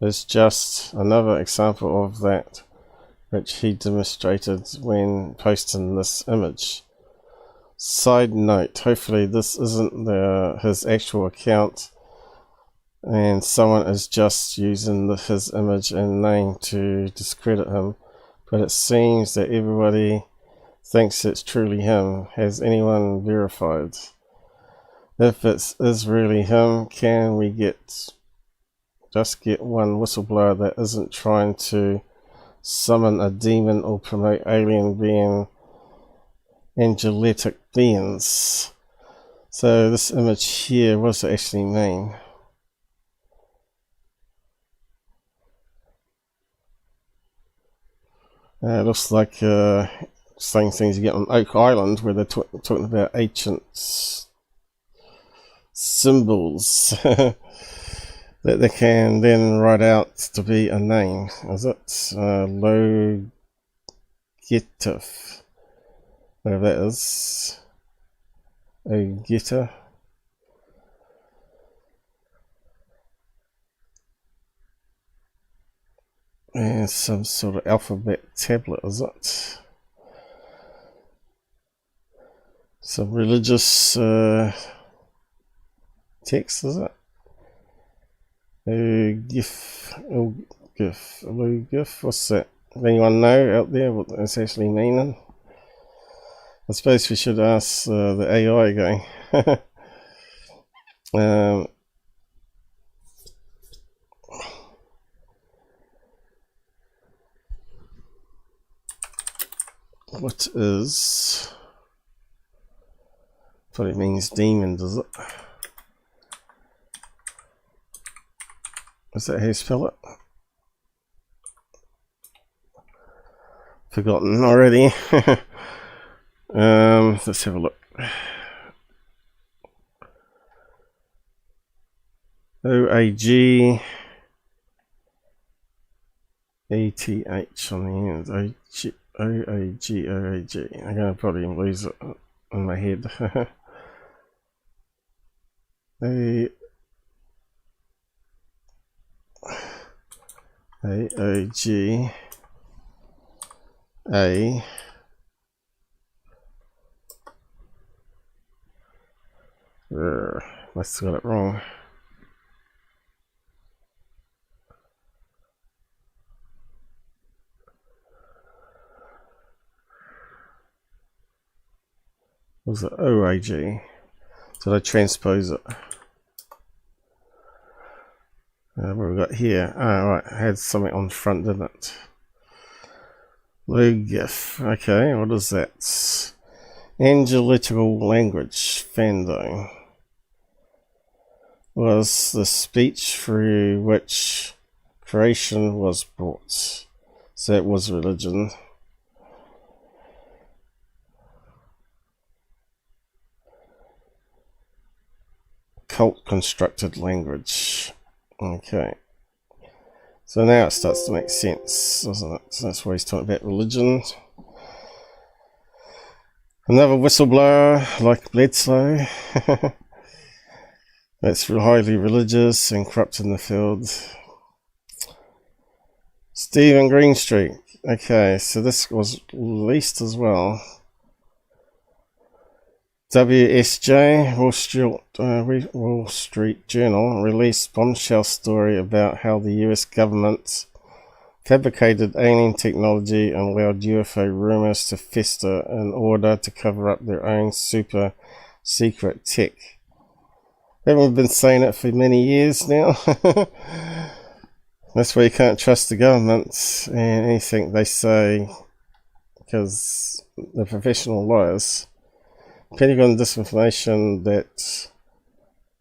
is just another example of that, which he demonstrated when posting this image. Side note, hopefully this isn't his actual account. and someone is just using his image and name to discredit him, but it seems that everybody thinks it's truly him. Has anyone verified? If it is really him, can we just get one whistleblower that isn't trying to summon a demon or promote alien being angelic beings? So this image here, what does it actually mean? It looks like same things you get on Oak Island, where they're talking about ancient symbols that they can then write out to be a name. Is it Logetif? Whatever that is. Ogeta. And some sort of alphabet tablet, is it? Some religious text, is it? Ogif, what's that? Anyone know out there what it's actually meaning? I suppose we should ask the AI again. What is... Probably means demon, does it? Is that how you spell it? Forgotten already. Let's have a look. OAG-ATH on the end. OAG. I'm going to probably lose it in my head. AOG A must have got it wrong. Was it OAG? Did I transpose it? What have we got here? Ah, right, I had something on front, didn't it? Logif. Okay, what is that? Angelical language. Fando. Was the speech through which creation was brought. So that was religion. Cult constructed language. Okay. So now it starts to make sense, doesn't it? So that's why he's talking about religion. Another whistleblower like Bledsoe. That's highly religious and corrupt in the field. Stephen Greenstreet. Okay, so this was released as well. WSJ, Wall Street Journal, released bombshell story about how the US government fabricated alien technology and allowed UFO rumors to fester in order to cover up their own super secret tech. Haven't we been saying it for many years now? That's why you can't trust the government and anything they say, because they're professional liars. Pentagon disinformation that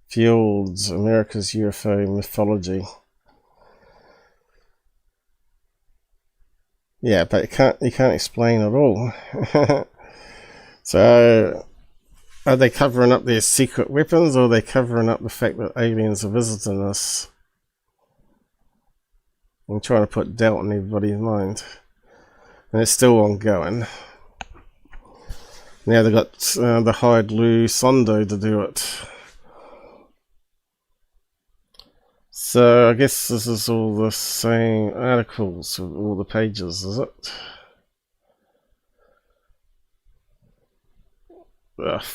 fueled America's UFO mythology. Yeah, but you can't explain it all. So, are they covering up their secret weapons, or are they covering up the fact that aliens are visiting us? I'm trying to put doubt in everybody's mind, and it's still ongoing. Now they've got the hired Lou Sondo to do it. So I guess this is all the same articles with all the pages, is it? Ugh.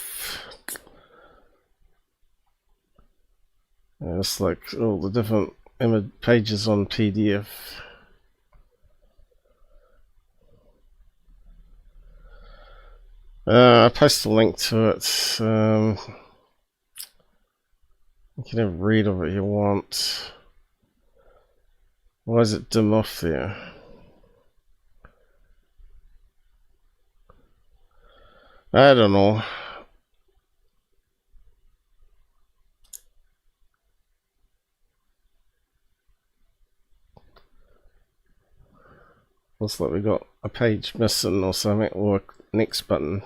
It's like all the different image pages on PDF. I post a link to it. You can have a read of it if you want. Why is it dim off there? I don't know. Looks like we got a page missing or something, or next button.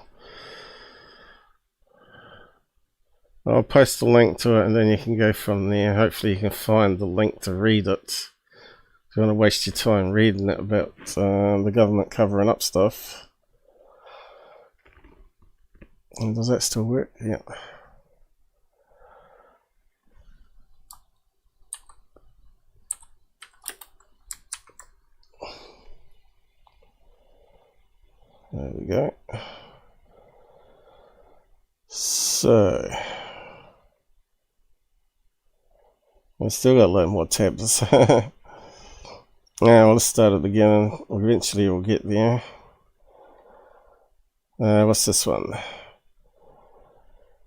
I'll post a link to it and then you can go from there. Hopefully you can find the link to read it. If you want to waste your time reading it about the government covering up stuff. And does that still work? Yeah. There we go. So I still got a lot more tabs. Now let's start at the beginning. Eventually we'll get there. What's this one?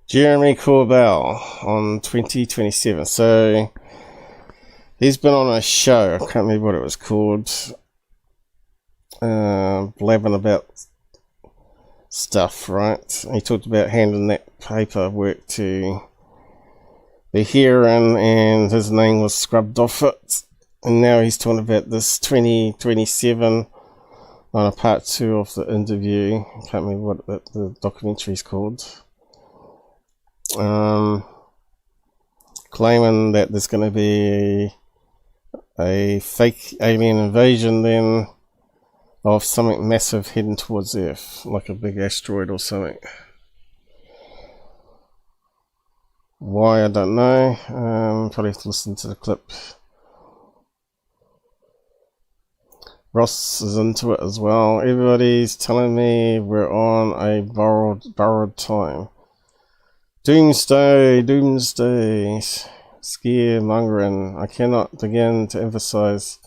Jeremy Corbell on 2027. So he's been on a show. I can't remember what it was called. Blabbing about stuff, right? He talked about handing that paperwork to the hearing and his name was scrubbed off it. And now he's talking about this 2027 on a part 2 of the interview. I can't remember what the documentary is called. Claiming that there's going to be a fake alien invasion then of something massive heading towards Earth, like a big asteroid or something. Why, I don't know. Probably have to listen to the clip. Ross is into it as well. Everybody's telling me we're on a borrowed time. Doomsday, scaremongering. I cannot begin to emphasize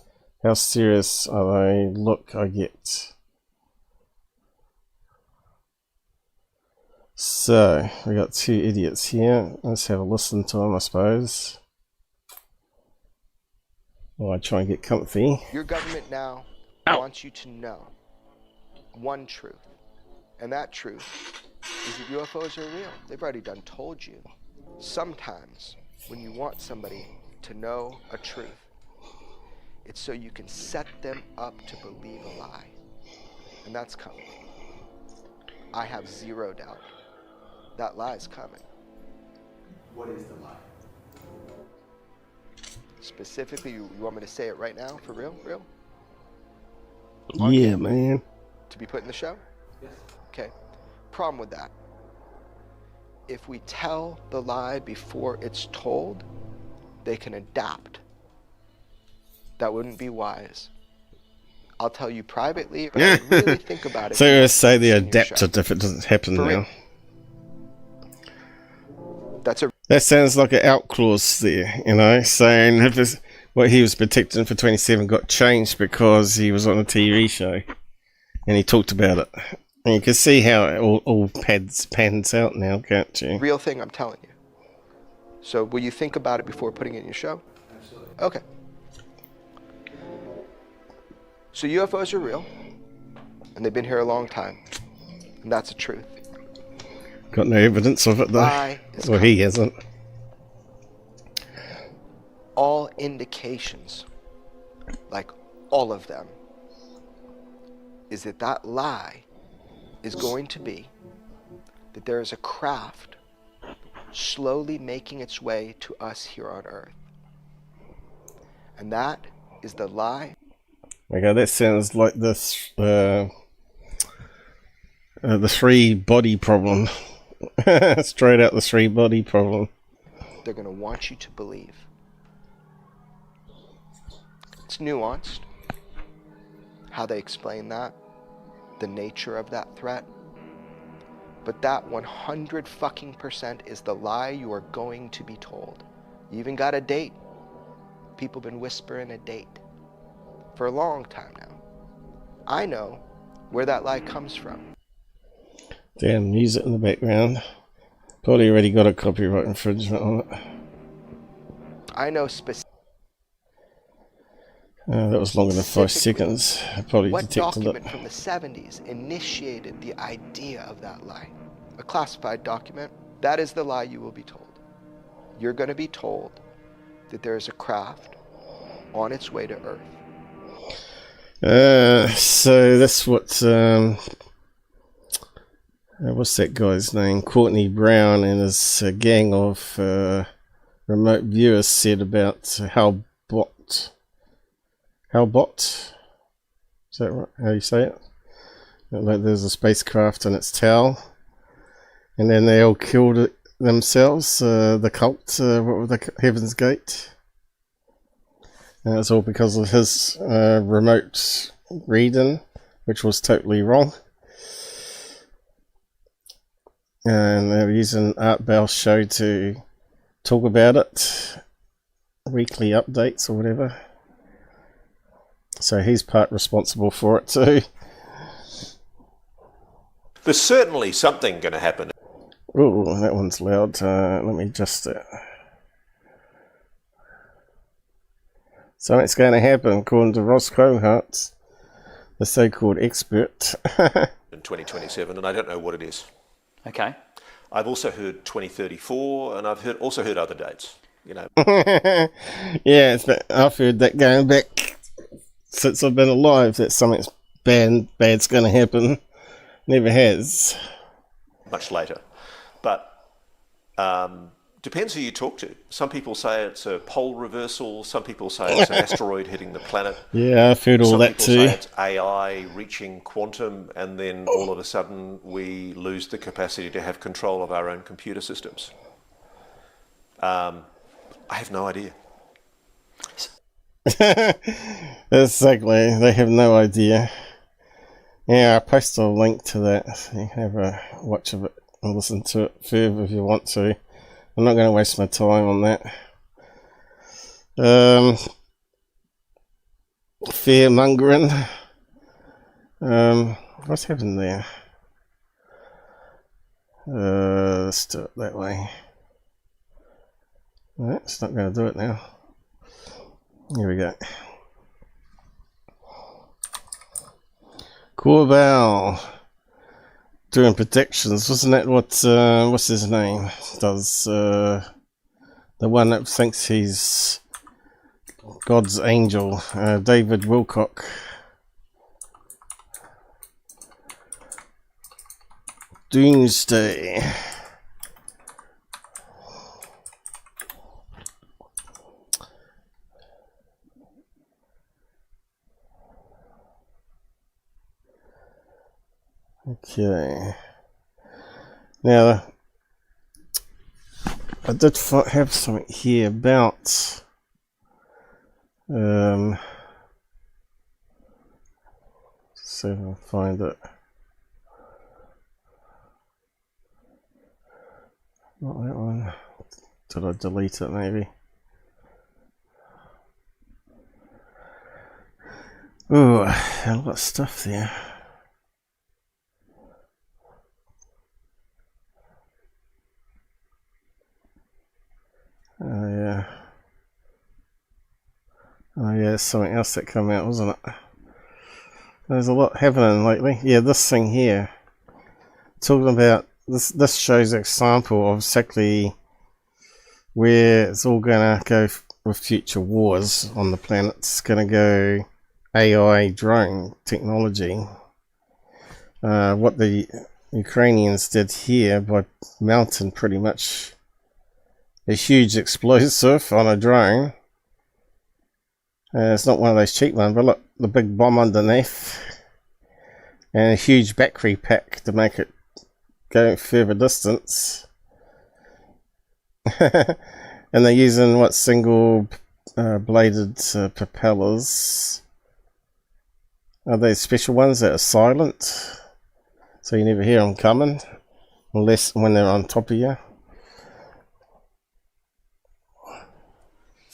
how serious I get. So, we got 2 idiots here. Let's have a listen to them, I suppose. While I try and get comfy. Your government now wants you to know one truth. And that truth is that UFOs are real. They've already done told you. Sometimes, when you want somebody to know a truth, it's so you can set them up to believe a lie. And that's coming. I have zero doubt. That lie is coming. What is the lie? Specifically, you want me to say it right now? For real? Real? Yeah, man. To be put in the show? Yes. Okay. Problem with that. If we tell the lie before it's told, they can adapt. That wouldn't be wise. I'll tell you privately, but I really think about it. So you say they adapted if it doesn't happen now. That sounds like an out clause there, you know, saying if it's what he was protecting for 27 got changed because he was on a TV show and he talked about it. And you can see how it all pans out now, can't you? Real thing, I'm telling you. So will you think about it before putting it in your show? Absolutely. Okay. So UFOs are real, and they've been here a long time, and that's the truth. Got no evidence of it though. Well, he hasn't. All indications, like all of them, is that that lie is going to be that there is a craft slowly making its way to us here on Earth. And that is the lie. Okay, that sounds like this the 3 body problem. Straight out the 3 body problem. They're going to want you to believe. It's nuanced how they explain that, the nature of that threat, but that 100% is the lie you are going to be told. You even got a date. People been whispering a date for a long time now. I know where that lie comes from. Damn, music in the background. Probably already got a copyright infringement on it. I know specifically. That was longer than 5 seconds. I probably What detected document it. from the 70s initiated the idea of that lie? A classified document. That is the lie you will be told. You're going to be told that there is a craft on its way to Earth. So that's what what's that guy's name? Courtney Brown and his gang of remote viewers said about Hellbot. Is that right? How you say it? Like there's a spacecraft and its tail, and then they all killed it themselves. The cult, what was the Heaven's Gate? And it's all because of his remote reading, which was totally wrong. And they're using Art Bell's show to talk about it, weekly updates or whatever. So he's part responsible for it too. There's certainly something going to happen. Oh, that one's loud. Let me adjust it. Something's going to happen, according to Ross Crowhart, the so-called expert. In 2027, and I don't know what it is. Okay. I've also heard 2034, and I've also heard other dates. You know. Yeah, I've heard that going back since I've been alive, that something's bad's going to happen. Never has. Much later. But depends who you talk to. Some people say it's a pole reversal. Some people say it's an asteroid hitting the planet. Yeah, I've heard all that too. Some people say it's AI reaching quantum, and then all of a sudden we lose the capacity to have control of our own computer systems. I have no idea. Exactly, they have no idea. Yeah, I'll post a link to that. You can have a watch of it and listen to it further if you want to. I'm not going to waste my time on that. Fear mongering. What's happened there? Let's do it that way. No, it's not going to do it now. Here we go. Corbell doing predictions. Wasn't that what what's his name does? The one that thinks he's God's angel, David Wilcock. Doomsday. Okay. Now, I did have something here about see if I can find it. Not that one. Did I delete it maybe? Oh, a lot of stuff there. Oh yeah. Oh yeah, there's something else that came out, wasn't it? There's a lot happening lately. Yeah, this thing here. Talking about this shows an example of exactly where it's all gonna go with future wars on the planet. It's gonna go AI drone technology. What the Ukrainians did here by mounting pretty much a huge explosive on a drone. It's not one of those cheap ones, but look, the big bomb underneath. And a huge battery pack to make it go further distance. And they're using, what, single bladed propellers. Are they special ones that are silent? So you never hear them coming. Unless when they're on top of you.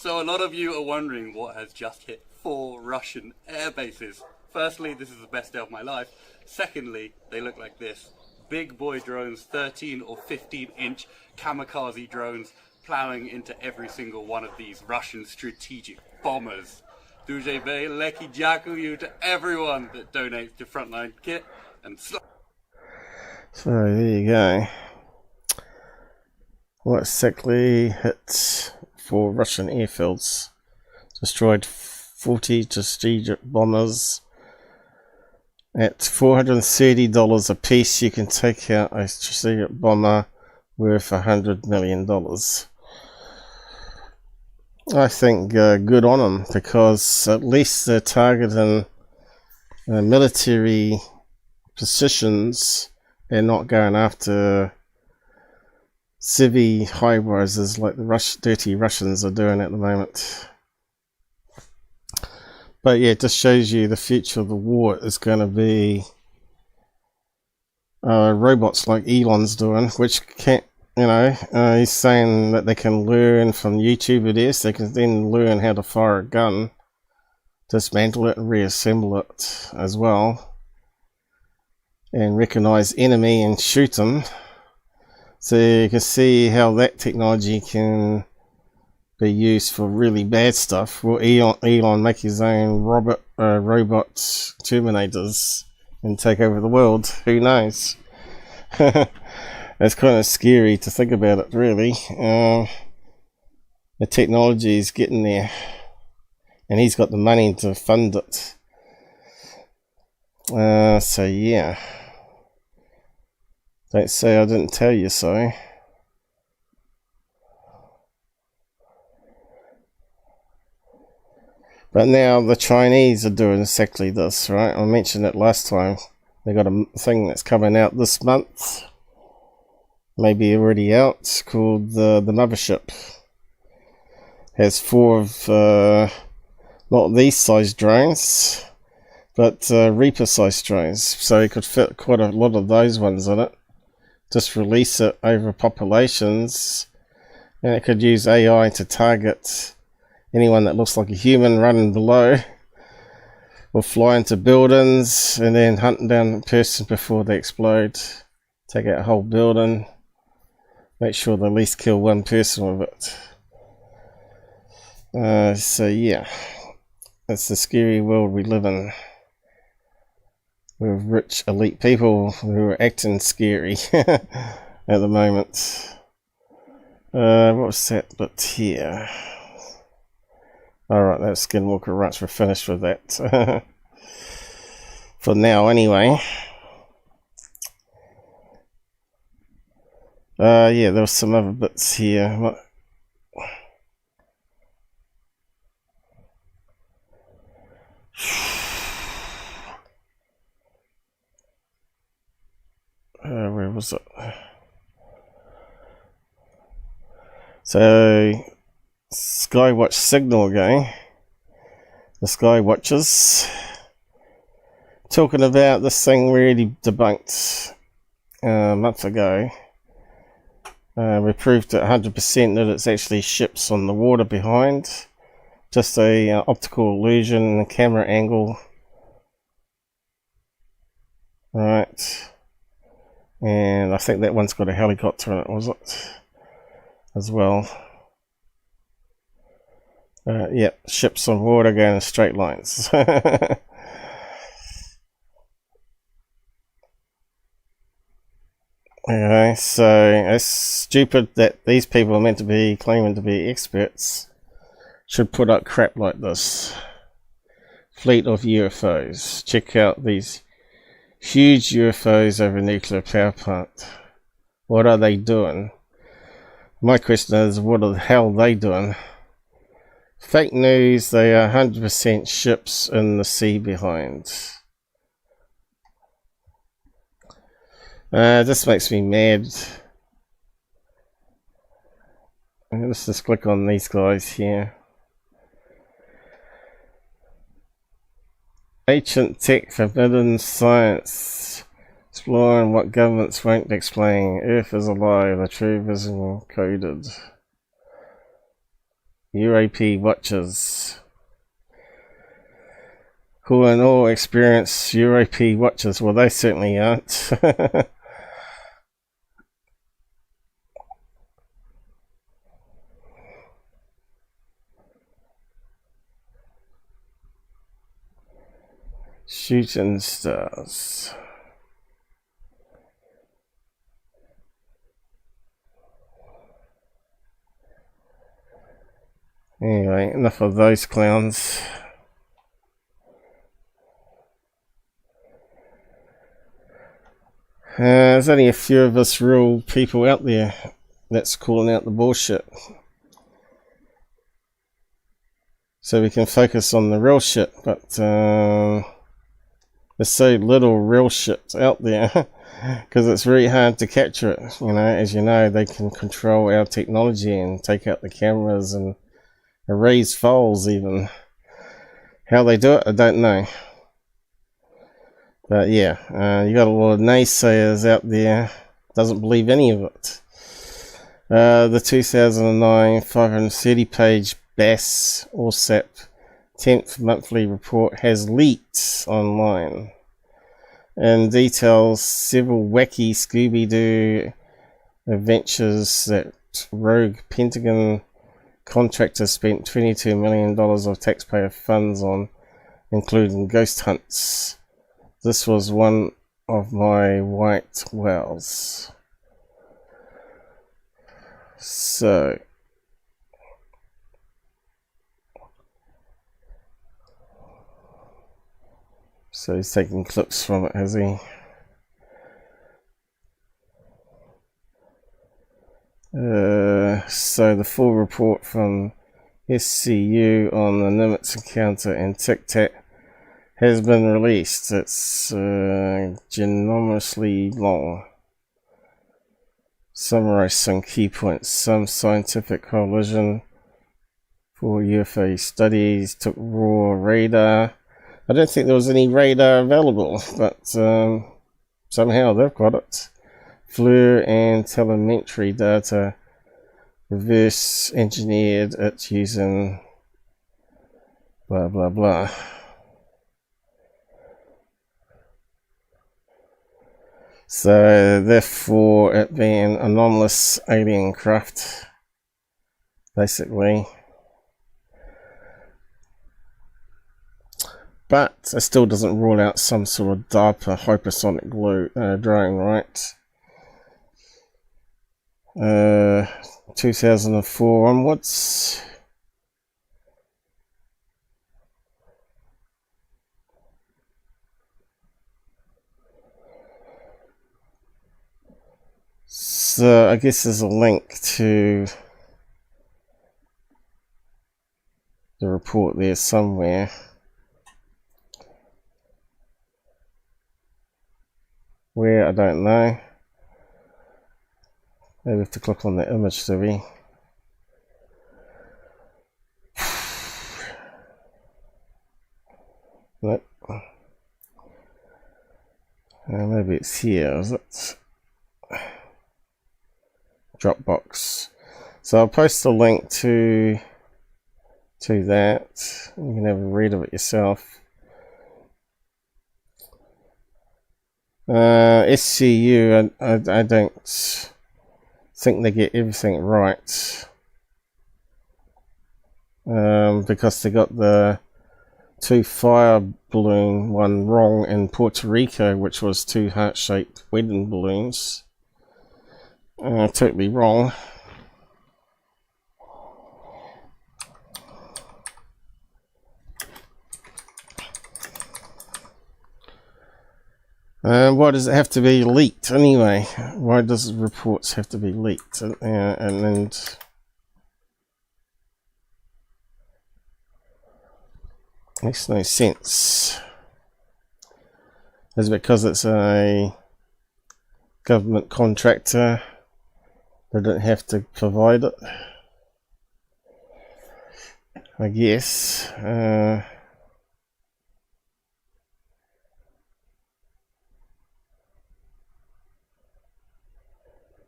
So a lot of you are wondering what has just hit 4 Russian air bases. Firstly, this is the best day of my life. Secondly, they look like this. Big boy drones, 13 or 15 inch kamikaze drones, plowing into every single one of these Russian strategic bombers. Duże wielkie dziękuję to everyone that donates to Frontline Kit and so there you go. What exactly hit 4 Russian airfields? Destroyed 40 strategic bombers. At $430 a piece, you can take out a strategic bomber worth $100 million. I think good on them, because at least they're targeting military positions and not going after civvy high rises like the dirty Russians are doing at the moment. But yeah, it just shows you the future of the war is going to be robots like Elon's doing, which can't, you know, he's saying that they can learn from YouTube videos. They can then learn how to fire a gun, dismantle it and reassemble it as well, and recognize enemy and shoot them. So you can see how that technology can be used for really bad stuff. Will Elon make his own robot terminators and take over the world? Who knows? It's kind of scary to think about it, really. The technology is getting there, and he's got the money to fund it. So yeah, don't say I didn't tell you so. But now the Chinese are doing exactly this, right? I mentioned it last time. They got a thing that's coming out this month, maybe already out, called the mothership. Has 4 of not these size drones, but Reaper size drones, so you could fit quite a lot of those ones in it. Just release it over populations, and it could use AI to target anyone that looks like a human running below, or fly into buildings and then hunt down a person before they explode. Take out a whole building, make sure they at least kill 1 person with it. So yeah, that's the scary world we live in, with rich elite people who are acting scary at the moment. What was that bit here? Alright, that's Skinwalker Ranch. We're finished with that. For now, anyway. Yeah, there was some other bits here. Where was it? So, Skywatch signal again. The Skywatchers talking about this thing really debunked a month ago. We proved at 100% that it's actually ships on the water behind. Just a optical illusion, a camera angle. Right. And I think that one's got a helicopter in it, was it? As well. Yep, ships on water going in straight lines. Okay, so it's stupid that these people are meant to be claiming to be experts should put up crap like this. Fleet of UFOs. Check out these huge UFOs over a nuclear power plant. What are they doing? My question is, what the hell are they doing? Fake news, they are 100% ships in the sea behind. This makes me mad. Let's just click on these guys here. Ancient tech, forbidden science. Exploring what governments won't explain. Earth is a lie, the truth is encoded. UAP watchers. Who and all experienced UAP watchers. Well, they certainly aren't. Shooting stars. Anyway, enough of those clowns. There's only a few of us real people out there that's calling out the bullshit. So we can focus on the real shit, but there's so little real shit out there because it's very hard to capture it. You know, as you know, they can control our technology and take out the cameras and erase files even. How they do it, I don't know. But yeah, you got a lot of naysayers out there, doesn't believe any of it. The 2009 530-page BS UAP 10th monthly report has leaked online and details several wacky Scooby-Doo adventures that rogue Pentagon contractors spent $22 million of taxpayer funds on, including ghost hunts. This was one of my white whales. So he's taking clips from it, has he? So the full report from SCU on the Nimitz encounter and Tic Tac has been released. It's ginormously long. Summarize some key points. Some scientific coalition for UFO studies took raw radar. I don't think there was any radar available, but somehow they've got it. FLIR and telemetry data, reverse engineered it using blah blah blah. So therefore it being anomalous alien craft, basically. But it still doesn't rule out some sort of DARPA hypersonic drone, right? 2004 onwards. So I guess there's a link to the report there somewhere. Where, I don't know. Maybe we have to click on the image, do we? Nope. Maybe it's here, is it? Dropbox. So I'll post a link to that. You can have a read of it yourself. SCU, I don't think they get everything right, because they got the 2 fire balloon one wrong in Puerto Rico, which was 2 heart-shaped wedding balloons. Totally wrong. Why does it have to be leaked anyway? Why does reports have to be leaked? And makes no sense. Is it because it's a government contractor? They don't have to provide it, I guess.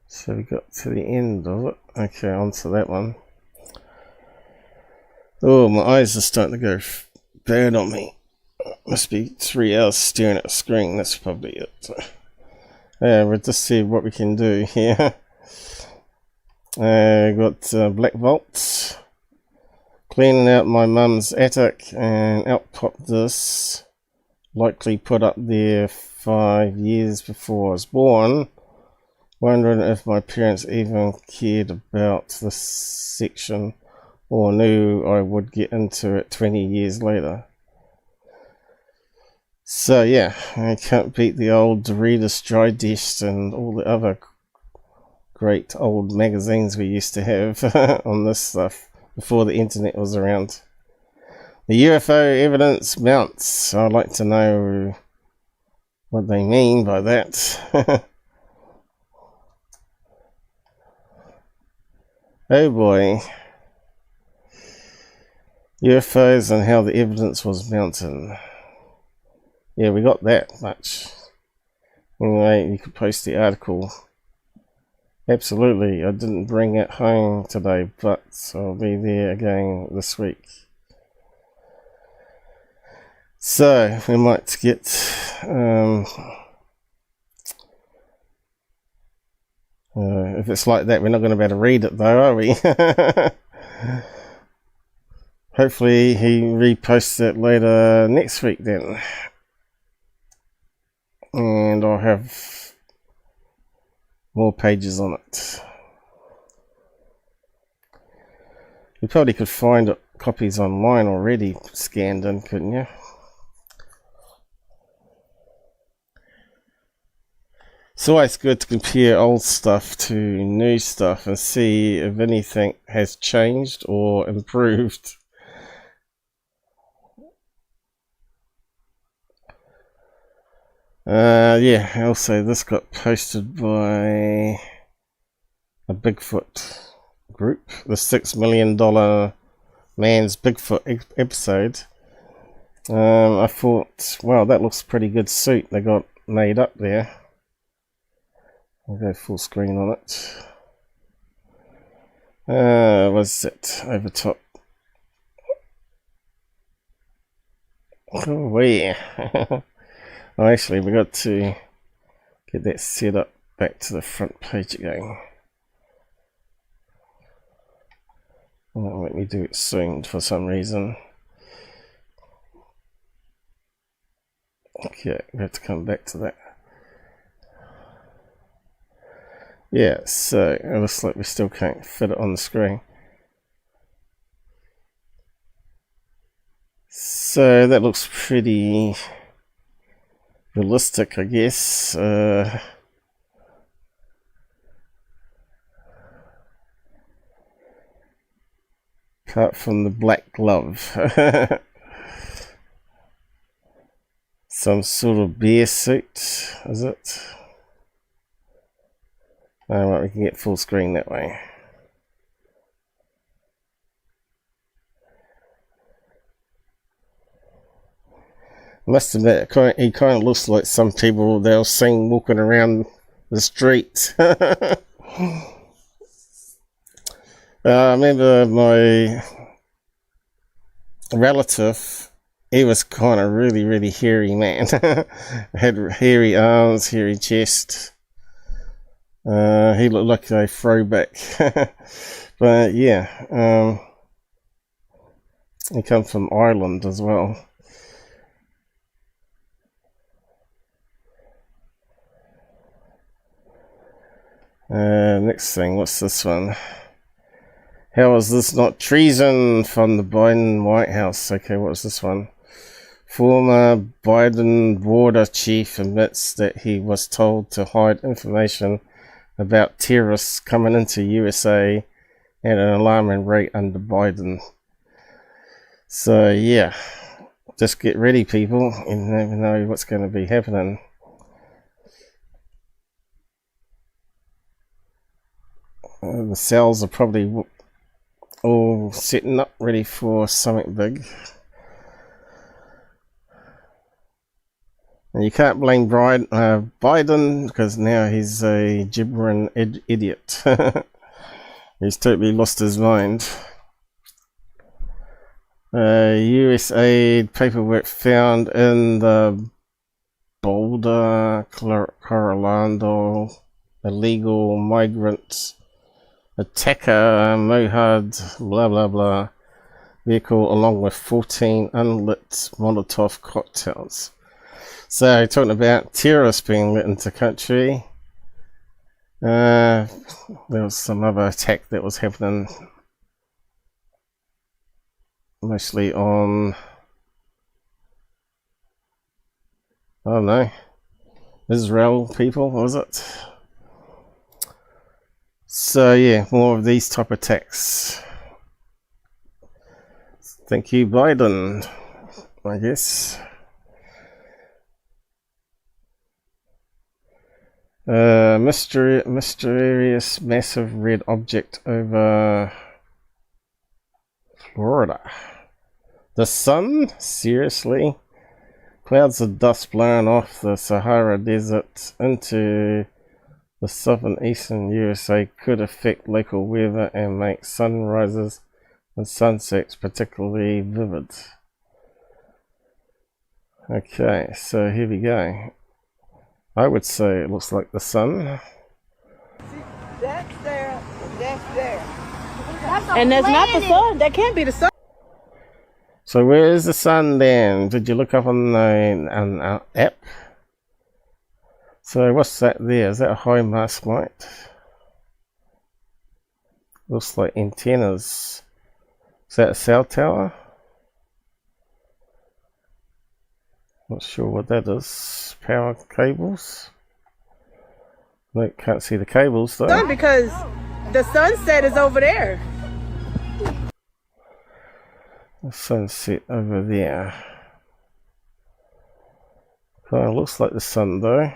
So we got to the end of it. Okay, on to that one. Oh, my eyes are starting to go bad on me. Must be 3 hours staring at a screen. That's probably it. Yeah, we'll just see what we can do here. Got black vaults. Cleaning out my mum's attic, and out popped this. Likely put up there 5 years before I was born. Wondering if my parents even cared about this section or knew I would get into it 20 years later. So yeah, I can't beat the old Reader's Digest and all the other great old magazines we used to have on this stuff before the internet was around. The UFO evidence mounts. I'd like to know what they mean by that. Oh boy. UFOs and how the evidence was mounted. Yeah, we got that much. Anyway, you could post the article. Absolutely, I didn't bring it home today, but I'll be there again this week. So, we might get... if it's like that, we're not going to be able to read it though, are we? Hopefully he reposts it later next week then. And I'll have more pages on it. You probably could find copies online already scanned in, couldn't you? It's always good to compare old stuff to new stuff and see if anything has changed or improved. Yeah, also this got posted by a Bigfoot group, the $6 million man's Bigfoot episode. I thought, wow, that looks a pretty good suit they got made up there. I'll go full screen on it. What's it? Over top. Oh, yeah. Oh, actually, we got to get that set up back to the front page again. It won't let me do it soon for some reason. Okay, we have to come back to that. Yeah, so it looks like we still can't fit it on the screen. So that looks pretty realistic, I guess. Apart from the black glove. Some sort of bear suit, is it? Alright, we can get full screen that way. I must admit, he kind of looks like some people they'll seen walking around the street. I remember my relative, he was kind of really hairy man. Had hairy arms, hairy chest. He looked like a throwback. But yeah, he comes from Ireland as well. Next thing, what's this one? How is this not treason from the Biden White House? Okay, what's this one? Former Biden border chief admits that he was told to hide information about terrorists coming into USA at an alarming rate under Biden. So yeah, just get ready, people. You never know what's going to be happening. The cells are probably all setting up ready for something big. And you can't blame Biden because now he's a gibbering idiot. He's totally lost his mind. USA paperwork found in the Boulder, Colorado illegal migrant attacker Mohad blah blah blah vehicle along with 14 unlit Molotov cocktails. So talking about terrorists being let into country. There was some other attack that was happening mostly on, I don't know, Israel people, was it? So yeah, more of these type of attacks. Thank you, Biden, I guess. Mysterious massive red object over Florida. The sun? Seriously? Clouds of dust blowing off the Sahara Desert into the southern eastern USA could affect local weather and make sunrises and sunsets particularly vivid. Okay, so here we go. I would say it looks like the sun. That's there, that's there. And that's not the sun. That can't be the sun. So where is the sun then? Did you look up on the app? So what's that there? Is that a high mast light? Looks like antennas. Is that a cell tower? Not sure what that is. Power cables? No, can't see the cables though. Sun, because the sunset is over there. The sunset over there. Kind of looks like the sun though.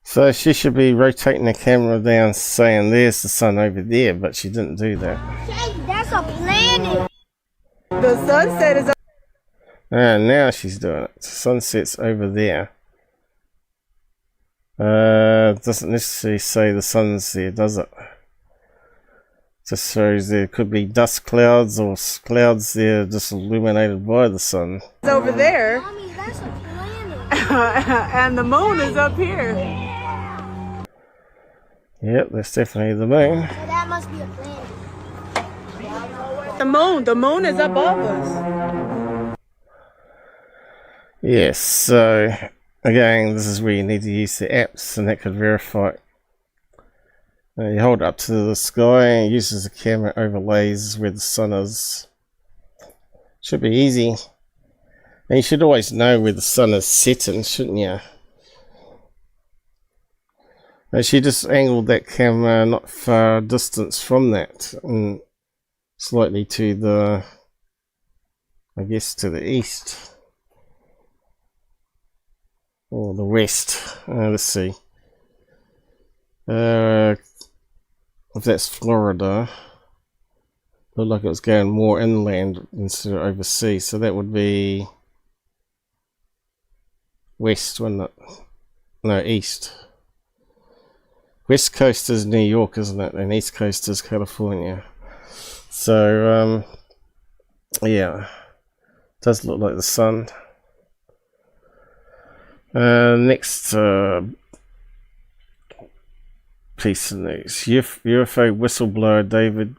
So she should be rotating the camera down saying there's the sun over there, but she didn't do that. That's a planet. The sunset is. And now she's doing it. Sunset's over there. Doesn't necessarily say the sun's there, does it? Just shows there could be dust clouds or clouds there just illuminated by the sun. It's over there. Mommy, that's a planet. And the moon is up here. Yep, that's definitely the moon. So that must be a planet. The moon is above us. Yes, so again, this is where you need to use the apps and that could verify it. You hold it up to the sky and it uses the camera overlays where the sun is. Should be easy. And you should always know where the sun is setting, shouldn't you? And she just angled that camera not far distance from that and slightly to the, I guess, to the east. Or the west. Let's see. If that's Florida, looked like it was going more inland instead of overseas, so that would be west, wouldn't it? No, east. West coast is New York, isn't it? And east coast is California. So, yeah, does look like the sun. Next piece of news. UFO whistleblower Davids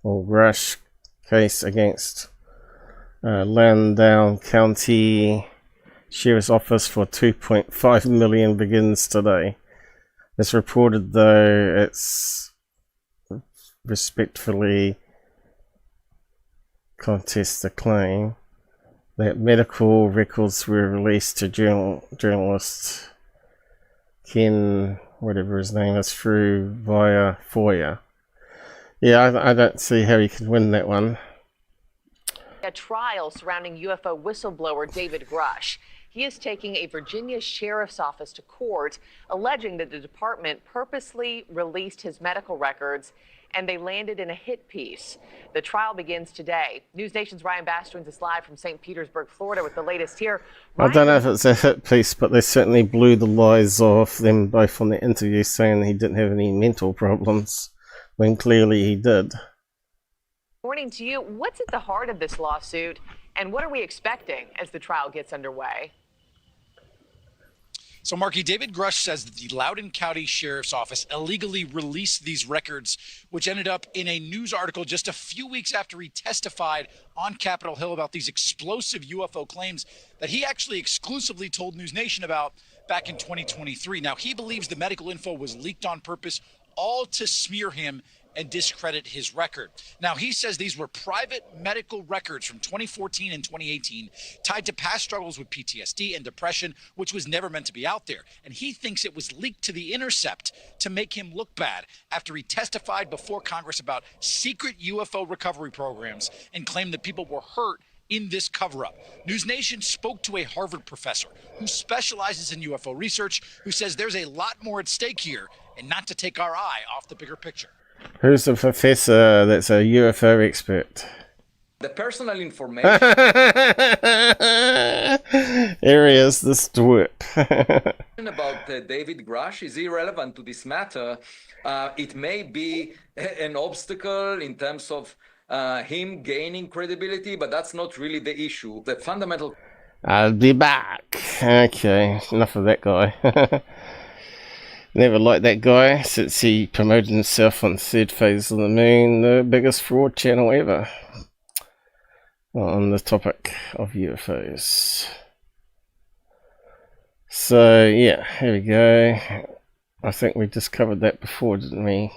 Grusch case against Loudoun County Sheriff's Office for $2.5 million begins today. It's reported, though, it's respectfully contests the claim that medical records were released to journalist Ken, whatever his name is, through via FOIA. Yeah, I don't see how he could win that one. A trial surrounding UFO whistleblower Davids Grusch. He is taking a Virginia sheriff's office to court, alleging that the department purposely released his medical records and they landed in a hit piece. The trial begins today. News Nation's Ryan Bass joins us live from St. Petersburg, Florida with the latest here. I don't know if it's a hit piece, but they certainly blew the lies off them both on the interview, saying he didn't have any mental problems, when clearly he did. Morning to you. What's at the heart of this lawsuit, and what are we expecting as the trial gets underway? So, Marky, Davids Grusch says that the Loudoun County Sheriff's Office illegally released these records, which ended up in a news article just a few weeks after he testified on Capitol Hill about these explosive UFO claims that he actually exclusively told News Nation about back in 2023. Now, he believes the medical info was leaked on purpose, all to smear him and discredit his record. Now, he says these were private medical records from 2014 and 2018 tied to past struggles with PTSD and depression, which was never meant to be out there. And he thinks it was leaked to The Intercept to make him look bad after he testified before Congress about secret UFO recovery programs and claimed that people were hurt in this cover-up. News Nation spoke to a Harvard professor who specializes in UFO research, who says there's a lot more at stake here and not to take our eye off the bigger picture. Who's the professor that's a UFO expert? The personal information. Here he is, this dwarf. About Davids Grusch is irrelevant to this matter. It may be an obstacle in terms of him gaining credibility, but that's not really the issue. The fundamental... I'll be back. Okay, enough of that guy. Never liked that guy since he promoted himself on Third Phase of the Moon, the biggest fraud channel ever, on the topic of UFOs. So yeah, here we go. I think we just covered that before, didn't we?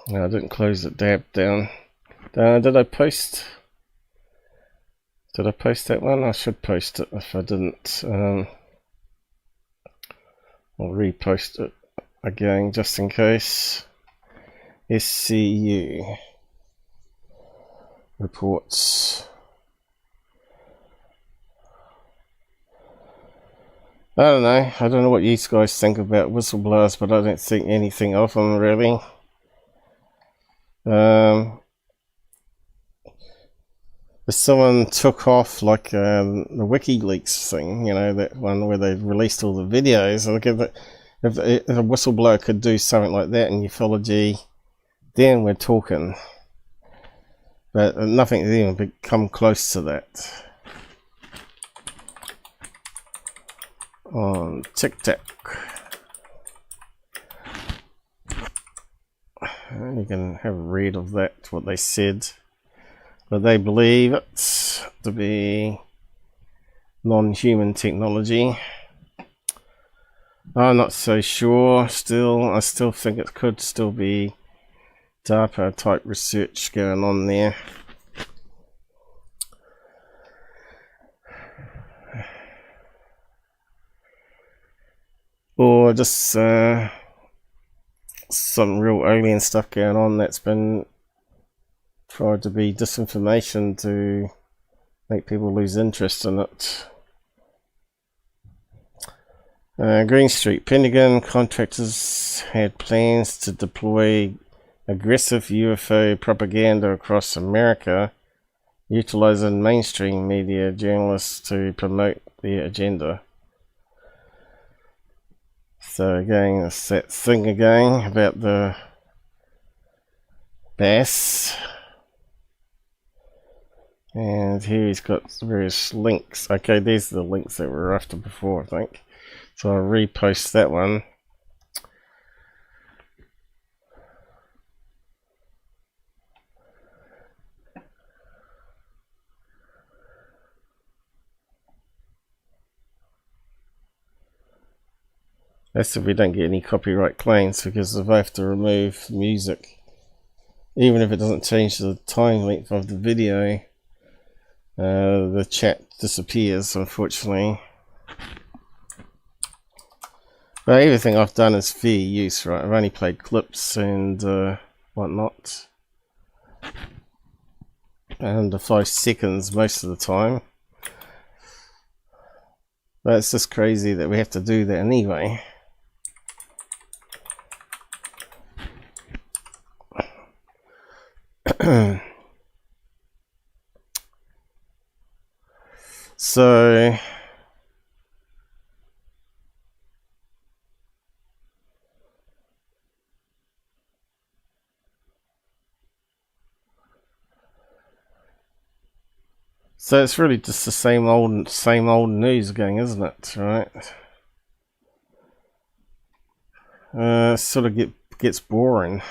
No, I didn't close the tab down. Did I post? Did I post that one? I should post it if I didn't. I'll repost it again just in case. SCU reports. I don't know what you guys think about whistleblowers, but I don't think anything of them really. If someone took off like the WikiLeaks thing, you know, that one where they released all the videos, if a whistleblower could do something like that in ufology, then we're talking. But nothing has even come close to that. On TikTok, you can have a read of that, what they said. But they believe it to be non-human technology. I'm not so sure still. I still think it could still be DARPA type research going on there. Or just some real alien stuff going on that's been tried to be disinformation to make people lose interest in it. Greenstreet, Pentagon contractors had plans to deploy aggressive UFO propaganda across America, utilizing mainstream media journalists to promote their agenda. So again, it's that thing again about the BS. And here he's got various links. Okay, these are the links that were after before, I think. So I'll repost that one. That's if we don't get any copyright claims, because if I have to remove music, even if it doesn't change the time length of the video, the chat disappears, unfortunately. But everything I've done is fair use, right? I've only played clips and whatnot. And 5 seconds most of the time. But it's just crazy that we have to do that anyway. So it's really just the same old news again, isn't it? Right? Sort of gets boring.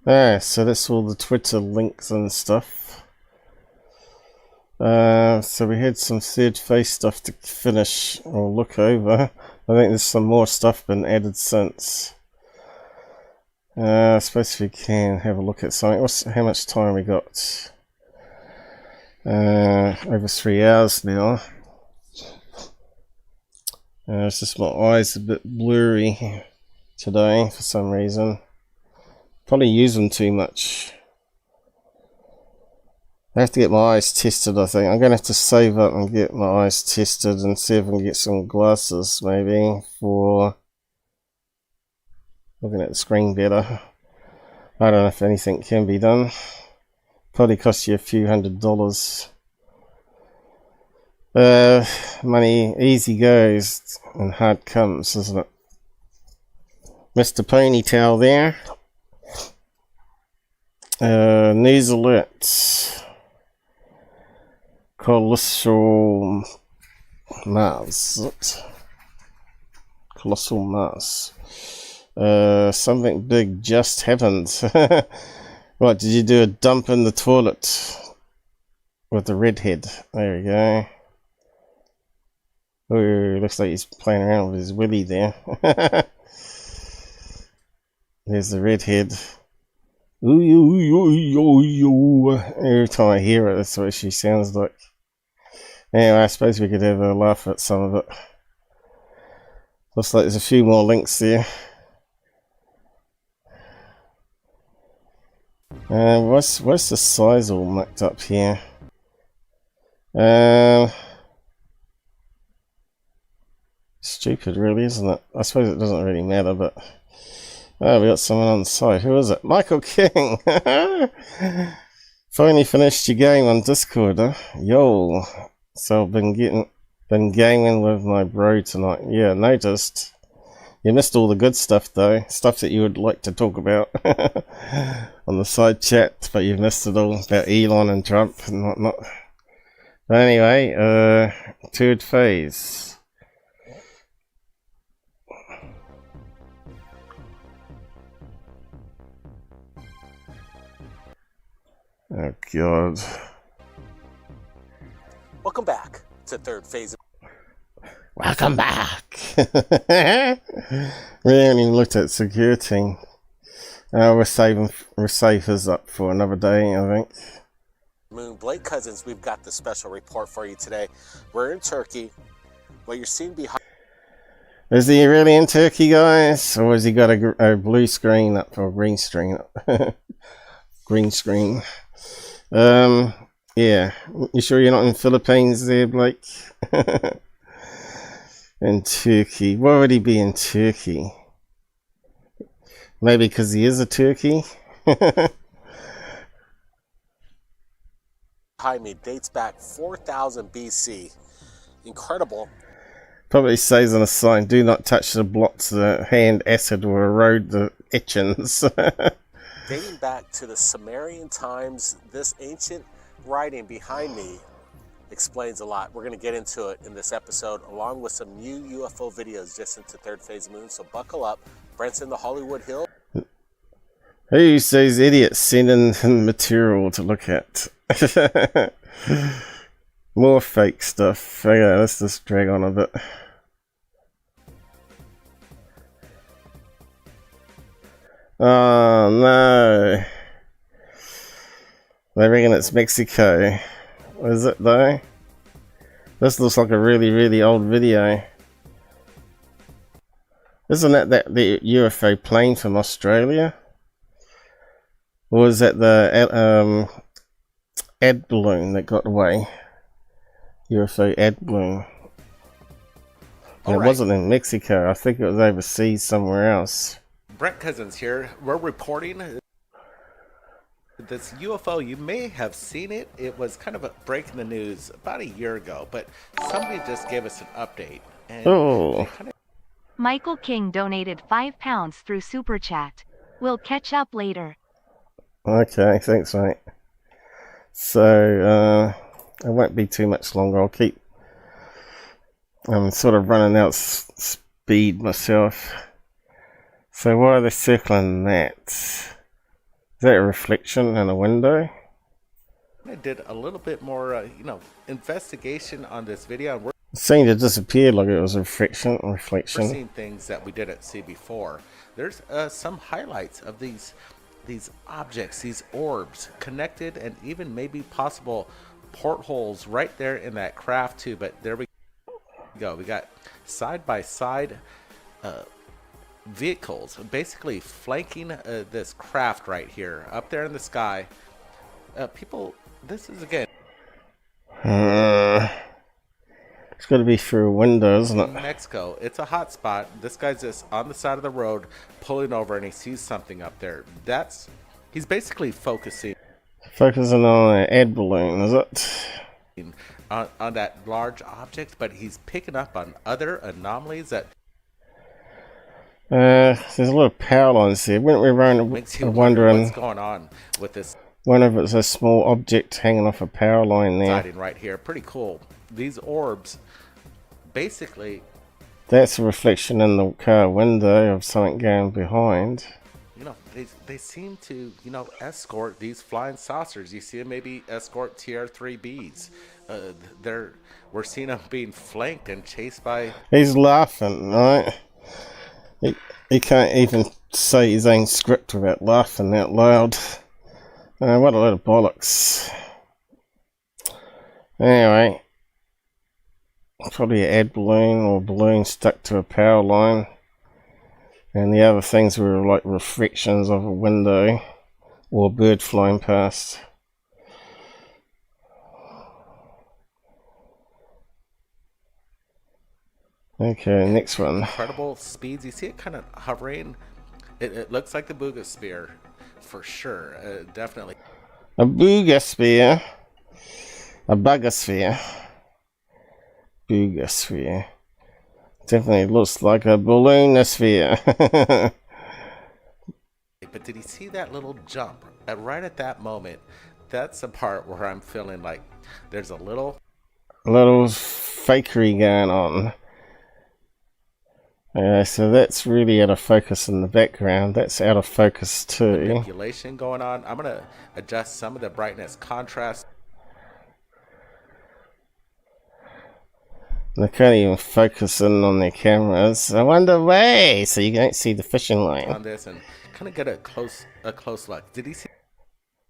So that's all the Twitter links and stuff. So we had some third phase stuff to finish or look over. I think there's some more stuff been added since. I suppose we can have a look at something. How much time we got? Over 3 hours now. It's just my eyes a bit blurry today for some reason. Probably use them too much. I have to get my eyes tested, I think. I'm going to have to save up and get my eyes tested and see if I can get some glasses, maybe, for looking at the screen better. I don't know if anything can be done. Probably cost you a few $100s. Money easy goes and hard comes, isn't it? Mr. Ponytail there. News alerts. Colossal Mars. Colossal Mars. Something big just happened. What, did you do a dump in the toilet with the redhead? There we go. Ooh, looks like he's playing around with his willy there. There's the redhead. Ooh, ooh, ooh, ooh, ooh. Every time I hear it, that's what she sounds like. Anyway, I suppose we could have a laugh at some of it. Looks like there's a few more links there. What's the size all mucked up here? Stupid, really, isn't it? I suppose it doesn't really matter, but oh, we got someone on the side. Who is it? Michael King. Finally finished your game on Discord, huh? Yo. So I've been gaming with my bro tonight. Yeah, noticed. You missed all the good stuff though. Stuff that you would like to talk about on the side chat, but you've missed it all about Elon and Trump and whatnot. But anyway, third phase. Oh god. Welcome back to third phase. Welcome back. We haven't even looked at security. We're save his up for another day, I think. Moon Blake Cousins, we've got the special report for you today. We're in Turkey. What you're seeing behind. Is he really in Turkey, guys? Or has he got a blue screen up or green screen up? Green screen. Yeah. You sure you're not in Philippines there, Blake? In Turkey. Why would he be in Turkey? Maybe because he is a turkey? Jaime dates back 4000 BC. Incredible. Probably says on a sign, do not touch the blocks, the hand acid will erode the etchings. Dating back to the Sumerian times, this ancient writing behind me explains a lot. We're going to get into it in this episode, along with some new UFO videos just into third phase moon. So buckle up. Brent's in the Hollywood Hill. Who says idiots sending him material to look at? More fake stuff. Okay, let's just drag on a bit. Oh no. They reckon it's Mexico. Is it though? This looks like a really, really old video. Isn't that the UFO plane from Australia? Or is that the ad balloon that got away. UFO ad balloon. And it wasn't in Mexico. I think it was overseas somewhere else. Brent Cousins here. We're reporting this UFO. You may have seen it. It was kind of breaking the news about a year ago, but somebody just gave us an update. And Michael King donated £5 through Super Chat. We'll catch up later. Okay, thanks, mate. So, it won't be too much longer. I'll keep... I'm sort of running out speed myself. So why are they circling that? Is that a reflection in a window? I did a little bit more, investigation on this video. And It seemed to disappear like it was a reflection. we're seeing things that we didn't see before. There's some highlights of these objects, these orbs, connected, and even maybe possible portholes right there in that craft too. But there we go. We got side-by-side vehicles basically flanking this craft right here up there in the sky. People, this is again it's got to be through a window, isn't it? Mexico. It's a hot spot. This guy's just on the side of the road pulling over, and he sees something up there. He's basically focusing on an ad balloon, is it? on that large object, but he's picking up on other anomalies that there's a lot of power lines there. Wouldn't we run wondering what's going on with this? Wonder if it's a small object hanging off a power line there. Sighting right here. Pretty cool. These orbs, basically, that's a reflection in the car window of something going behind. They seem to, escort these flying saucers. You see them maybe escort TR-3Bs. We're seeing them being flanked and chased by... He's laughing, right? He can't even say his own script without laughing out loud. What a load of bollocks. Anyway, probably an ad balloon or a balloon stuck to a power line. And the other things were like reflections of a window or a bird flying past. Okay, next one. Incredible speeds. You see it kind of hovering. It looks like the Booga Spear, for sure. Definitely. A Booga Spear. A Bugger Booga Sphere. Definitely looks like a balloon-sphere. But did he see that little jump? Right at that moment, that's the part where I'm feeling like there's a little fakery going on. So that's really out of focus in the background. That's out of focus too. Manipulation going on. I'm going to adjust some of the brightness contrast. They can't even focus in on their cameras. I wonder why. So you don't see the fishing line on this and kind of get a close look. Did he see?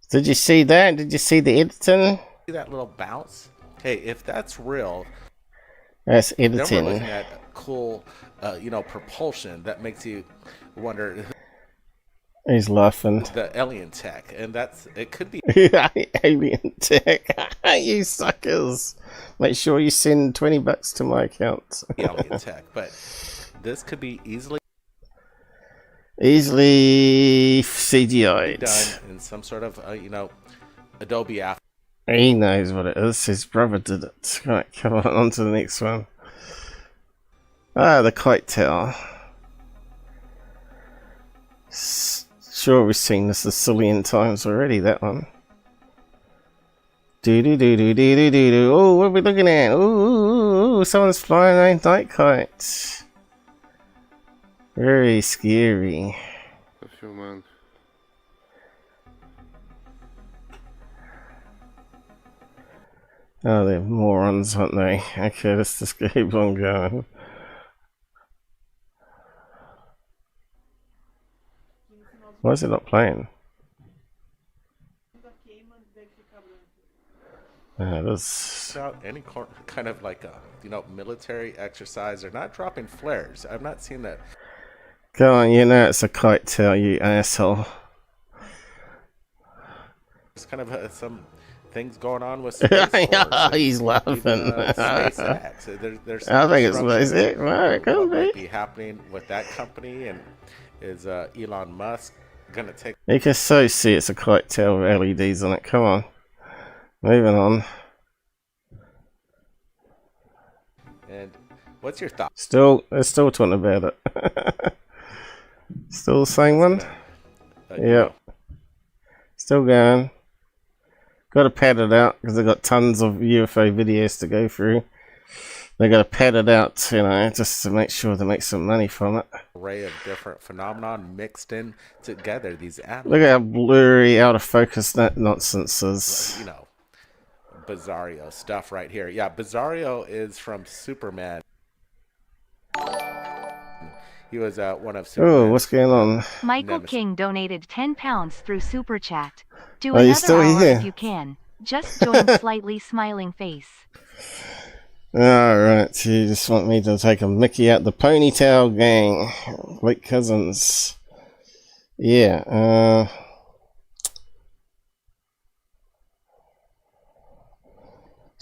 Did you see that? Did you see the editing? See that little bounce? Hey, if that's real, that's editing. Then we're looking at cool, propulsion that makes you wonder. He's laughing. The alien tech, and it could be alien tech. You suckers! Make sure you send $20 to my account. Alien tech, but this could be easily CGI'd. Done in some sort of Adobe app. He knows what it is. His brother did it. Right, come on to the next one. The kite tower. Sure, we've seen this a zillion times already, that one. Do-do-do-do-do-do-do. Oh, what are we looking at? Ooh, someone's flying a night kite. Very scary. Man. Oh, they're morons, aren't they? Okay, let's just keep on going. Why is it not playing? Without any kind of like a military exercise, they're not dropping flares. I've not seen that. Go on, it's a kite tail, you asshole. It's kind of some things going on with Space Force. He's laughing. Even, SpaceX. There's I think it's disruption SpaceX. Well, it could what be. might be happening with that company, and is Elon Musk gonna take? You can so see it's a kite tail with LEDs on it. Come on, moving on. And what's your thought? They're still talking about it. Still the same one. Yeah. Still going. Got to pad it out because they've got tons of UFO videos to go through. They got to pad it out, you know, just to make sure they make some money from it. Array of different phenomenon mixed in together. These animals. Look at how blurry, out of focus that nonsense is. You know, Bizarro stuff right here. Yeah, Bizarro is from Superman. He was one of Superman's. Oh, what's going on? Michael King donated £10 through Super Chat. Do Are you another still hour here? if you can. Just join slightly smiling face. Alright, you just want me to take a Mickey out the ponytail gang. Late cousins. Yeah,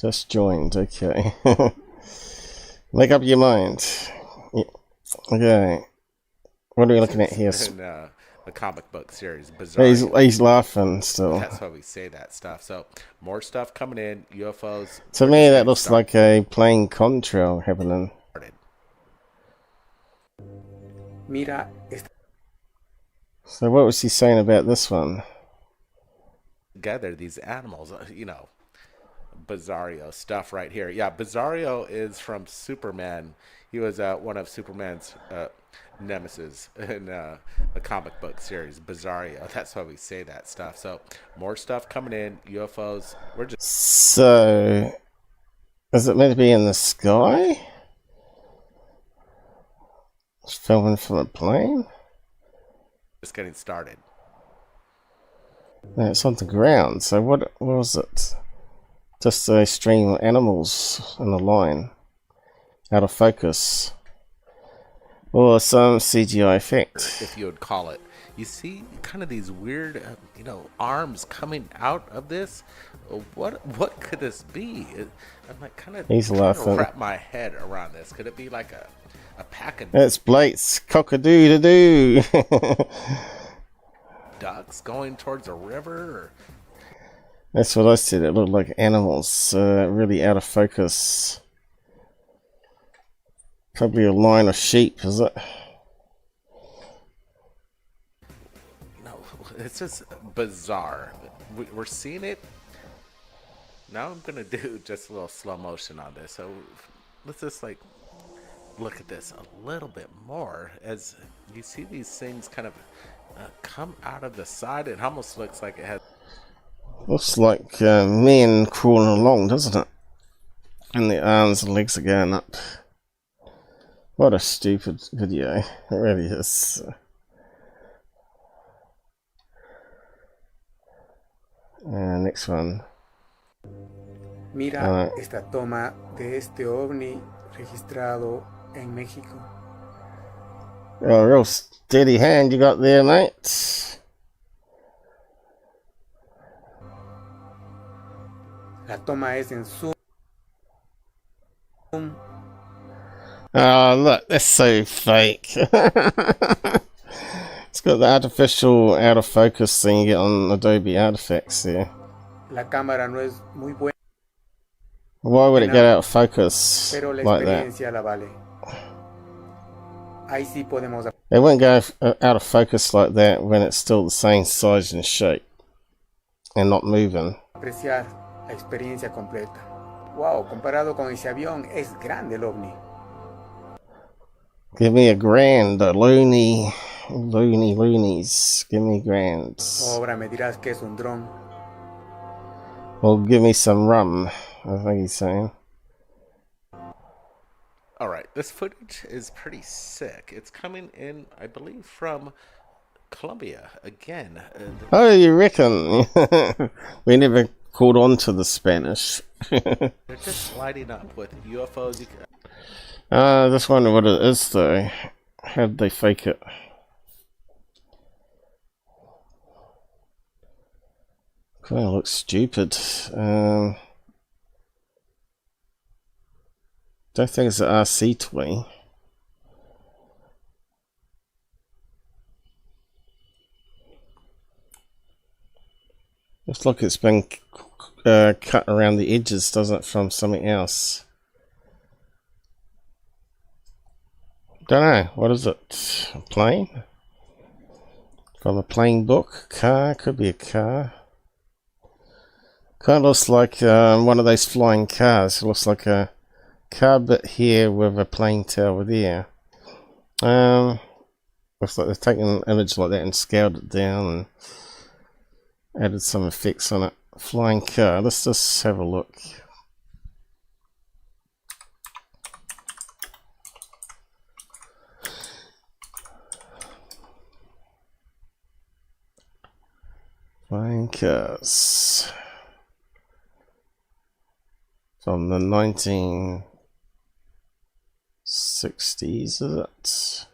just joined, okay. Make up your mind. Yeah. Okay. What are we looking at here? In, the comic book series, Bizarro. He's laughing still. That's why we say that stuff. So, more stuff coming in. UFOs. To me, that looks like a plane contrail happening. Mira. So, what was he saying about this one? Together, these animals, you know, Bizarro stuff right here. Yeah, Bizarro is from Superman. He was one of Superman's nemesis in the comic book series, Bizarro. That's why we say that stuff. So, more stuff coming in. UFOs. We're just. So, is it meant to be in the sky? It's filming from a plane? Just getting started. No, it's on the ground. So, what was it? Just a stream of animals in a line. Out of focus. Or some CGI effect. If you would call it. You see kind of these weird, you know, arms coming out of this. What could this be? I'm like kind of He's laughing. Wrap my head around this. Could it be like a pack of It's Blake's cock-a-doo-da-doo. ducks going towards a river? Or... That's what I said. It looked like animals, really out of focus. Probably a line of sheep, is it? No, it's just bizarre. We're seeing it. Now I'm going to do just a little slow motion on this. So let's just like look at this a little bit more as you see these things kind of come out of the side. It almost looks like it has... Looks like men crawling along, doesn't it? And the arms and legs are going up. What a stupid video. It really is. Next one. Mira esta toma de este ovni registrado en México. Oh, real steady hand you got there, mate. La toma es en zoom. Oh, look, that's so fake. It's got the artificial out of focus thing you get on Adobe Artifacts there. La cámara no es muy buena. Why would it get out of focus Pero la like that? experiencia la vale. Ahí sí podemos It won't go out of focus like that when it's still the same size and shape and not moving. apreciar la experiencia completa. Wow, comparado con ese avión, es grande el ovni. Give me a grand, loonies. Give me grand. Ahora me dirás que es un dron. Well, give me some rum, I think he's saying. Alright, this footage is pretty sick. It's coming in, I believe, from Colombia again. Oh, you reckon? We never caught on to the Spanish. They're just lighting up with UFOs. I just wonder what it is, though. How did they fake it? Kind of looks stupid. Don't think it's an RC toy. Looks like it's been cut around the edges, doesn't it, from something else? Don't know. What is it? A plane? From a plane book? Car? Could be a car. Kind of looks like one of those flying cars. It looks like a car bit here with a plane tower there. Looks like they've taken an image like that and scaled it down and added some effects on it. Flying car. Let's just have a look. Flying cars. From the 1960s, is it?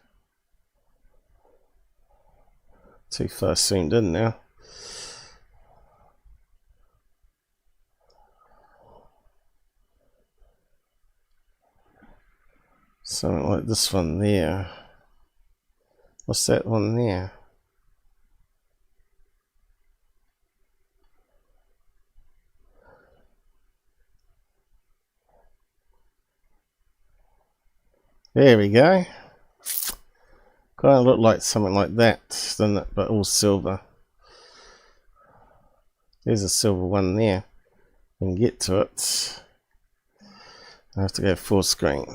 Too far zoomed in now. Something like this one there. What's that one there? There we go. Kind of look like something like that, doesn't it? But all silver. There's a silver one there. You can get to it. I have to go full screen.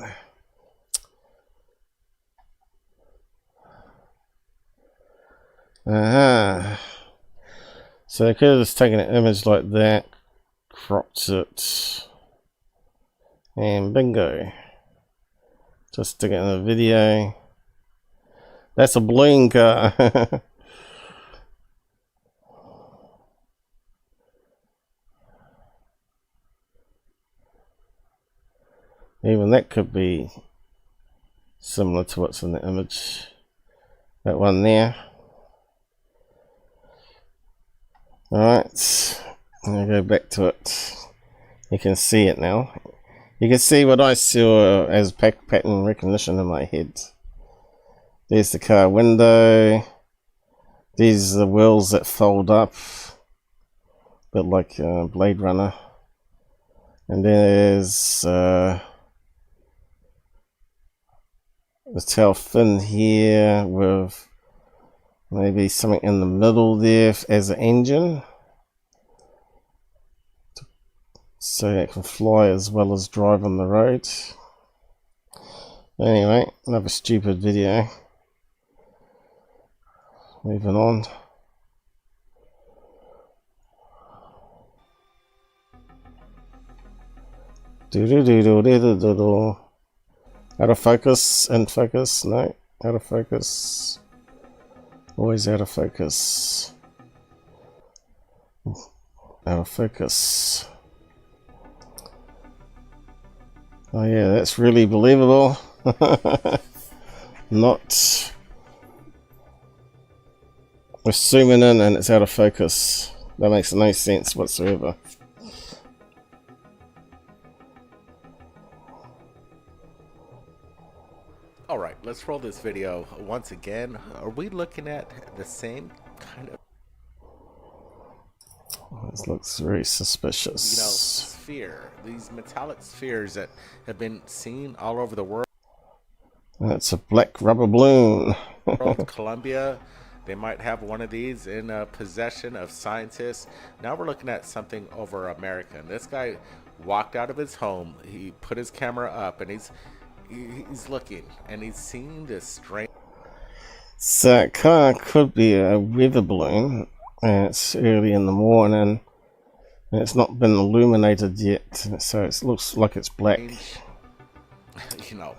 So I could have just taken an image like that, cropped it, and bingo. Just stick it in a video. That's a balloon car. Even that could be similar to what's in the image. That one there. Alright, I'm going to go back to it. You can see it now. You can see what I saw as pattern recognition in my head. There's the car window. These are the wheels that fold up. A bit like Blade Runner. And there's the tail fin here with maybe something in the middle there as an engine. So it can fly as well as drive on the road. Anyway, another stupid video. Moving on. Do. Out of focus, in focus, no, out of focus. Always out of focus. Out of focus. Oh yeah, that's really believable. Not. We're zooming in and it's out of focus. That makes no sense whatsoever. Alright, let's roll this video once again. Are we looking at the same kind of... This looks very suspicious. You know, sphere. These metallic spheres that have been seen all over the world. That's a black rubber balloon. Colombia, they might have one of these in possession of scientists. Now we're looking at something over America. And this guy walked out of his home. He put his camera up and he's looking and he's seeing this strange. So it could be a weather balloon. It's early in the morning and it's not been illuminated yet, so it looks like it's black. You know.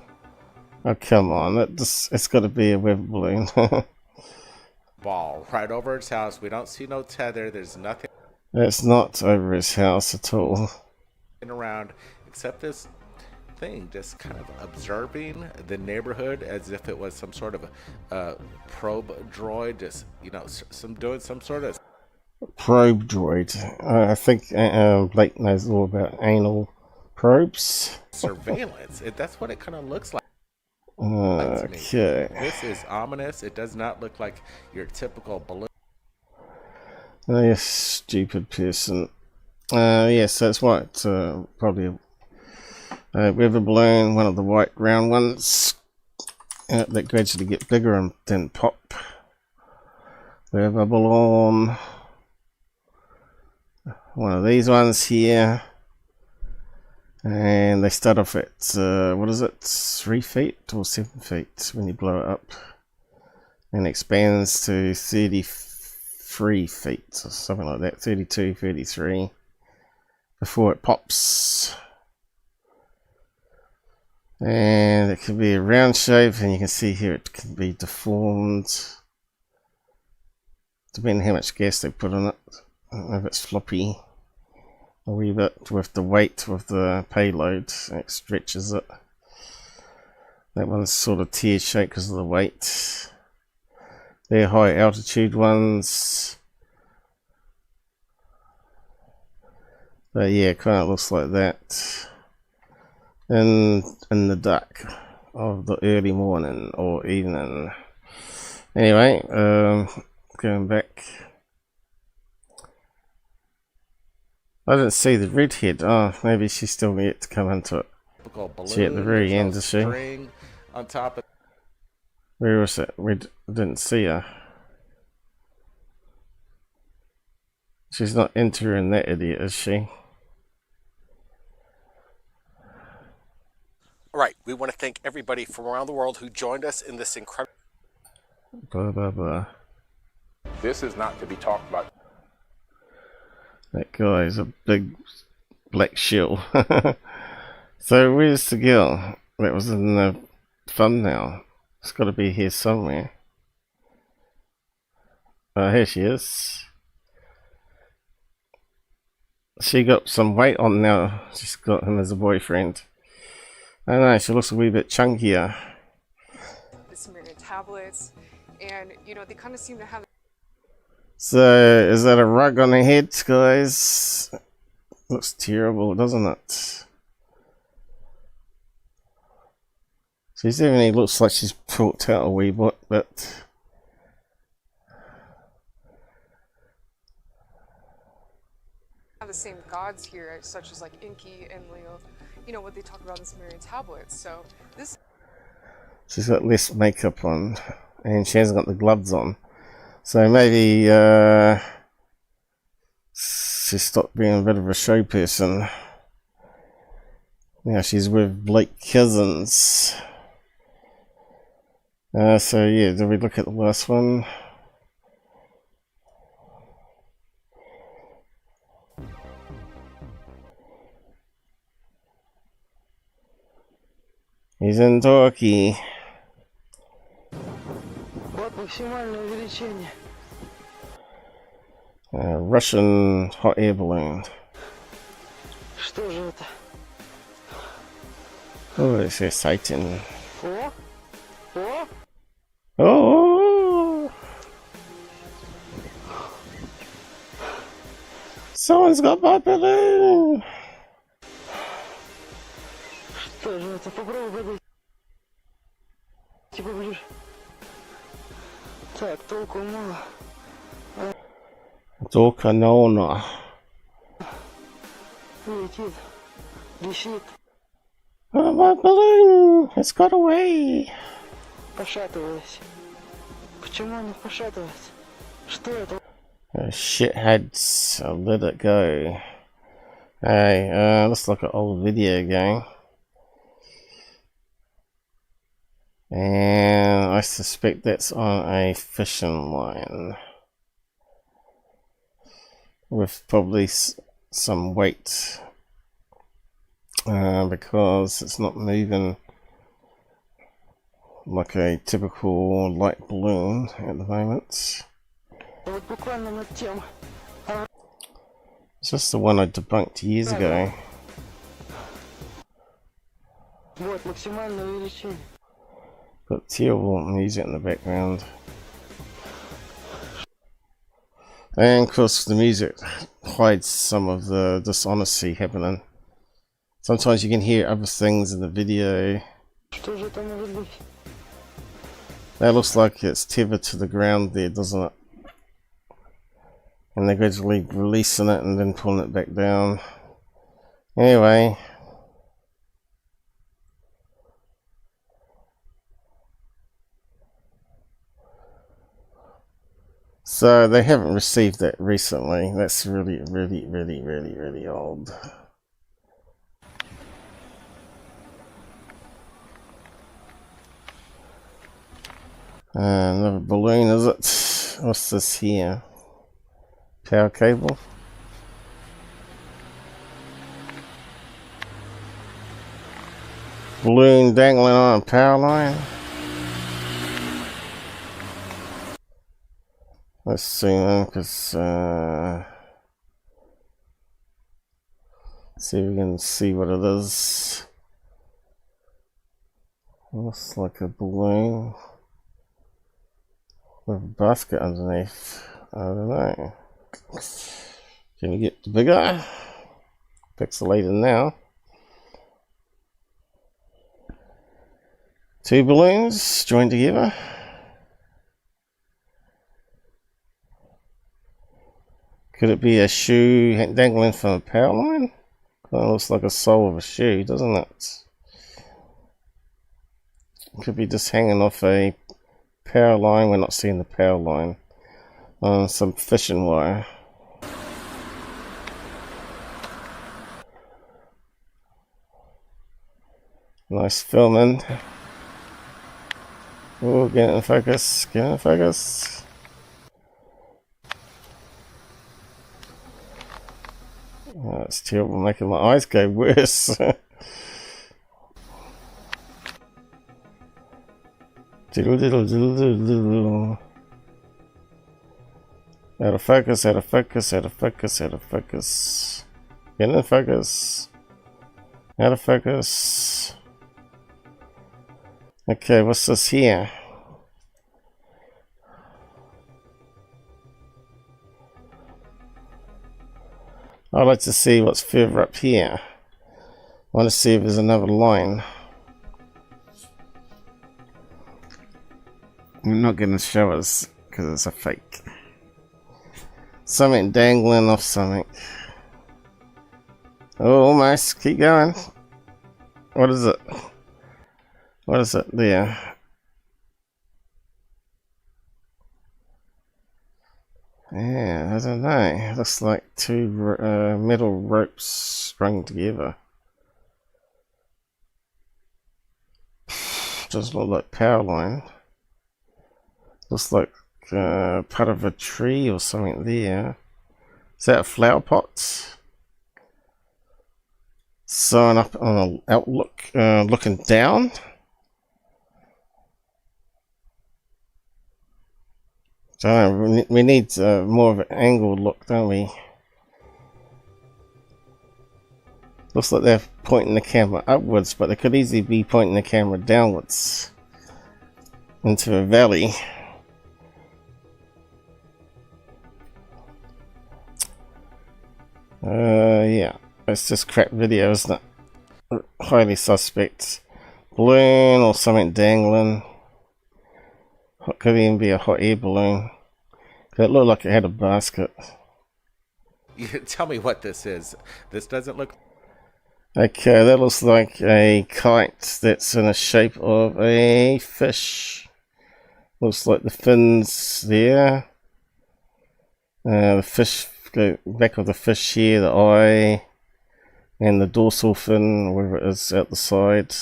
Oh come on, it's got to be a weather balloon. Ball right over his house. We don't see no tether. There's nothing. It's not over his house at all. Around except this thing just kind of observing the neighborhood as if it was some sort of a probe droid, just, you know, doing some sort of probe droid. I think Blake knows all about anal probes. Surveillance. That's what it kind of looks like. Okay. This is ominous. It does not look like your typical balloon. Oh, yes, stupid person. Yes, that's what. Probably a weather balloon, one of the white round ones that gradually get bigger and then pop. Weather balloon. One of these ones here. And they start off at, what is it, 3 feet or 7 feet when you blow it up. And expands to 33 feet or something like that, 32, 33, before it pops. And it can be a round shape, and you can see here it can be deformed, depending on how much gas they put on it. I don't know if it's floppy a wee bit with the weight of the payload, it stretches it. That one's sort of tear shaped because of the weight. They're high altitude ones. But yeah, it kind of looks like that. In the dark of the early morning or evening. Anyway, going back. I didn't see the redhead. Oh, maybe she's still yet to come into it. She at the very end, is she? On top of. Where was it? We didn't see her. She's not entering that idiot, is she? All right, we want to thank everybody from around the world who joined us in this incredible. Blah blah blah. This is not to be talked about. That guy's a big black shill. So where's the girl that was in the thumbnail? It's got to be here somewhere. Oh, here she is. She got some weight on now. She's got him as a boyfriend. I don't know, she looks a wee bit chunkier. The Sumerian tablets, and you know, they kind of seem to have. So, is that a rug on her head, guys? Looks terrible, doesn't it? She definitely looks like she's poked out a wee bit, but... have the same gods here, such as like Enki and Leo, you know, what they talk about in the Sumerian tablets. So, this... She's got less makeup on, and she hasn't got the gloves on. So maybe she stopped being a bit of a show person. Now she's with Blake Cousins. So yeah, did we look at the last one? He's in Turkey. Russian hot air balloon. Oh, it says Satan. Oh! Someone's got my balloon! Только нона. Oh, my balloon! It's got away! Shitheads, I let it go. Hey, let's look at old video game. And I suspect that's on a fishing line. With probably some weight. Because it's not moving like a typical light balloon at the moment. It's just the one I debunked years ago. Got terrible music in the background. And of course the music hides some of the dishonesty happening. Sometimes you can hear other things in the video. That looks like it's tethered to the ground there, doesn't it? And they're gradually releasing it and then pulling it back down. Anyway. So they haven't received that recently. That's really old. Another balloon, is it? What's this here? Power cable. Balloon dangling on a power line. Let's zoom in because see if we can see what it is. Looks like a balloon with a basket underneath. I don't know. Can we get bigger? Pixelated now. Two balloons joined together. Could it be a shoe dangling from a power line? That looks like a sole of a shoe, doesn't it? Could be just hanging off a power line. We're not seeing the power line. On some fishing wire. Nice filming. Oh, get in focus. Get in focus. Oh, it's terrible, making my eyes go worse. Diddle diddle diddle diddle diddle. Out of focus, out of focus, out of focus, out of focus. Get in focus. Out of focus. Okay, what's this here? I'd like to see what's further up here. I want to see if there's another line. I'm not going to show us because it's a fake. Something dangling off something. Oh, almost. Keep going. What is it? What is it there? Yeah, I don't know. It looks like two metal ropes strung together. Doesn't look like power line. Looks like part of a tree or something there. Is that a flower pot? Sewn up on an outlook, looking down. So we need more of an angled look, don't we? Looks like they're pointing the camera upwards, but they could easily be pointing the camera downwards into a valley. Yeah, it's just crap video, isn't it? Highly suspect. Balloon or something dangling. Could even be a hot air balloon. It looked like it had a basket. You tell me what this is. This doesn't look... Okay, that looks like a kite that's in the shape of a fish. Looks like the fins there. The fish, the back of the fish here, the eye, and the dorsal fin, wherever it is out the side.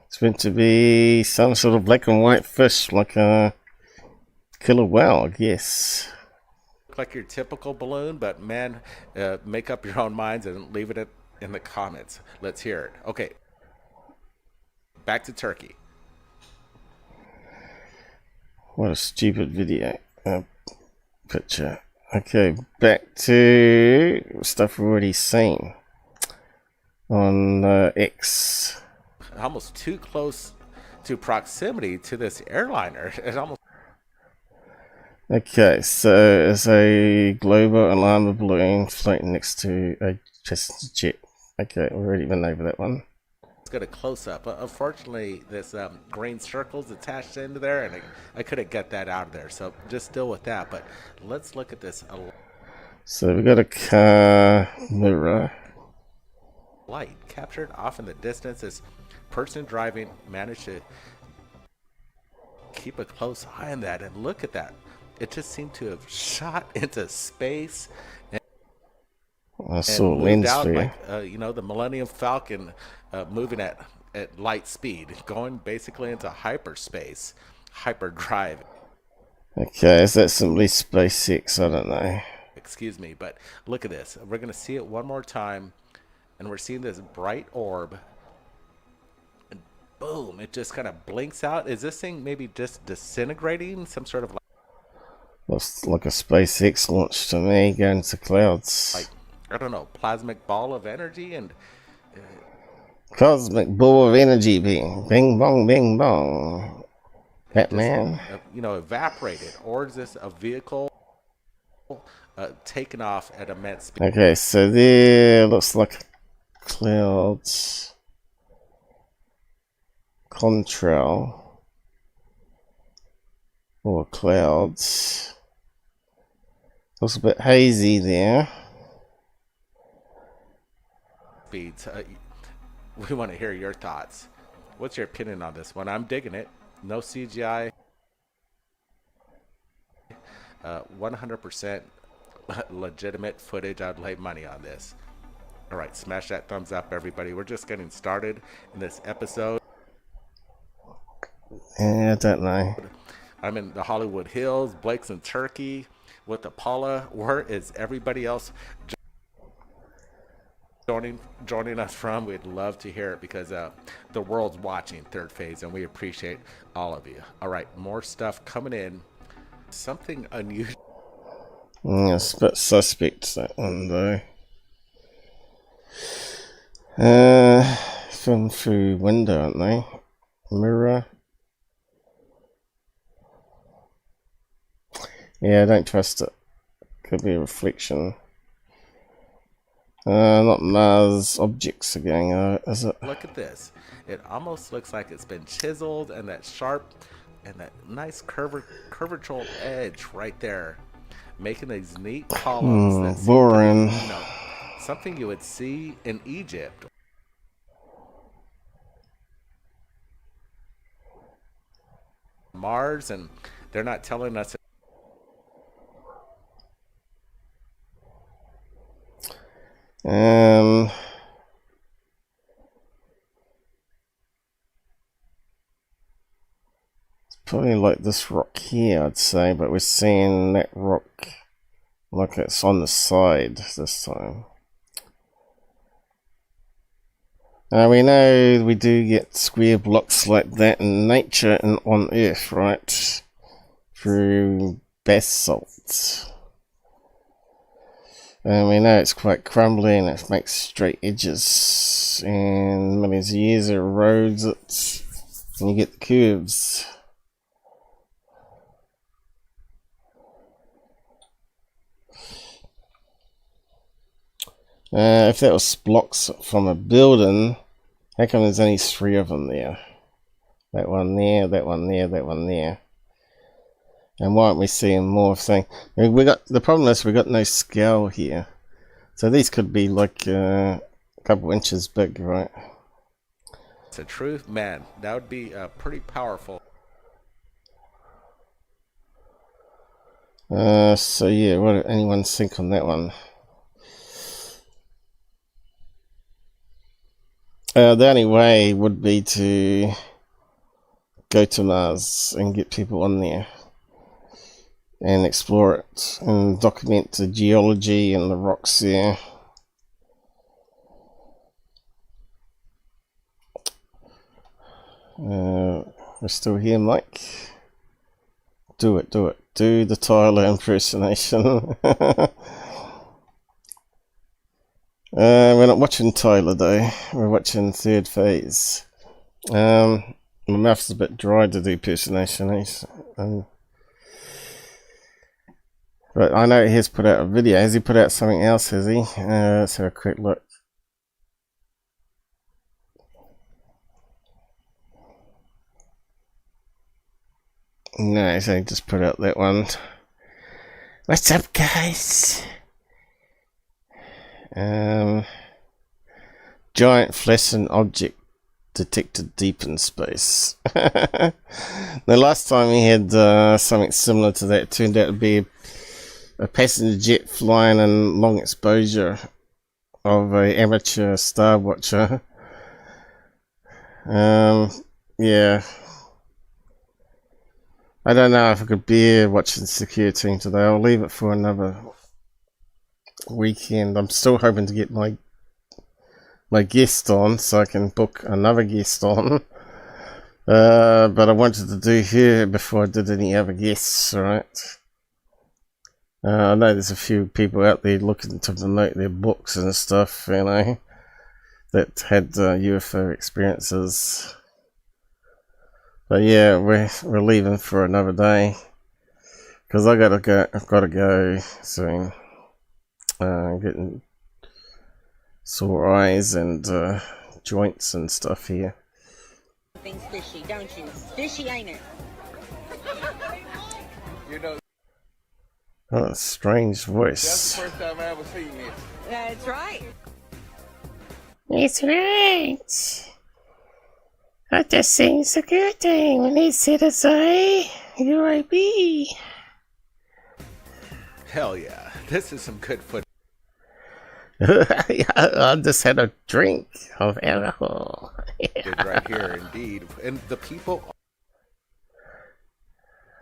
It's meant to be some sort of black and white fish, like a killer whale, I guess. Look like your typical balloon, but man, make up your own minds and leave it in the comments. Let's hear it. Okay, back to Turkey. What a stupid video picture. Okay, back to stuff we've already seen on X. Almost too close to proximity to this airliner. It almost... Okay, so there's a global alarm balloon floating next to a passenger jet. Okay, we've already been over that one. Let's get a close-up. Unfortunately, this green circle's attached into there, and I couldn't get that out of there, so just deal with that. But let's look at this So we got a car mirror. light captured off in the distance. This person driving managed to keep a close eye on that, and look at that. It just seemed to have shot into space and moved out like you know, the Millennium Falcon moving at light speed, going basically into hyperspace, hyperdrive. Okay, is that simply SpaceX? I don't know. Excuse me, but look at this. We're going to see it one more time, and we're seeing this bright orb. And boom, it just kind of blinks out. Is this thing maybe just disintegrating? Some sort of Looks like a SpaceX launch to me, going to clouds. like, I don't know, plasmic ball of energy and Cosmic ball of energy, bing, bing bong, bing bong. Batman. just, you know, evaporated. Or is this a vehicle taken off at immense speed? Okay, so there looks like clouds. Contrail. Or clouds. Looks a bit hazy there. Speeds. We want to hear your thoughts. What's your opinion on this one? I'm digging it. No CGI. 100% legitimate footage. I'd lay money on this. All right, smash that thumbs up, everybody. We're just getting started in this episode. Yeah, I don't know. I'm in the Hollywood Hills, Blake's in Turkey with the Paula. Where is everybody else joining us from? We'd love to hear it because the world's watching Third Phase, and we appreciate all of you. All right, more stuff coming in. Something unusual. Yeah, it's a bit suspect, that one, though. Film through window, aren't they? Mirror. Yeah, I don't trust it. Could be a reflection. Not Mars objects are going out, is it? Look at this. It almost looks like it's been chiseled, and that sharp and that nice curvature edge right there, making these neat columns. That boring. You know, something you would see in Egypt. Mars, and they're not telling us. It's probably like this rock here, I'd say, but we're seeing that rock like it's on the side this time. We know we do get square blocks like that in nature and on Earth, right? Through basalt. And we know it's quite crumbly and it makes straight edges. And millions of years it erodes it and you get the curves. If that was blocks from a building, how come there's only 3 of them there? That one there, that one there, that one there. And why aren't we seeing more thing? We got the problem is we got no scale here, so these could be like a couple inches big, right? It's a truth, man. That would be pretty powerful. So yeah, what did anyone think on that one? The only way would be to go to Mars and get people on there and explore it and document the geology and the rocks there. We're still here, Mike. Do it, do it. Do the Tyler impersonation. We're not watching Tyler though, we're watching Third Phase. My mouth's a bit dry to do impersonation. But I know he has put out a video. Has he put out something else, has he? Let's have a quick look. No, he's only just put out that one. What's up, guys? Giant flashing object detected deep in space. The last time he had something similar to that, turned out to be a passenger jet flying in long exposure of an amateur star watcher. Yeah. I don't know if I could bear watching security today. I'll leave it for another weekend. I'm still hoping to get my guest on so I can book another guest on. But I wanted to do her before I did any other guests, right? I know there's a few people out there looking to promote their books and stuff, you know, that had UFO experiences. But yeah, we're leaving for another day because I've got to go soon. Getting sore eyes and joints and stuff here. Things fishy, don't you? Fishy, ain't it? You know, Oh, a strange voice. that's the first time I ever seen this. That's right. It's right. I just seen security when he said it's a UAP. Hell yeah, this is some good footage. I just had a drink of alcohol. Right here, indeed. And the people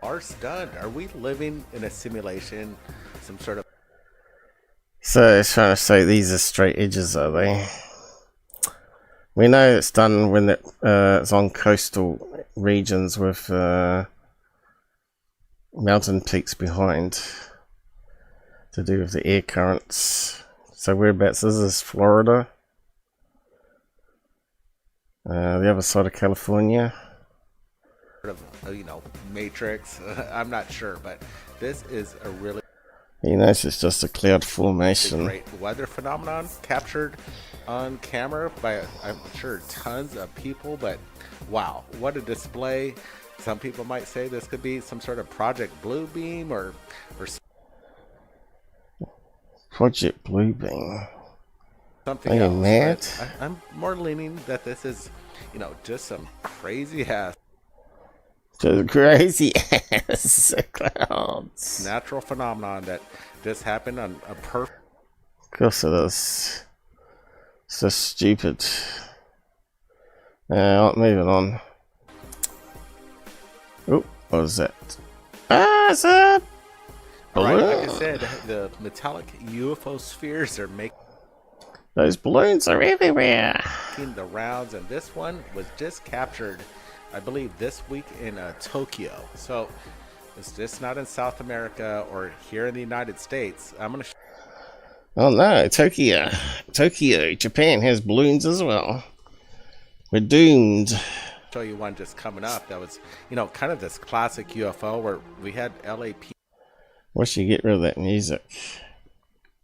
are stunned. Are we living in a simulation? Some sort of... So it's trying to say these are straight edges, are they? We know it's done when it's on coastal regions with mountain peaks behind, to do with the air currents. So whereabouts is this? Florida? The other side of California? You know, Matrix. I'm not sure, but this is a really... You know, it's just a cloud formation. Great weather phenomenon captured on camera by, I'm sure, tons of people, but wow, what a display. Some people might say this could be some sort of Project Bluebeam or Project Bluebeam. something Are you else. mad? I'm more leaning that this is, you know, just some crazy ass Just crazy ass clouds. natural phenomenon that just happened on a Perth. Of course it is. So stupid. Moving on. Oh, what was that? Ah, it's a balloon. Right, like I said, the metallic UFO spheres are making Those balloons are everywhere. the rounds, and this one was just captured, I believe, this week in Tokyo. So it's just not in South America or here in the United States. I'm gonna. Oh no, Tokyo, Japan has balloons as well. We're doomed. Show you one just coming up that was, you know, kind of this classic UFO where we had LAPD Once you get rid of that music.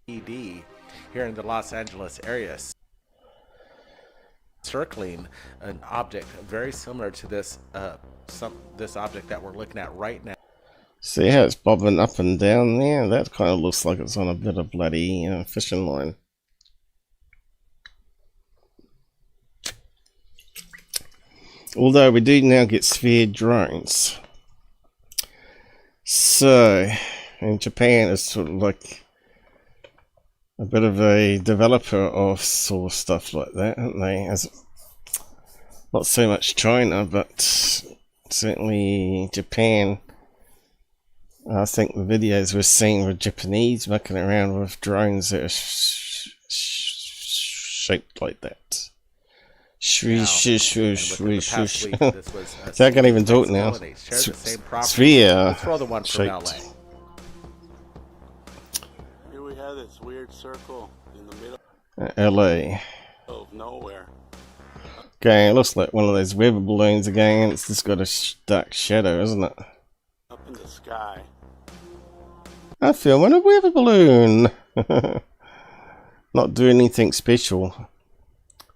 here in the Los Angeles area circling an object very similar to this this object that we're looking at right now. See how it's bobbing up and down there? That kind of looks like it's on a bit of bloody fishing line. Although we do now get sphere drones. So, in Japan it's sort of like a bit of a developer of sort of stuff like that, aren't they? As not so much China, but certainly Japan. I think the videos we're seeing with Japanese mucking around with drones that are shaped like that. So I can't even talk now. Sphere shaped. Here we have this weird circle in the middle LA. of nowhere. Okay, it looks like one of those weather balloons again. It's just got a dark shadow, isn't it? Up in the sky. I filming a weather balloon. Not doing anything special.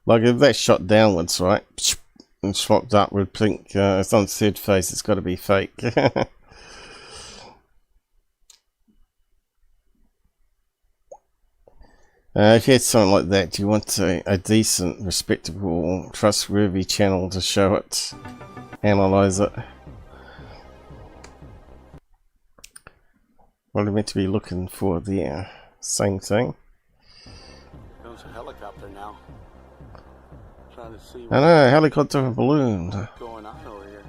Like if that's shot downwards, right? And swapped up, we'd think it's on third face, it's got to be fake. If you had something like that, you want a decent, respectable, trustworthy channel to show it, analyze it. What are we meant to be looking for there? Same thing. There's a helicopter now. Trying to see I know, helicopter and balloon. what's going on over here.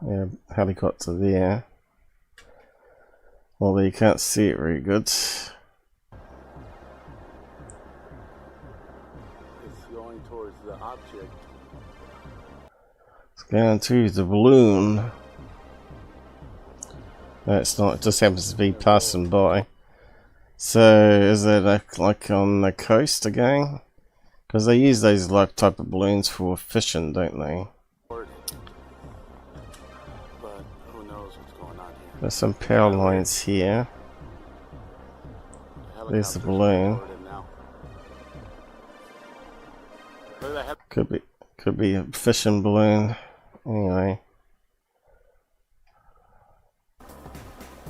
Yeah, helicopter there. Although you can't see it very good. It's going towards the object. It's going to the balloon. No, it's not, it just happens to be passing by. So, is it like on the coast again? Because they use those type of balloons for fishing, don't they? But who knows what's going on here. There's some power lines here. There's the balloon. Could be a fishing balloon. Anyway.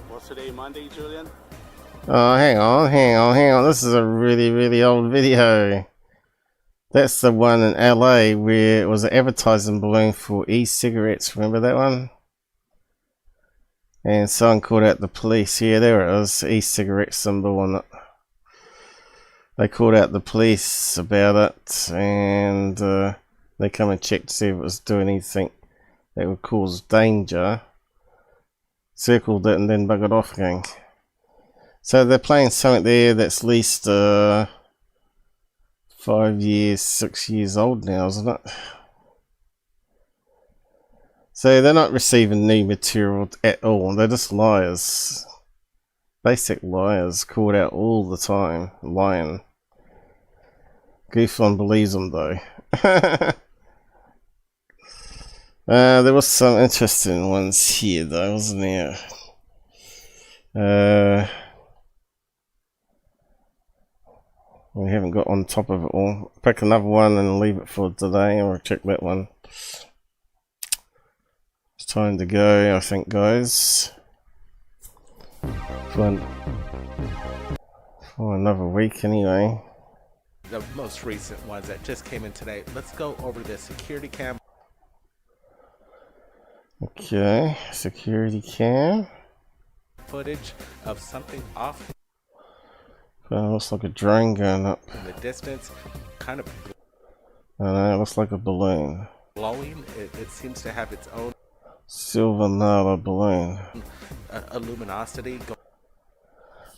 What's today, Monday, Julian? Oh, hang on. This is a really old video. That's the one in LA where it was an advertising balloon for e-cigarettes. Remember that one? And someone called out the police. Yeah, there it is. E-cigarette symbol on it. They called out the police about it, and they come and checked to see if it was doing anything that would cause danger. Circled it and then buggered off again. So they're playing something there that's at least 5 years, 6 years old now, isn't it? So they're not receiving new material at all. They're just liars. Basic liars, called out all the time. Lying. Gooflon believes them though. There was some interesting ones here though, wasn't there? We haven't got on top of it all. Pick another one and leave it for today, and we'll check that one. It's time to go, I think, guys. For another week, anyway. The most recent ones that just came in today. Let's go over the security cam. Okay, security cam. Footage of something off. Looks like a drone going up in the distance, kind of. I know, it looks like a balloon. Glowing. It seems to have its own silver nala balloon. Luminosity.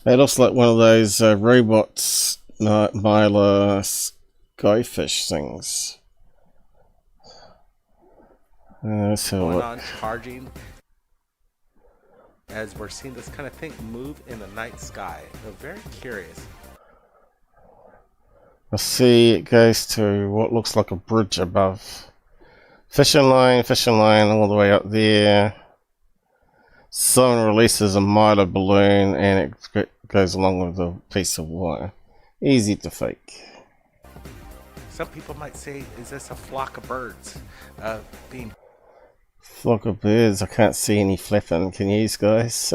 It looks like one of those robots, Myla skyfish things. Going on charging. As we're seeing this kind of thing move in the night sky. We're very curious. I see it goes to what looks like a bridge above. Fishing line all the way up there. Someone releases a Myla balloon and it goes along with a piece of wire. Easy to fake. Some people might say, is this a flock of birds being... Flock of birds, I can't see any flapping, can you guys?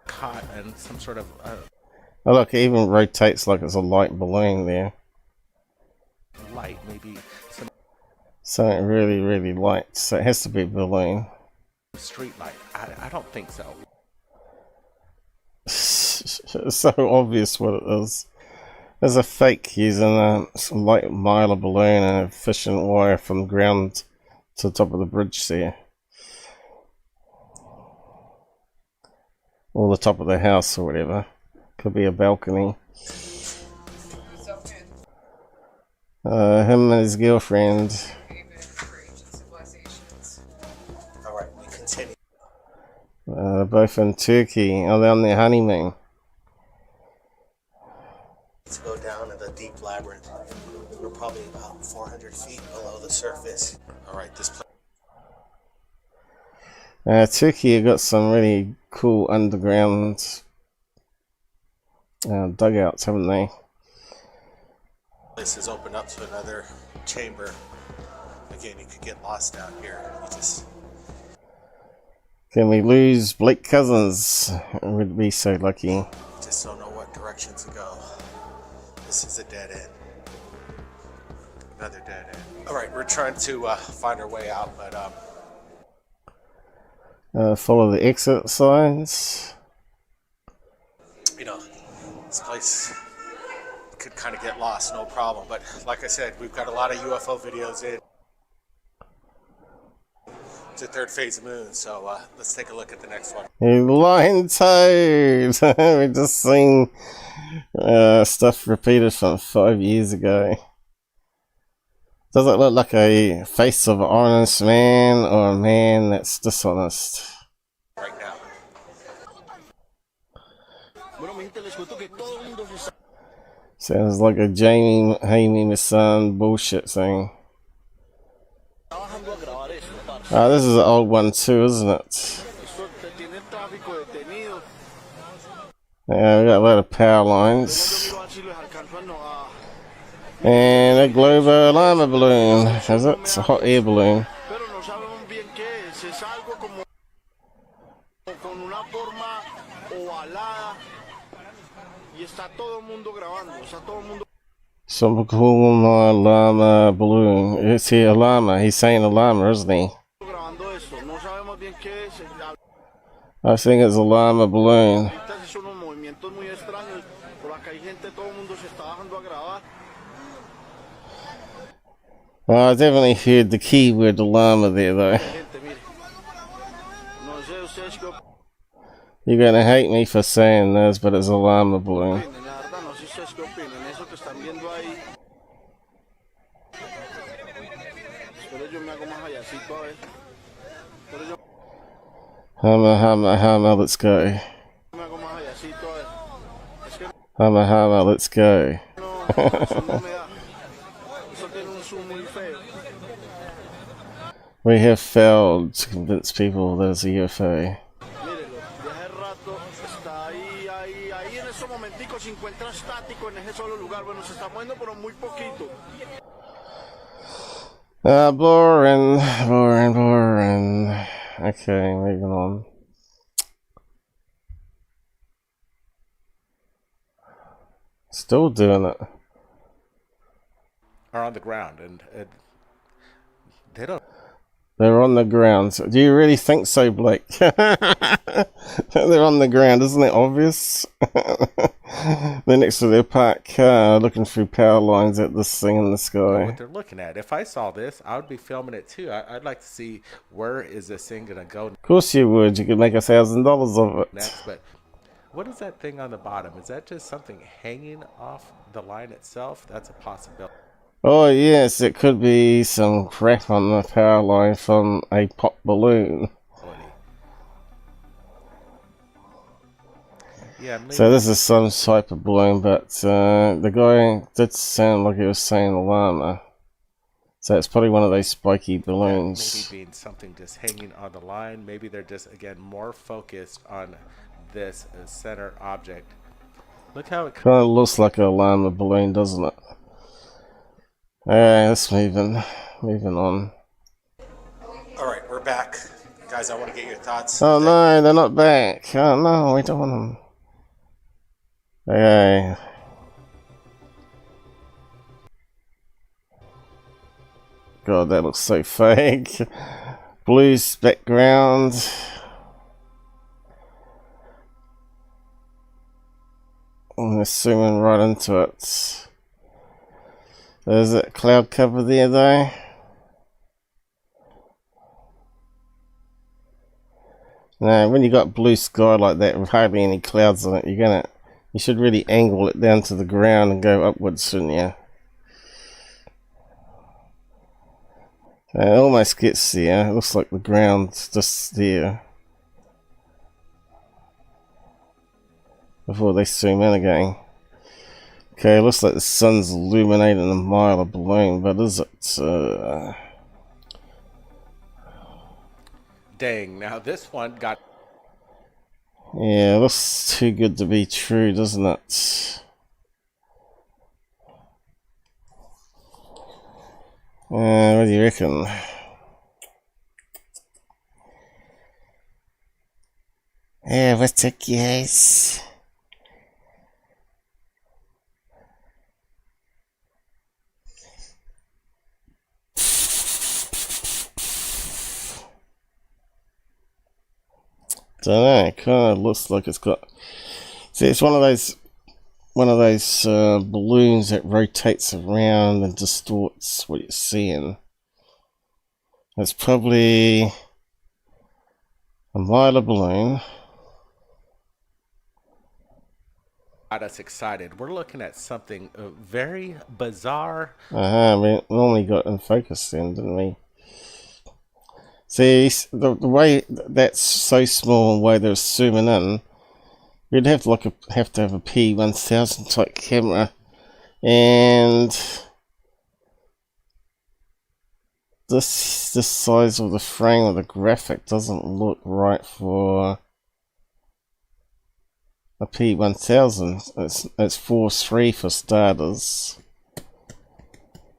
Caught in some sort of... Oh look, it even rotates like it's a light balloon there. Light, maybe some... Something really light, so it has to be a balloon. Street light, I don't think so. It's so obvious what it is. There's a fake using some light Myla balloon and a fishing wire from the ground to the top of the bridge there. Or the top of the house or whatever. Could be a balcony. Him and his girlfriend. Alright, we continue. They're both in Turkey. Oh, they're on their honeymoon. To go down in the deep labyrinth. We're probably about 400 feet below the surface. Alright, this place. Turkey have got some really cool underground dugouts, haven't they? This has opened up to another chamber. Again, you could get lost out here. You just... Can we lose Blake Cousins? We'd be so lucky. Just don't know what direction to go. This is a dead end. Another dead end. Alright, we're trying to find our way out, but follow the exit signs. you know, this place could kind of get lost, no problem. But like I said, we've got a lot of UFO videos in. It's the third phase of moon, so let's take a look at the next one. Lion toad! We just seen stuff repeated from 5 years ago. Does it look like a face of an honest man or a man that's dishonest? Right now. Sounds like a Jaime Maussan bullshit thing. This is an old one too, isn't it? Yeah, we got a lot of power lines. And a global llama balloon, is it? It's a hot air balloon. Some cool llama balloon. Is he a llama? He's saying a llama, isn't he? I think it's a llama balloon. I definitely heard the keyword llama there though. You're gonna hate me for saying this, but it's a llama balloon. Hama, let's go. Hama, let's go. We have failed to convince people there's a UFO. Boring. Okay, moving on. Still doing it. Are on the ground, and they don't. They're on the ground. Do you really think so, Blake? They're on the ground, isn't it obvious? They're next to their parked car, looking through power lines at this thing in the sky. What they're looking at. If I saw this, I would be filming it too. I'd like to see where is this thing gonna go. Of course you would. You could make $1,000 of it. Next, but what is that thing on the bottom? Is that just something hanging off the line itself? That's a possibility. Oh yes, it could be some crap on the power line from a pop balloon. Yeah, maybe. So this is some type of balloon, but the guy did sound like he was saying a llama. So it's probably one of those spiky balloons. Maybe being something just hanging on the line. Maybe they're just, again, more focused on this center object. Look how it kind of looks like a llama balloon, doesn't it? Alright, let's moving on. Alright, we're back. Guys, I want to get your thoughts. Oh no, they're not back. Oh no, we don't want them. Okay. God, that looks so fake. Blue background. I'm zooming right into it. There's that cloud cover there though. Now, when you got blue sky like that with hardly any clouds on it, you should really angle it down to the ground and go upwards, shouldn't you? It almost gets there. It looks like the ground's just there. Before they zoom in again. Okay, it looks like the sun's illuminating a mile of balloon, but is it? Dang, now this one got... Yeah, looks too good to be true, doesn't it? What do you reckon? Yeah, what's up, guys? Don't know, it kind of looks like it's got... See, it's one of those balloons that rotates around and distorts what you're seeing. It's probably a miler balloon. Got us excited. We're looking at something very bizarre. We normally got in focus then, didn't we? See, the way that's so small, the way they're zooming in, you'd have to have a P1000 type camera, and this size of the frame of the graphic doesn't look right for a P1000. It's 4:3 for starters.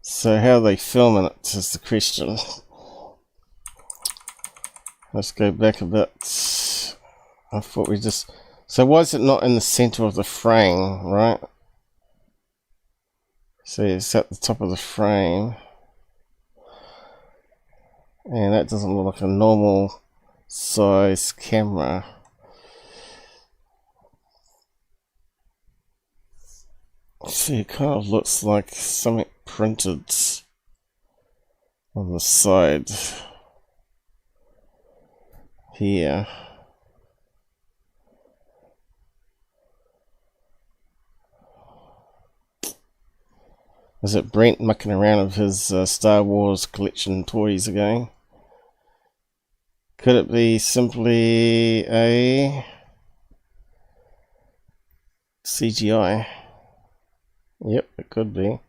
So how are they filming it is the question. Let's go back a bit. I thought we just... So why is it not in the center of the frame, right? See, it's at the top of the frame. And that doesn't look like a normal size camera. See, it kind of looks like something printed on the side here. Is it Brent mucking around with his Star Wars collection toys again? Could it be simply a CGI? Yep, it could be.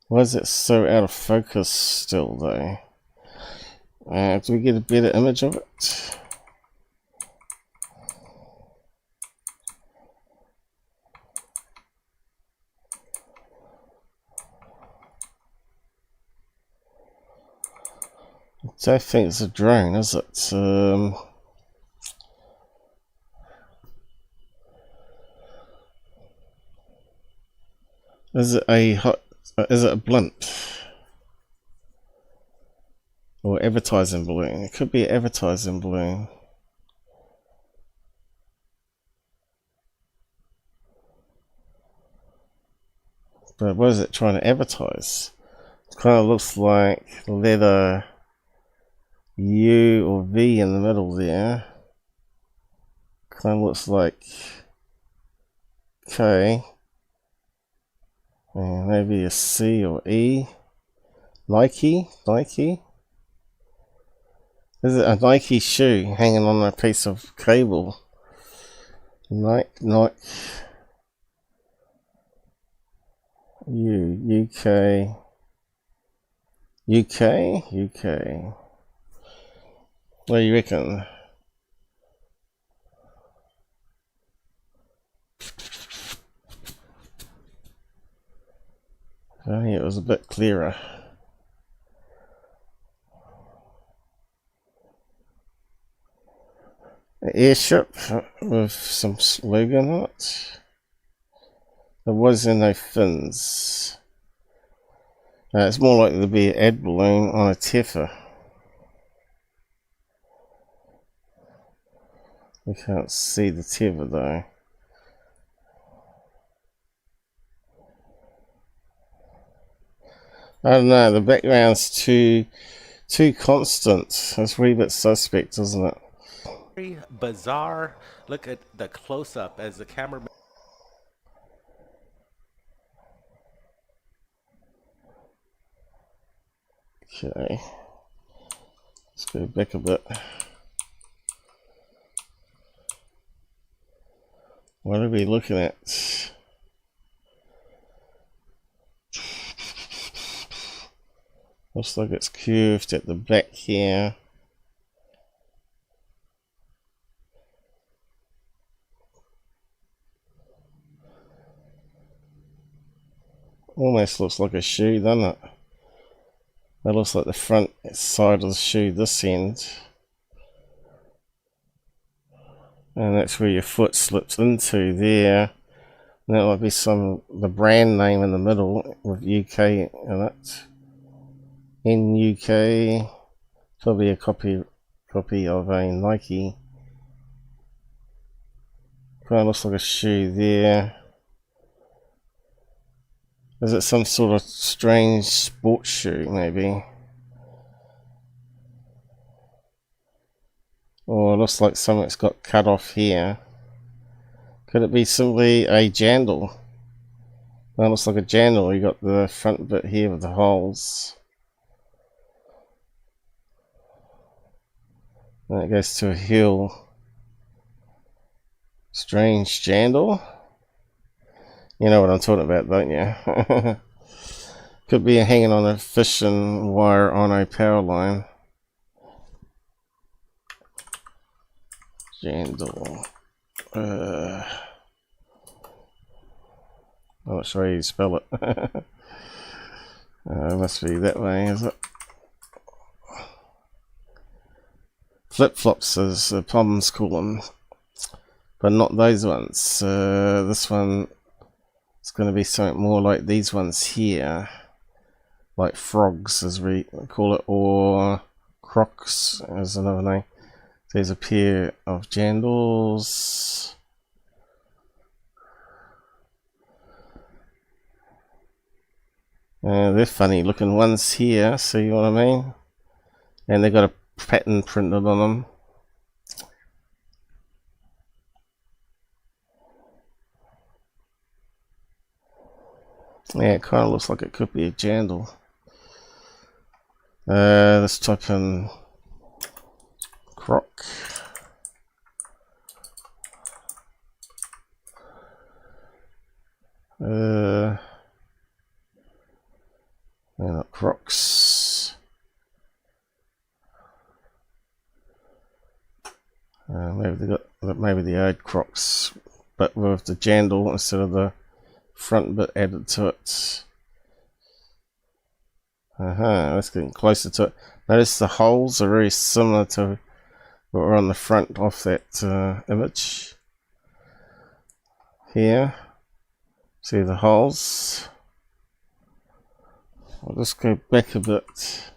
Why is it so out of focus still though? Do we get a better image of it? I don't think it's a drone, is it? Is it a blimp? Or advertising balloon? It could be an advertising balloon. But what is it trying to advertise? It kind of looks like letter U or V in the middle there. Kind of looks like K. And maybe a C or E. Nike? Is it a Nike shoe hanging on a piece of cable? Nike. UK. What do you reckon? I think it was a bit clearer. An airship with some logo on it. There was no fins. It's more likely to be an ad balloon on a tether. We can't see the tether though. I don't know, the background's too constant. It's a wee bit suspect, isn't it? Very bizarre. Look at the close-up as the camera... Okay. Let's go back a bit. What are we looking at? Looks like it's curved at the back here. Almost looks like a shoe, doesn't it? That looks like the front side of the shoe, this end. And that's where your foot slips into there. And that might be the brand name in the middle with UK in it. In UK, probably a copy of a Nike. Kind of looks like a shoe there. Is it some sort of strange sports shoe, maybe? Or it looks like something's got cut off here. Could it be simply a jandal? That looks like a jandal. You got the front bit here with the holes. And it goes to a heel. Strange jandal. You know what I'm talking about, don't you? Could be hanging on a fishing wire on a power line. Jandal. I'm not sure how you spell it. It must be that way, is it? Flip-flops, as the Poms call them. But not those ones. This one is going to be something more like these ones here. Like frogs, as we call it, or crocs, as another name. There's a pair of jandals. They're funny looking ones here, see what I mean? And they've got a pattern printed on them. Yeah, it kind of looks like it could be a jandal. Let's type in croc. They're not crocs. Maybe they are crocs, but with the jandal instead of the front bit added to it. That's getting closer to it. Notice the holes are very similar to what were on the front of that image. Here, see the holes. I'll just go back a bit.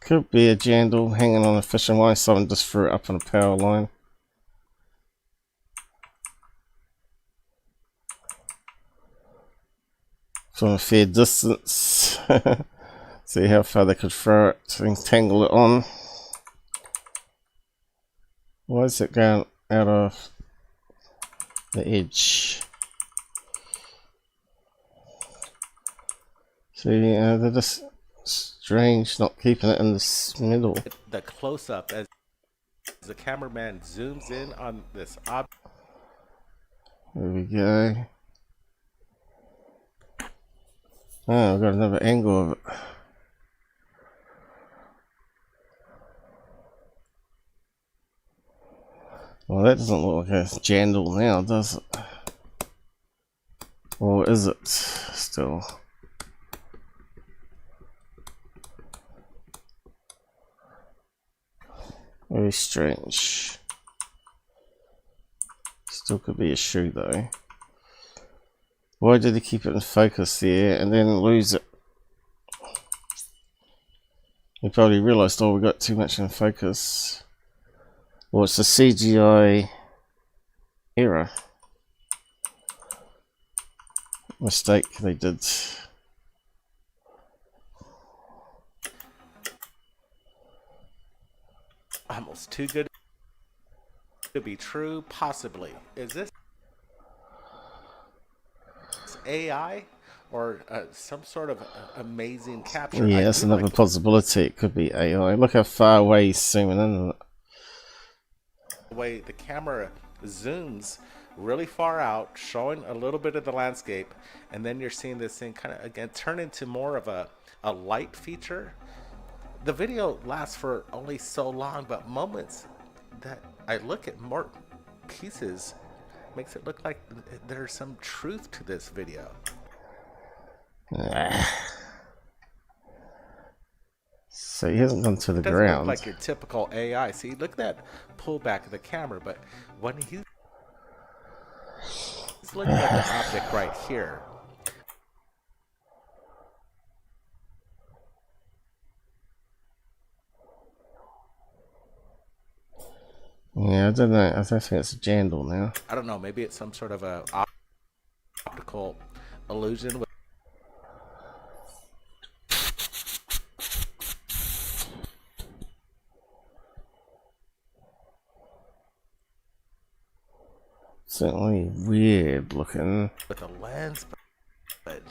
Could be a jandal hanging on a fishing line. Someone just threw it up on a power line. From a fair distance. See how far they could throw it and tangle it on. Why is it going out of the edge? See, they're just strange not keeping it in the middle. The close-up as the cameraman zooms in on this object. There we go. Oh, I've got another angle of it. Well, that doesn't look like a jandal now, does it? Or is it still? Very strange. Still could be a shoe though. Why did he keep it in focus there and then lose it? He probably realised, oh, we got too much in focus. Well, it's a CGI error. Mistake they did. Almost too good to be true, possibly. Is this AI or some sort of amazing capture? Yeah, that's another possibility. It could be AI. Look how far away he's zooming in. The way the camera zooms, really far out, showing a little bit of the landscape, and then you're seeing this thing kind of again turn into more of a light feature. The video lasts for only so long, but moments that I look at more pieces makes it look like there's some truth to this video. So he hasn't gone to the It doesn't ground. look like your typical AI. See, look at that pullback of the camera, but when he's looking at the object right here. Yeah, I don't know. I don't think it's a jandal now. I don't know. Maybe it's some sort of a optical illusion. Certainly weird looking. With a lens, but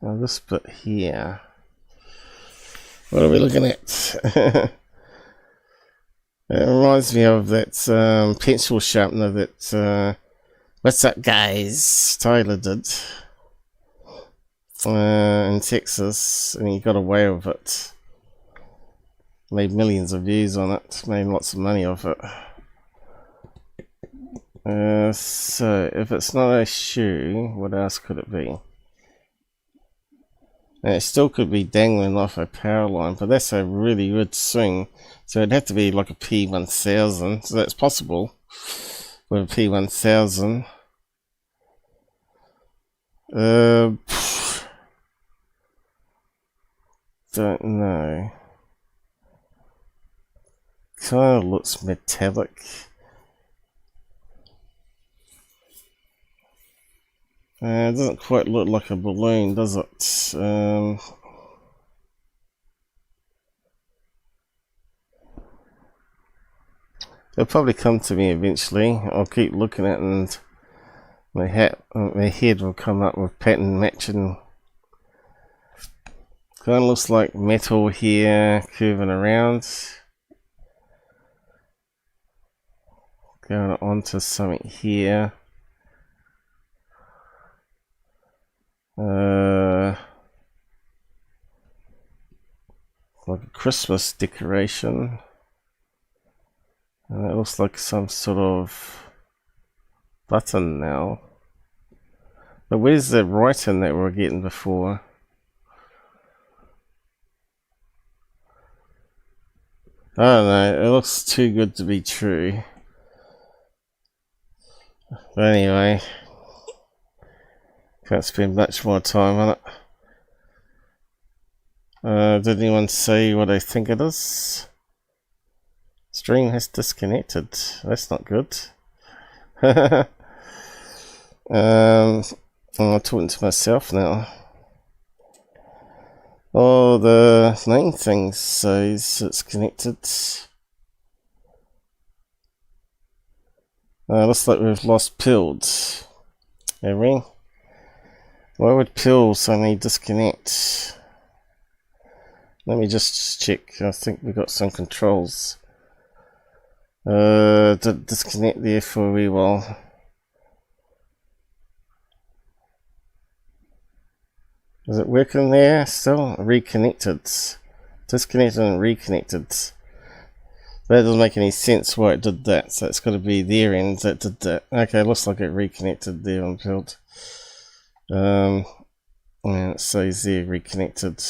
now this bit here. What are we looking at? It reminds me of that pencil sharpener that What's Up Guys Tyler did in Texas, and he got away with it. Made millions of views on it, made lots of money off it. So if it's not a shoe, what else could it be? And it still could be dangling off a power line, but that's a really good swing. So it'd have to be like a P1000. So that's possible with a P1000. Don't know. Kind of looks metallic. It doesn't quite look like a balloon, does it? It'll probably come to me eventually. I'll keep looking at it and my head will come up with pattern matching. Kind of looks like metal here, curving around. Going onto something here. Like a Christmas decoration. And it looks like some sort of button now. But where's the writing that we were getting before? I don't know, it looks too good to be true. But anyway, can't spend much more time on it. Did anyone say what I think it is? Stream has disconnected. That's not good. I'm talking to myself now. Oh, the main thing says it's connected. Looks like we've lost pills. Have we? Why would pills suddenly disconnect? Let me just check. I think we got some controls. Disconnect there for a wee while. Is it working there still? Reconnected. Disconnected and reconnected. That doesn't make any sense why it did that. So it's got to be their end that did that. Okay, looks like it reconnected there on build. And it says there reconnected.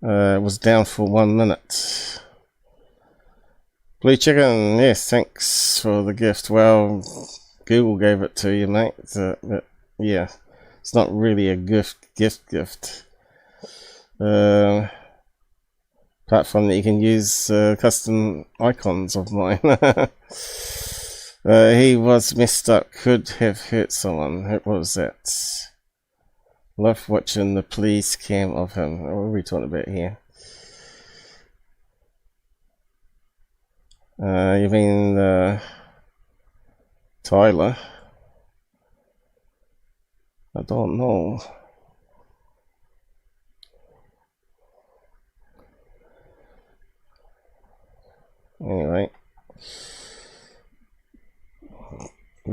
It was down for 1 minute. Blue Chicken, yes, thanks for the gift. Well, Google gave it to you, mate. But yeah, it's not really a gift. Apart from that, you can use custom icons of mine. He was messed up. Could have hurt someone. What was that? Love watching the police cam of him. What are we talking about here? You mean Tyler? I don't know. Anyway,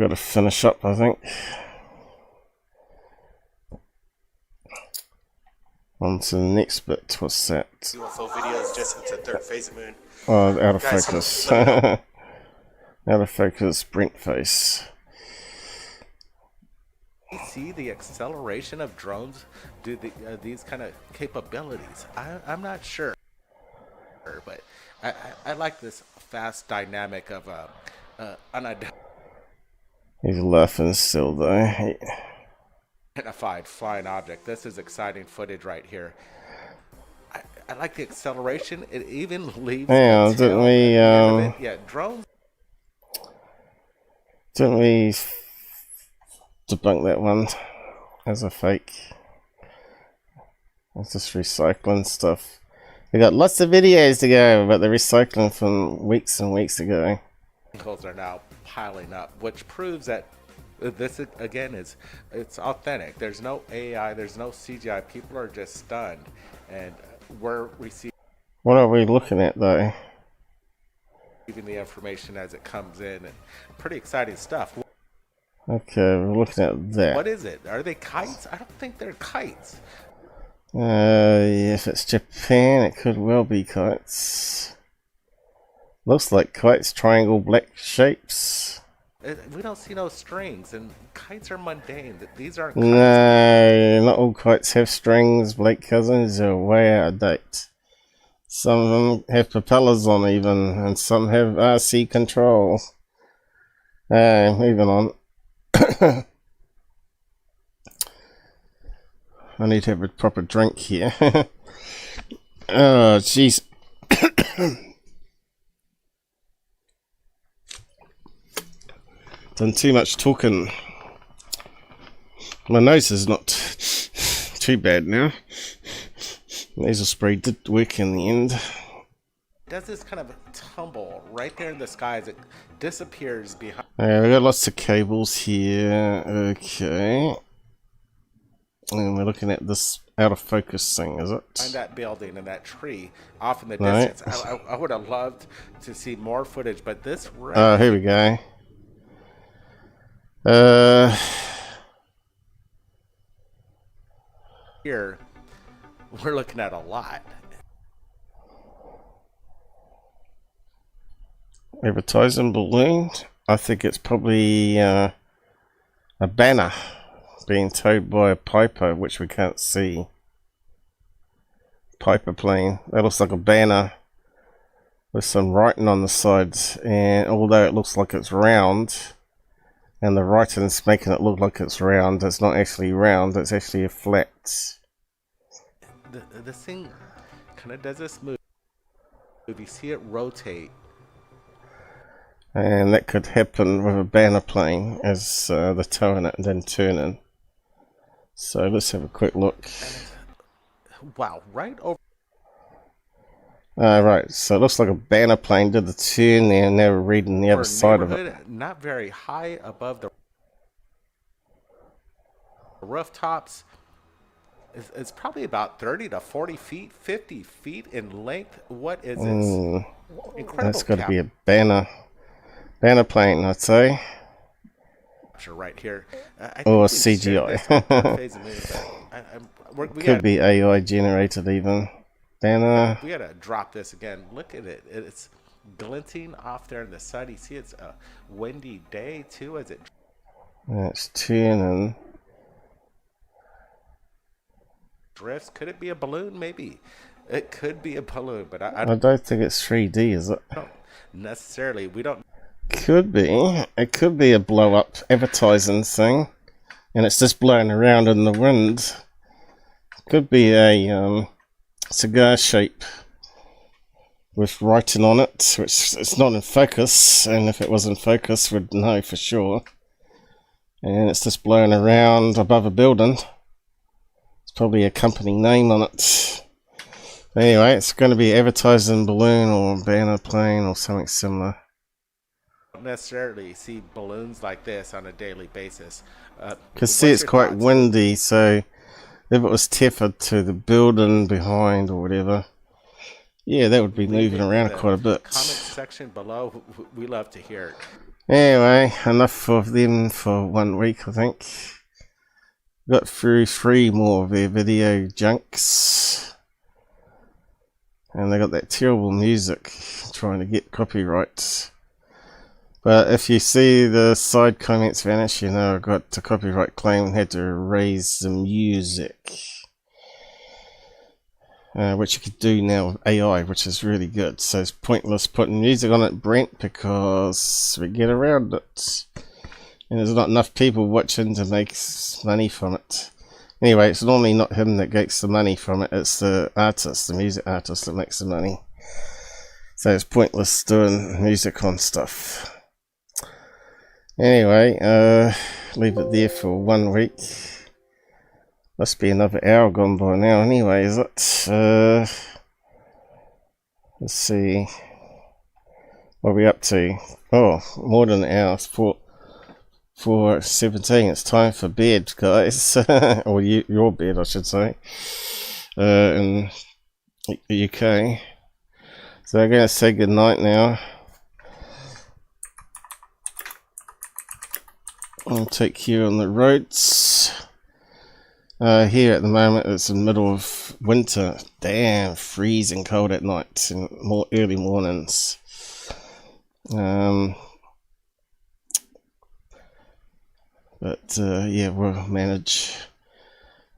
We've got to finish up, I think. On to the next bit. What's that? UFO videos just into third phase of moon. Oh, out of Guys, focus. let me know. Out of focus, Brent face. You see the acceleration of drones do these kind of capabilities. I'm not sure, but I like this fast dynamic of unidentified He's laughing still, though. flying object. This is exciting footage right here. I like the acceleration. It even leaves. Hang on, didn't we? Yeah, drones. Didn't we debunk that one as a fake? It's just recycling stuff. We got lots of videos to go about the recycling from weeks and weeks ago. Vehicles are now piling up, which proves that this again it's authentic. There's no AI, there's no CGI. People are just stunned, and we're receiving. What are we looking at, though? The information as it comes in, and pretty exciting stuff. Okay, we're looking at that. What is it? Are they kites? I don't think they're kites. If it's Japan, it could well be kites. Looks like kites, triangle, black shapes. We don't see no strings, and kites are mundane. These aren't kites. No, not all kites have strings. Blake cousins are way out of date. Some of them have propellers on even, and some have RC control. Moving on. I need to have a proper drink here. Oh, jeez. Done too much talking. My nose is not too bad now. Nasal spray did work in the end. Does this kind of tumble right there in the sky as it disappears behind? We got lots of cables here. Okay. And we're looking at this out of focus thing, is it? Behind that building and that tree off in the Right. distance. I would have loved to see more footage, but this Oh, here we go. here, we're looking at a lot. Advertising balloon. I think it's probably a banner being towed by a piper, which we can't see. Piper plane. That looks like a banner with some writing on the sides, and although it looks like it's round, and the writing's making it look like it's round, it's not actually round, it's actually a flat. This thing kind of does this move. You see it rotate. And that could happen with a banner plane as they're towing it and then turning. So let's have a quick look. Wow, right over. Right, so it looks like a banner plane did the turn there, and now we're reading the other side of it. Not very high above the rooftops. It's probably about 30 to 40 feet, 50 feet in length. What is this? Incredible. That's got to be a banner plane, I'd say. Right here. Or CGI. Could be AI generated even. Banner. We gotta drop this again. Look at it. It's glinting off there in the sun. You see it's a windy day too as it It's turning. Drifts. Could it be a balloon? Maybe. It could be a balloon, but I don't think it's 3D, is it? Don't necessarily. We don't. Could be. It could be a blow up advertising thing, and it's just blowing around in the wind. Could be a cigar shape with writing on it, which it's not in focus, and if it was in focus, we'd know for sure. And it's just blowing around above a building. It's probably a company name on it. Anyway, it's going to be advertising balloon or banner plane or something similar. Don't necessarily see balloons like this on a daily basis. Because see, it's quite windy, so if it was tethered to the building behind or whatever, yeah, that would be moving around quite a bit. Comment section below, we love to hear it. Anyway, enough of them for 1 week, I think. Got through 3 more of their video junks. And they got that terrible music trying to get copyright. But if you see the side comments vanish, you know I got a copyright claim and had to erase the music. Which you could do now with AI, which is really good. So it's pointless putting music on it, Brent, because we get around it. And there's not enough people watching to make money from it. Anyway, it's normally not him that gets the money from it, it's the artist, the music artist that makes the money. So it's pointless doing music on stuff. Anyway, leave it there for 1 week. Must be another hour gone by now anyway, is it? Let's see. What are we up to? Oh, more than an hour. 4:17. It's time for bed, guys. Or your bed, I should say. In the UK. So I'm going to say goodnight now. I'll take care on the roads. Here at the moment it's the middle of winter. Damn, freezing cold at night and more early mornings. But yeah, we'll manage.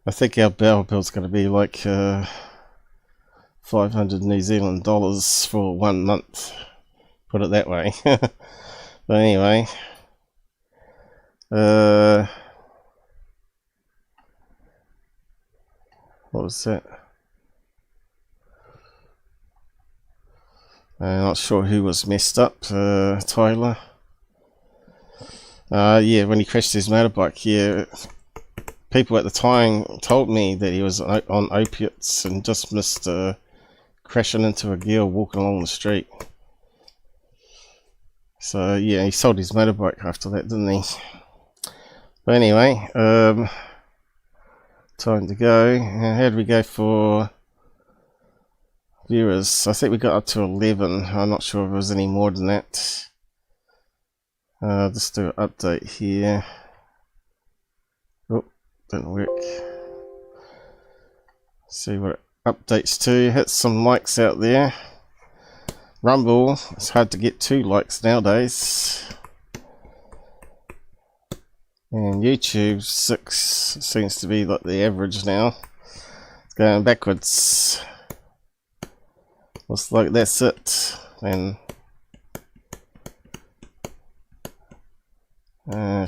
I think our power bill's going to be like 500 New Zealand dollars for 1 month. Put it that way. But anyway. What was that? I'm not sure who was messed up. Tyler. Yeah, when he crashed his motorbike, yeah, people at the time told me that he was on opiates and just missed crashing into a girl walking along the street. So yeah, he sold his motorbike after that, didn't he? But anyway, time to go. How did we go for viewers? I think we got up to 11. I'm not sure if there was any more than that. Just do an update here. Oh, didn't work. See what it updates to. Hit some likes out there. Rumble, it's hard to get 2 likes nowadays. And YouTube 6 seems to be like the average now. It's going backwards. Looks like that's it. And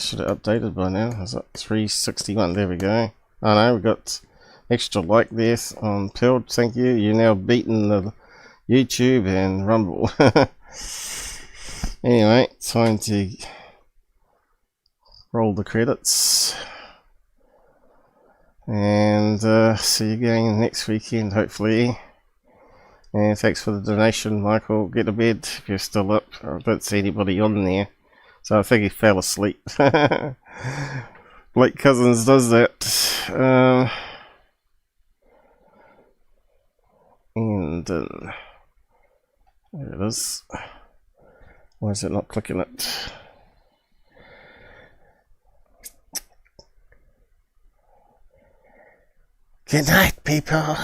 should have updated by now. Is it 361? There we go. Oh no, we got extra like there on Pilled. Thank you. You're now beating the YouTube and Rumble. Anyway, time to roll the credits. And see you again next weekend, hopefully. And thanks for the donation, Michael. Get to bed if you're still up. I don't see anybody on there. So I think he fell asleep. Blake Cousins does that. And there it is. Why is it not clicking it? Good night, people.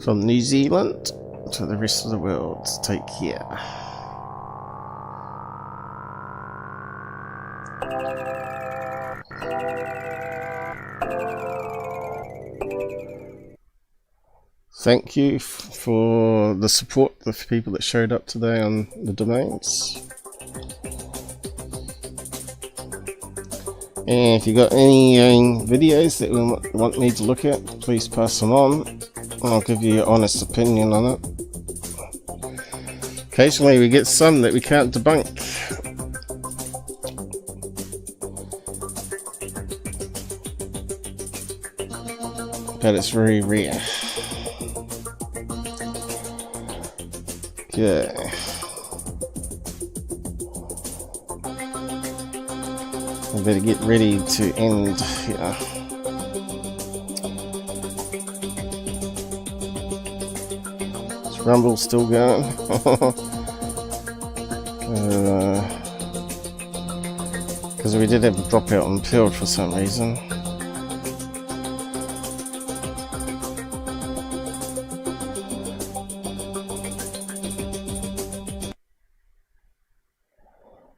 From New Zealand to the rest of the world, take care. Thank you for the support of the people that showed up today on the domains. And if you got any videos that you want me to look at, please pass them on and I'll give you an honest opinion on it. Occasionally we get some that we can't debunk. But it's very rare. Okay. I better get ready to end here. It's Rumble's still going. Because we did have a dropout on Pilled for some reason.